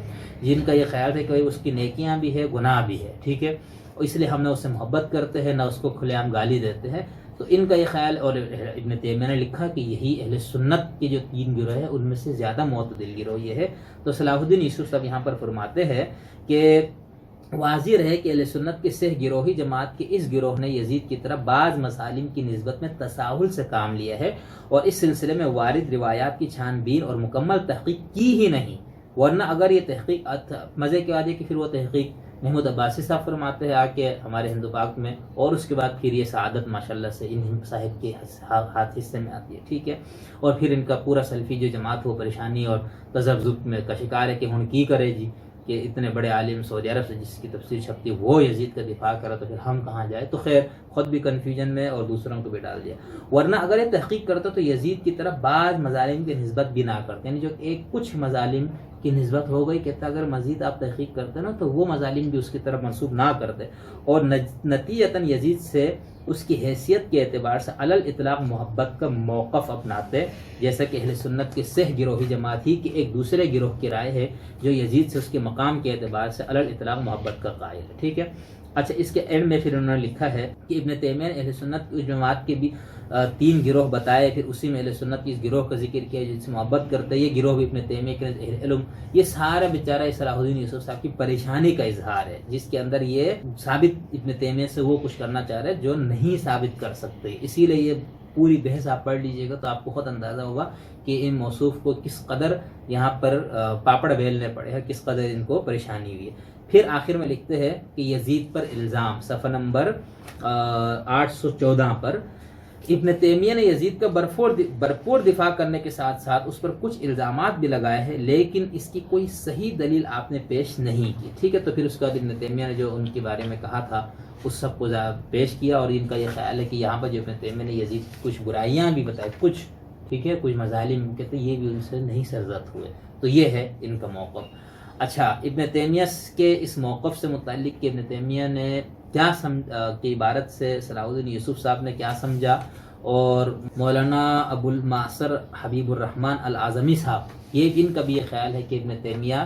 جن کا یہ خیال ہے کہ اس کی نیکیاں بھی ہے، گناہ بھی ہے، ٹھیک ہے، اس لیے ہم نہ اس سے محبت کرتے ہیں نہ اس کو کھلے عام گالی دیتے ہیں، تو ان کا یہ خیال، اور ابن تیمیہ نے لکھا کہ یہی اہل سنت کے جو 3 گروہ ہیں ان میں سے زیادہ معتدل گروہ یہ ہے۔ تو صلاح الدین یوسف صاحب یہاں پر فرماتے ہیں کہ واضح رہے کہ اہل سنت کے سہ گروہی جماعت کے اس گروہ نے یزید کی طرف بعض مسالم کی نسبت میں تساہل سے کام لیا ہے، اور اس سلسلے میں وارد روایات کی چھان بین اور مکمل تحقیق کی ہی نہیں، ورنہ اگر یہ تحقیق مزے کے بعد کہ پھر وہ تحقیق محمود عباسی صاحب فرماتے ہیں آ کے ہمارے ہندو پاک میں، اور اس کے بعد پھر یہ سعادت ماشاءاللہ سے ان صاحب کے ہاتھ حصے میں آتی ہے، ٹھیک ہے، اور پھر ان کا پورا سلفی جو جماعت وہ پریشانی اور تذبذب میں کا شکار ہے کہ ہن کی کرے جی، کہ اتنے بڑے عالم سعودی عرب سے جس کی تفسیر چھپتی وہ یزید کا دفاع کرا تو پھر ہم کہاں جائے، تو خیر خود بھی کنفیوژن میں اور دوسروں کو بھی ڈال دیا، ورنہ اگر یہ تحقیق کرتا تو یزید کی طرف بعض مظالم کی نسبت بھی نہ کرتے، یعنی جو کچھ مظالم کی نسبت ہو گئی، کہتا اگر مزید آپ تحقیق کرتے نا تو وہ مظالم بھی اس کی طرف منسوب نہ کرتے، اور نتیجتاً یزید سے اس کی حیثیت کے اعتبار سے علل اطلاق محبت کا موقف اپناتے، جیسا کہ اہل سنت کے سہ گروہی جماعت ہی کہ ایک دوسرے گروہ کی رائے ہے جو یزید سے اس کے مقام کے اعتبار سے علل اطلاق محبت کا قائل ہے، ٹھیک ہے۔ اچھا، اس کے اینڈ میں پھر انہوں نے لکھا ہے کہ ابن تیمیہ نے اہل سنت کی جماعت کے بھی 3 گروہ بتائے، پھر اسی میں اہل سنت کی اس گروہ کا ذکر کیا جن سے محبت کرتے، یہ گروہ بھی ابن تیمیہ کے اہل علم، یہ سارا بیچارہ صلاح الدین یوسف صاحب کی پریشانی کا اظہار ہے، جس کے اندر یہ ثابت ابن تیمیہ سے وہ کچھ کرنا چاہ رہے جو نہیں ثابت کر سکتے، اسی لیے یہ پوری بحث آپ پڑھ لیجئے گا تو آپ کو خود اندازہ ہوگا کہ ان موصوف کو کس قدر یہاں پر پاپڑ بیلنے پڑے ہیں، کس قدر ان کو پریشانی ہوئی ہے۔ پھر آخر میں لکھتے ہیں کہ یزید پر الزام، صفحہ نمبر 814 پر، ابن تیمیہ نے یزید کا بھرپور دفاع کرنے کے ساتھ ساتھ اس پر کچھ الزامات بھی لگائے ہیں، لیکن اس کی کوئی صحیح دلیل آپ نے پیش نہیں کی، ٹھیک ہے۔ تو پھر اس کے بعد ابن تیمیہ نے جو ان کے بارے میں کہا تھا اس سب کو پیش کیا، اور ان کا یہ خیال ہے کہ یہاں پر جو ابن تیمیہ نے یزید کی کچھ برائیاں بھی بتائی، کچھ، ٹھیک ہے، کچھ مظالم کہتے ہیں، یہ بھی ان سے نہیں سرزد ہوئے۔ تو یہ ہے ان کا موقف۔ اچھا، ابن تیمیہ کے اس موقف سے متعلق کہ ابن تیمیہ نے کیا کی عبارت سے صلاح الدین یوسف صاحب نے کیا سمجھا، اور مولانا ابو المعصر حبیب الرحمن الاعظمی صاحب، یہ ان کا بھی یہ خیال ہے کہ ابن تیمیہ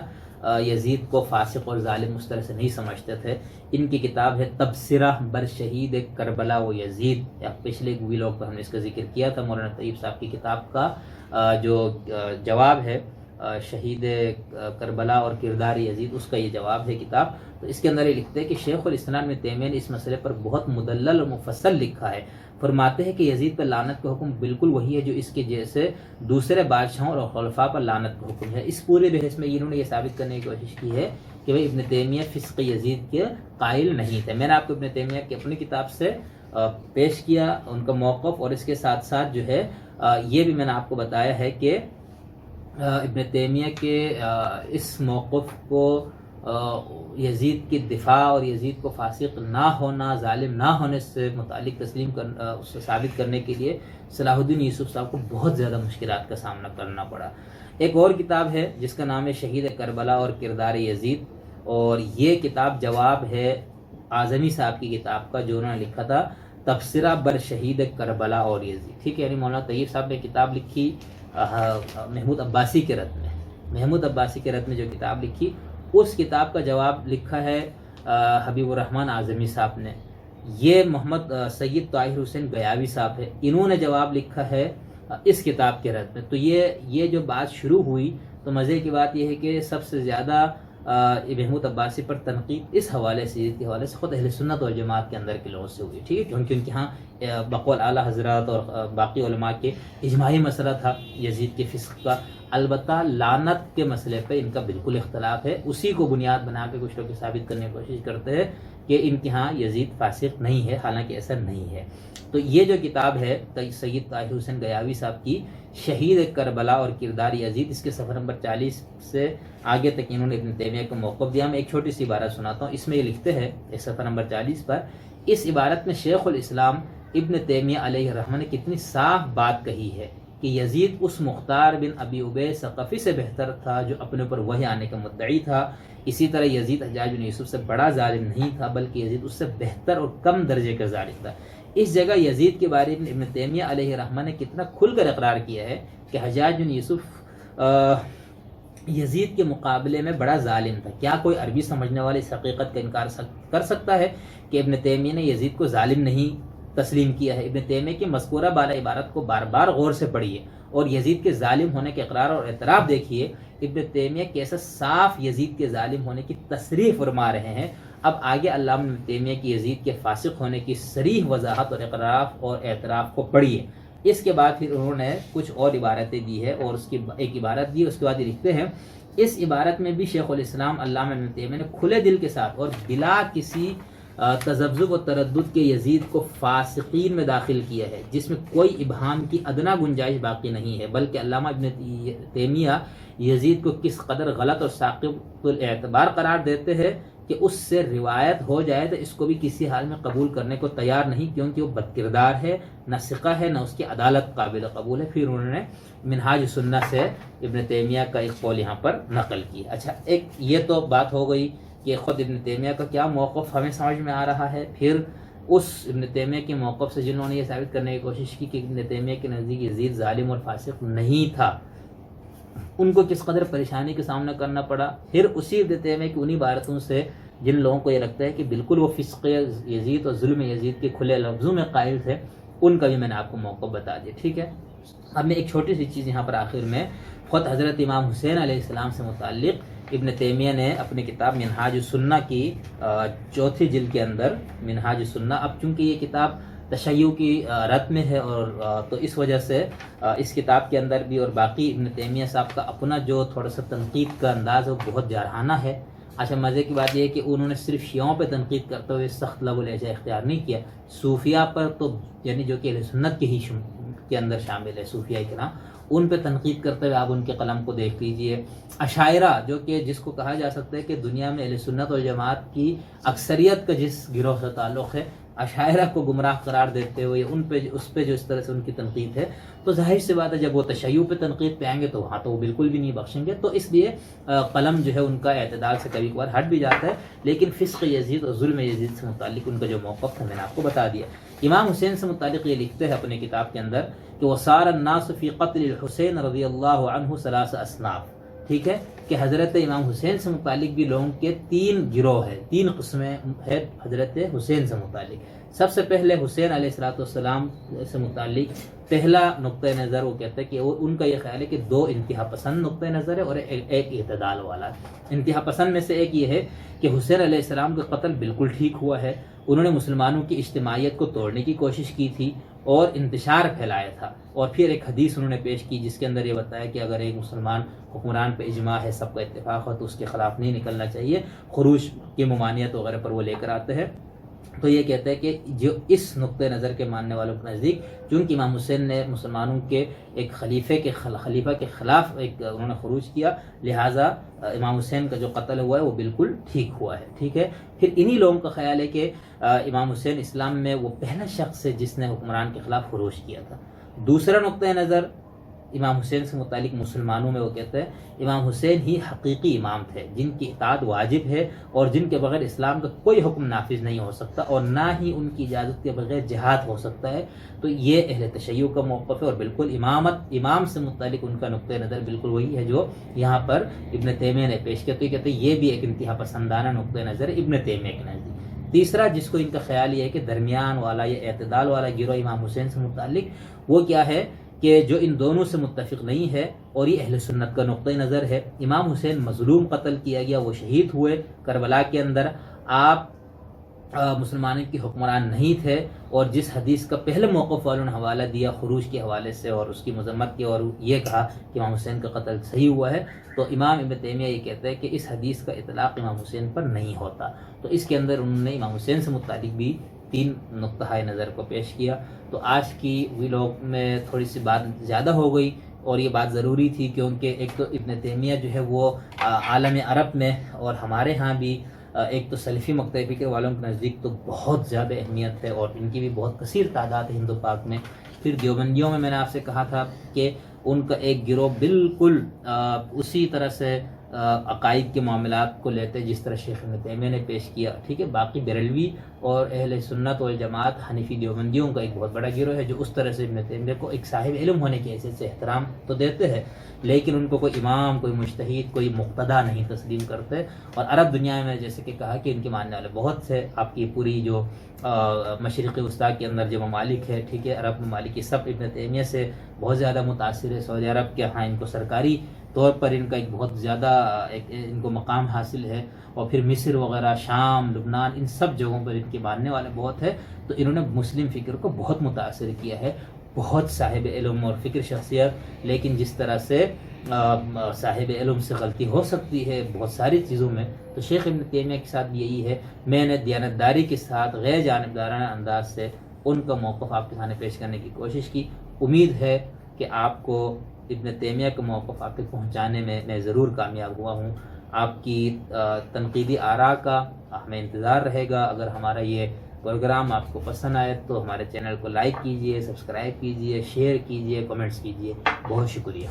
یزید کو فاسق اور ظالم اس طرح سے نہیں سمجھتے تھے۔ ان کی کتاب ہے تبصرہ بر شہید کربلا و یزید، پچھلے ویلاگ پر ہم نے اس کا ذکر کیا تھا، مولانا طیب صاحب کی کتاب کا جو جواب ہے شہید کربلا اور کردار یزید، اس کا یہ جواب ہے کتاب۔ تو اس کے اندر یہ لکھتے ہیں کہ شیخ الاسلام ابن تیمیہ نے اس مسئلے پر بہت مدلل اور مفصل لکھا ہے۔ فرماتے ہیں کہ یزید پر لعنت کا حکم بالکل وہی ہے جو اس کے جیسے دوسرے بادشاہوں اور خلفاء پر لعنت کا حکم ہے۔ اس پورے بحث میں انہوں نے یہ ثابت کرنے کی کوشش کی ہے کہ بھئی ابن تیمیہ فسق یزید کے قائل نہیں تھے۔ میں نے آپ کو ابن تیمیہ کی اپنی کتاب سے پیش کیا ان کا موقف، اور اس کے ساتھ ساتھ جو ہے یہ بھی میں نے آپ کو بتایا ہے کہ ابن تیمیہ کے اس موقف کو یزید کی دفاع اور یزید کو فاسق نہ ہونا، ظالم نہ ہونے سے متعلق اس سے ثابت کرنے کے لیے صلاح الدین یوسف صاحب کو بہت زیادہ مشکلات کا سامنا کرنا پڑا۔ ایک اور کتاب ہے جس کا نام ہے شہید کربلا اور کردار یزید، اور یہ کتاب جواب ہے اعظمی صاحب کی کتاب کا جو انہوں نے لکھا تھا تبصرہ بر شہید کربلا اور یزید، ٹھیک ہے۔ یعنی مولانا طیب صاحب نے کتاب لکھی محمود عباسی کے رد میں، محمود عباسی کے رد میں جو کتاب لکھی، اس کتاب کا جواب لکھا ہے حبیب الرحمن اعظمی صاحب نے۔ یہ محمد سید طاہر حسین گیاوی صاحب ہے، انہوں نے جواب لکھا ہے اس کتاب کے رد میں۔ تو یہ جو بات شروع ہوئی، تو مزے کی بات یہ ہے کہ سب سے زیادہ محمود عباسی پر تنقید اس حوالے سے، اس کے حوالے سے خود اہل سنت والجماعت کے اندر کے لوگوں سے ہوئی، ٹھیک ہے، کیونکہ ان کے ہاں بقول اعلیٰ حضرات اور باقی علماء کے اجماعی مسئلہ تھا یزید کے فسق کا۔ البتہ لعنت کے مسئلے پہ ان کا بالکل اختلاف ہے، اسی کو بنیاد بنا کے کچھ لوگ ثابت کرنے کی کوشش کرتے ہیں کہ ان کے ہاں یزید فاسق نہیں ہے، حالانکہ ایسا نہیں ہے۔ تو یہ جو کتاب ہے سید طاہر حسین گیاوی صاحب کی شہید کربلا اور کردار یزید، اس کے صفحہ نمبر 40 سے آگے تک انہوں نے ابن تیمیہ کو موقف دیا۔ میں ایک چھوٹی سی عبارت سناتا ہوں، اس میں یہ لکھتے ہیں اس صفحہ نمبر 40 پر، اس عبارت میں شیخ الاسلام ابن تیمیہ علیہ الرحمہ نے کتنی صاف بات کہی ہے کہ یزید اس مختار بن ابی عبید ثقفی سے بہتر تھا جو اپنے اوپر وحی آنے کا مدعی تھا۔ اسی طرح یزید حجاج بن یوسف سے بڑا ظالم نہیں تھا، بلکہ یزید اس سے بہتر اور کم درجے کا ظالم تھا۔ اس جگہ یزید کے بارے میں ابن تیمیہ علیہ الرحمہ نے کتنا کھل کر اقرار کیا ہے کہ حجاج بن یوسف یزید کے مقابلے میں بڑا ظالم تھا۔ کیا کوئی عربی سمجھنے والے اس حقیقت کا انکار کر سکتا ہے کہ ابن تیمیہ نے یزید کو ظالم نہیں تسلیم کیا ہے؟ ابن تیمیہ کی مذکورہ بالا عبارت کو بار بار غور سے پڑھیے اور یزید کے ظالم ہونے کے اقرار اور اعتراف دیکھیے۔ ابن تیمیہ کیسا صاف یزید کے ظالم ہونے کی تصریح فرما رہے ہیں۔ اب آگے علامہ ابن تیمیہ کی یزید کے فاسق ہونے کی صریح وضاحت اور اقرار اور اعتراف کو پڑھیے۔ اس کے بعد پھر انہوں نے کچھ اور عبارتیں دی ہے، اور اس کی ایک عبارت دی، اس کے بعد یہ لکھتے ہیں اس عبارت میں بھی شیخ الاسلام علامہ ابن تیمیہ نے کھلے دل کے ساتھ اور بلا کسی تذبذب و تردد کے یزید کو فاسقین میں داخل کیا ہے، جس میں کوئی ابہام کی ادنا گنجائش باقی نہیں ہے، بلکہ علامہ ابن تیمیہ یزید کو کس قدر غلط اور ثاقب الاعتبار قرار دیتے ہیں کہ اس سے روایت ہو جائے تو اس کو بھی کسی حال میں قبول کرنے کو تیار نہیں، کیونکہ وہ بد کردار ہے، نہ ثقہ ہے، نہ اس کی عدالت قابل قبول ہے۔ پھر انہوں نے منہاج سنہ سے ابن تیمیہ کا ایک قول یہاں پر نقل کی۔ اچھا، ایک یہ تو بات ہو گئی کہ خود ابن تیمیہ کا کیا موقف ہمیں سمجھ میں آ رہا ہے۔ پھر اس ابن تیمیہ کے موقف سے جنہوں نے یہ ثابت کرنے کی کوشش کی کہ ابن تیمیہ کے نزدیک یزید ظالم اور فاسق نہیں تھا، ان کو کس قدر پریشانی کا سامنا کرنا پڑا۔ پھر اسی ابن تیمیہ کی انہی عبارتوں سے جن لوگوں کو یہ لگتا ہے کہ بالکل وہ فسق یزید اور ظلم یزید کے کھلے لفظوں میں قائل تھے، ان کا بھی میں نے آپ کو موقف بتا دیا، ٹھیک ہے۔ اب میں ایک چھوٹی سی چیز یہاں پر آخر میں خود حضرت امام حسین علیہ السلام سے متعلق ابن تیمیہ نے اپنی کتاب منہاج السنہ کی 4 جلد کے اندر منہاج السنہ، اب چونکہ یہ کتاب تشیع کی رد میں ہے، اور تو اس وجہ سے اس کتاب کے اندر بھی اور باقی ابن تیمیہ صاحب کا اپنا جو تھوڑا سا تنقید کا انداز ہے وہ بہت جارحانہ ہے۔ اچھا مزے کی بات یہ ہے کہ انہوں نے صرف شیعوں پہ تنقید کرتے ہوئے سخت لب و لہجہ اختیار نہیں کیا، صوفیہ پر تو یعنی جو کہ اہل سنت کے ہی کے اندر شامل ہے صوفیہ کرام، ان پہ تنقید کرتے ہوئے آپ ان کے قلم کو دیکھ لیجئے۔ اشاعرہ جو کہ جس کو کہا جا سکتا ہے کہ دنیا میں اہل سنت والجماعت کی اکثریت کا جس گروہ سے تعلق ہے، اشاعرہ کو گمراہ قرار دیتے ہوئے اس پہ جو اس طرح سے ان کی تنقید ہے، تو ظاہر سی بات ہے جب وہ تشیع پہ تنقید پہ آئیں گے تو وہاں تو وہ بالکل بھی نہیں بخشیں گے۔ تو اس لیے قلم جو ہے ان کا اعتدال سے کبھی کبھار ہٹ بھی جاتا ہے، لیکن فسق یزید اور ظلم یزید سے متعلق ان کا جو موقف تھا میں نے آپ کو بتا دیا۔ امام حسین سے متعلق یہ لکھتے ہیں اپنے کتاب کے اندر کہ وصار الناس فی قتل الحسین رضی اللہ عنہ ثلاث اصناف، ٹھیک ہے، کہ حضرت امام حسین سے متعلق بھی لوگوں کے 3 گروہ ہیں، 3 قسمیں ہیں حضرت حسین سے متعلق۔ سب سے پہلے حسین علیہ السلام سے متعلق پہلا نقطۂ نظر وہ کہتے ہیں کہ ان کا یہ خیال ہے کہ 2 انتہا پسند نقطۂ نظر ہے اور ایک اعتدال والا۔ انتہا پسند میں سے ایک یہ ہے کہ حسین علیہ السلام کا قتل بالکل ٹھیک ہوا ہے، انہوں نے مسلمانوں کی اجتماعیت کو توڑنے کی کوشش کی تھی اور انتشار پھیلایا تھا، اور پھر ایک حدیث انہوں نے پیش کی جس کے اندر یہ بتایا کہ اگر ایک مسلمان حکمران پہ اجماع ہے، سب کا اتفاق ہو، تو اس کے خلاف نہیں نکلنا چاہیے، خروج کی ممانعت وغیرہ پر وہ لے کر آتے ہیں۔ تو یہ کہتے ہیں کہ جو اس نقطۂ نظر کے ماننے والوں کے نزدیک چونکہ امام حسین نے مسلمانوں کے ایک خلیفہ کے خلاف انہوں نے خروج کیا، لہٰذا امام حسین کا جو قتل ہوا ہے وہ بالکل ٹھیک ہوا ہے، ٹھیک ہے۔ پھر انہی لوگوں کا خیال ہے کہ امام حسین اسلام میں وہ پہلا شخص ہے جس نے حکمران کے خلاف خروج کیا تھا۔ دوسرا نقطۂ نظر امام حسین سے متعلق مسلمانوں میں وہ کہتے ہیں امام حسین ہی حقیقی امام تھے جن کی اطاعت واجب ہے اور جن کے بغیر اسلام کا کوئی حکم نافذ نہیں ہو سکتا، اور نہ ہی ان کی اجازت کے بغیر جہاد ہو سکتا ہے۔ تو یہ اہل تشیع کا موقف ہے، اور بالکل امام سے متعلق ان کا نقطۂ نظر بالکل وہی ہے جو یہاں پر ابن تیمیہ نے پیش کیا۔ تو یہ کہتے ہیں یہ بھی ایک انتہا پسندانہ نقطۂ نظر ہے ابن تیمیہ کے نزدیک۔ تیسرا جس کو ان کا خیال یہ ہے کہ درمیان والا یا اعتدال والا گروہ امام حسین سے متعلق وہ کیا ہے کہ جو ان دونوں سے متفق نہیں ہے، اور یہ اہل سنت کا نقطۂ نظر ہے۔ امام حسین مظلوم قتل کیا گیا، وہ شہید ہوئے کربلا کے اندر، آپ مسلمانوں کی حکمران نہیں تھے، اور جس حدیث کا پہلے موقف والوں نے حوالہ دیا خروج کے حوالے سے اور اس کی مذمت کی اور یہ کہا کہ امام حسین کا قتل صحیح ہوا ہے، تو امام ابن تیمیہ یہ کہتے ہیں کہ اس حدیث کا اطلاق امام حسین پر نہیں ہوتا۔ تو اس کے اندر انہوں نے امام حسین سے متعلق بھی 3 نقطۂ نظر کو پیش کیا۔ تو آج کی ویلاگ میں تھوڑی سی بات زیادہ ہو گئی، اور یہ بات ضروری تھی کیونکہ ایک تو ابن تیمیہ جو ہے وہ عالم عرب میں اور ہمارے ہاں بھی ایک تو سلفی مقطع فکر والوں کے نزدیک تو بہت زیادہ اہمیت ہے، اور ان کی بھی بہت کثیر تعداد ہے ہندو پاک میں۔ پھر دیوبندیوں میں نے آپ سے کہا تھا کہ ان کا ایک گروہ بالکل اسی طرح سے عقائد کے معاملات کو لیتے جس طرح شیخ ابن تیمیہ نے پیش کیا، ٹھیک ہے۔ باقی بریلوی اور اہل سنت والجماعت حنفی دیوبندیوں کا ایک بہت بڑا گروہ ہے جو اس طرح سے ابن تیمیہ کو ایک صاحب علم ہونے کی حیثیت سے احترام تو دیتے ہیں، لیکن ان کو کوئی امام، کوئی مجتہد، کوئی مقتدی نہیں تسلیم کرتے۔ اور عرب دنیا میں جیسے کہ کہا کہ ان کے ماننے والے بہت سے، آپ کی پوری جو مشرقی وسطیٰ کے اندر جو ممالک ہے، ٹھیک ہے، عرب ممالک، یہ سب ابن تیمیہ سے بہت زیادہ متاثر ہے۔ سعودی عرب کے ہاں ان کو سرکاری طور پر ان کا ایک بہت زیادہ ان کو مقام حاصل ہے، اور پھر مصر وغیرہ، شام، لبنان، ان سب جگہوں پر ان کے ماننے والے بہت ہے۔ تو انہوں نے مسلم فکر کو بہت متاثر کیا ہے، بہت صاحب علم اور فکر شخصیت، لیکن جس طرح سے صاحب علم سے غلطی ہو سکتی ہے بہت ساری چیزوں میں، تو شیخ ابن تیمیہ کے ساتھ یہی ہے۔ میں نے دیانتداری کے ساتھ غیر جانبدارانہ انداز سے ان کا موقف آپ کے سامنے پیش کرنے کی کوشش کی۔ امید ہے کہ آپ کو ابن تیمیہ کا موقف آپ تک پہنچانے میں ضرور کامیاب ہوا ہوں۔ آپ کی تنقیدی آراء کا ہمیں انتظار رہے گا۔ اگر ہمارا یہ پروگرام آپ کو پسند آئے تو ہمارے چینل کو لائک کیجئے، سبسکرائب کیجئے، شیئر کیجئے، کمنٹس کیجئے۔ بہت شکریہ۔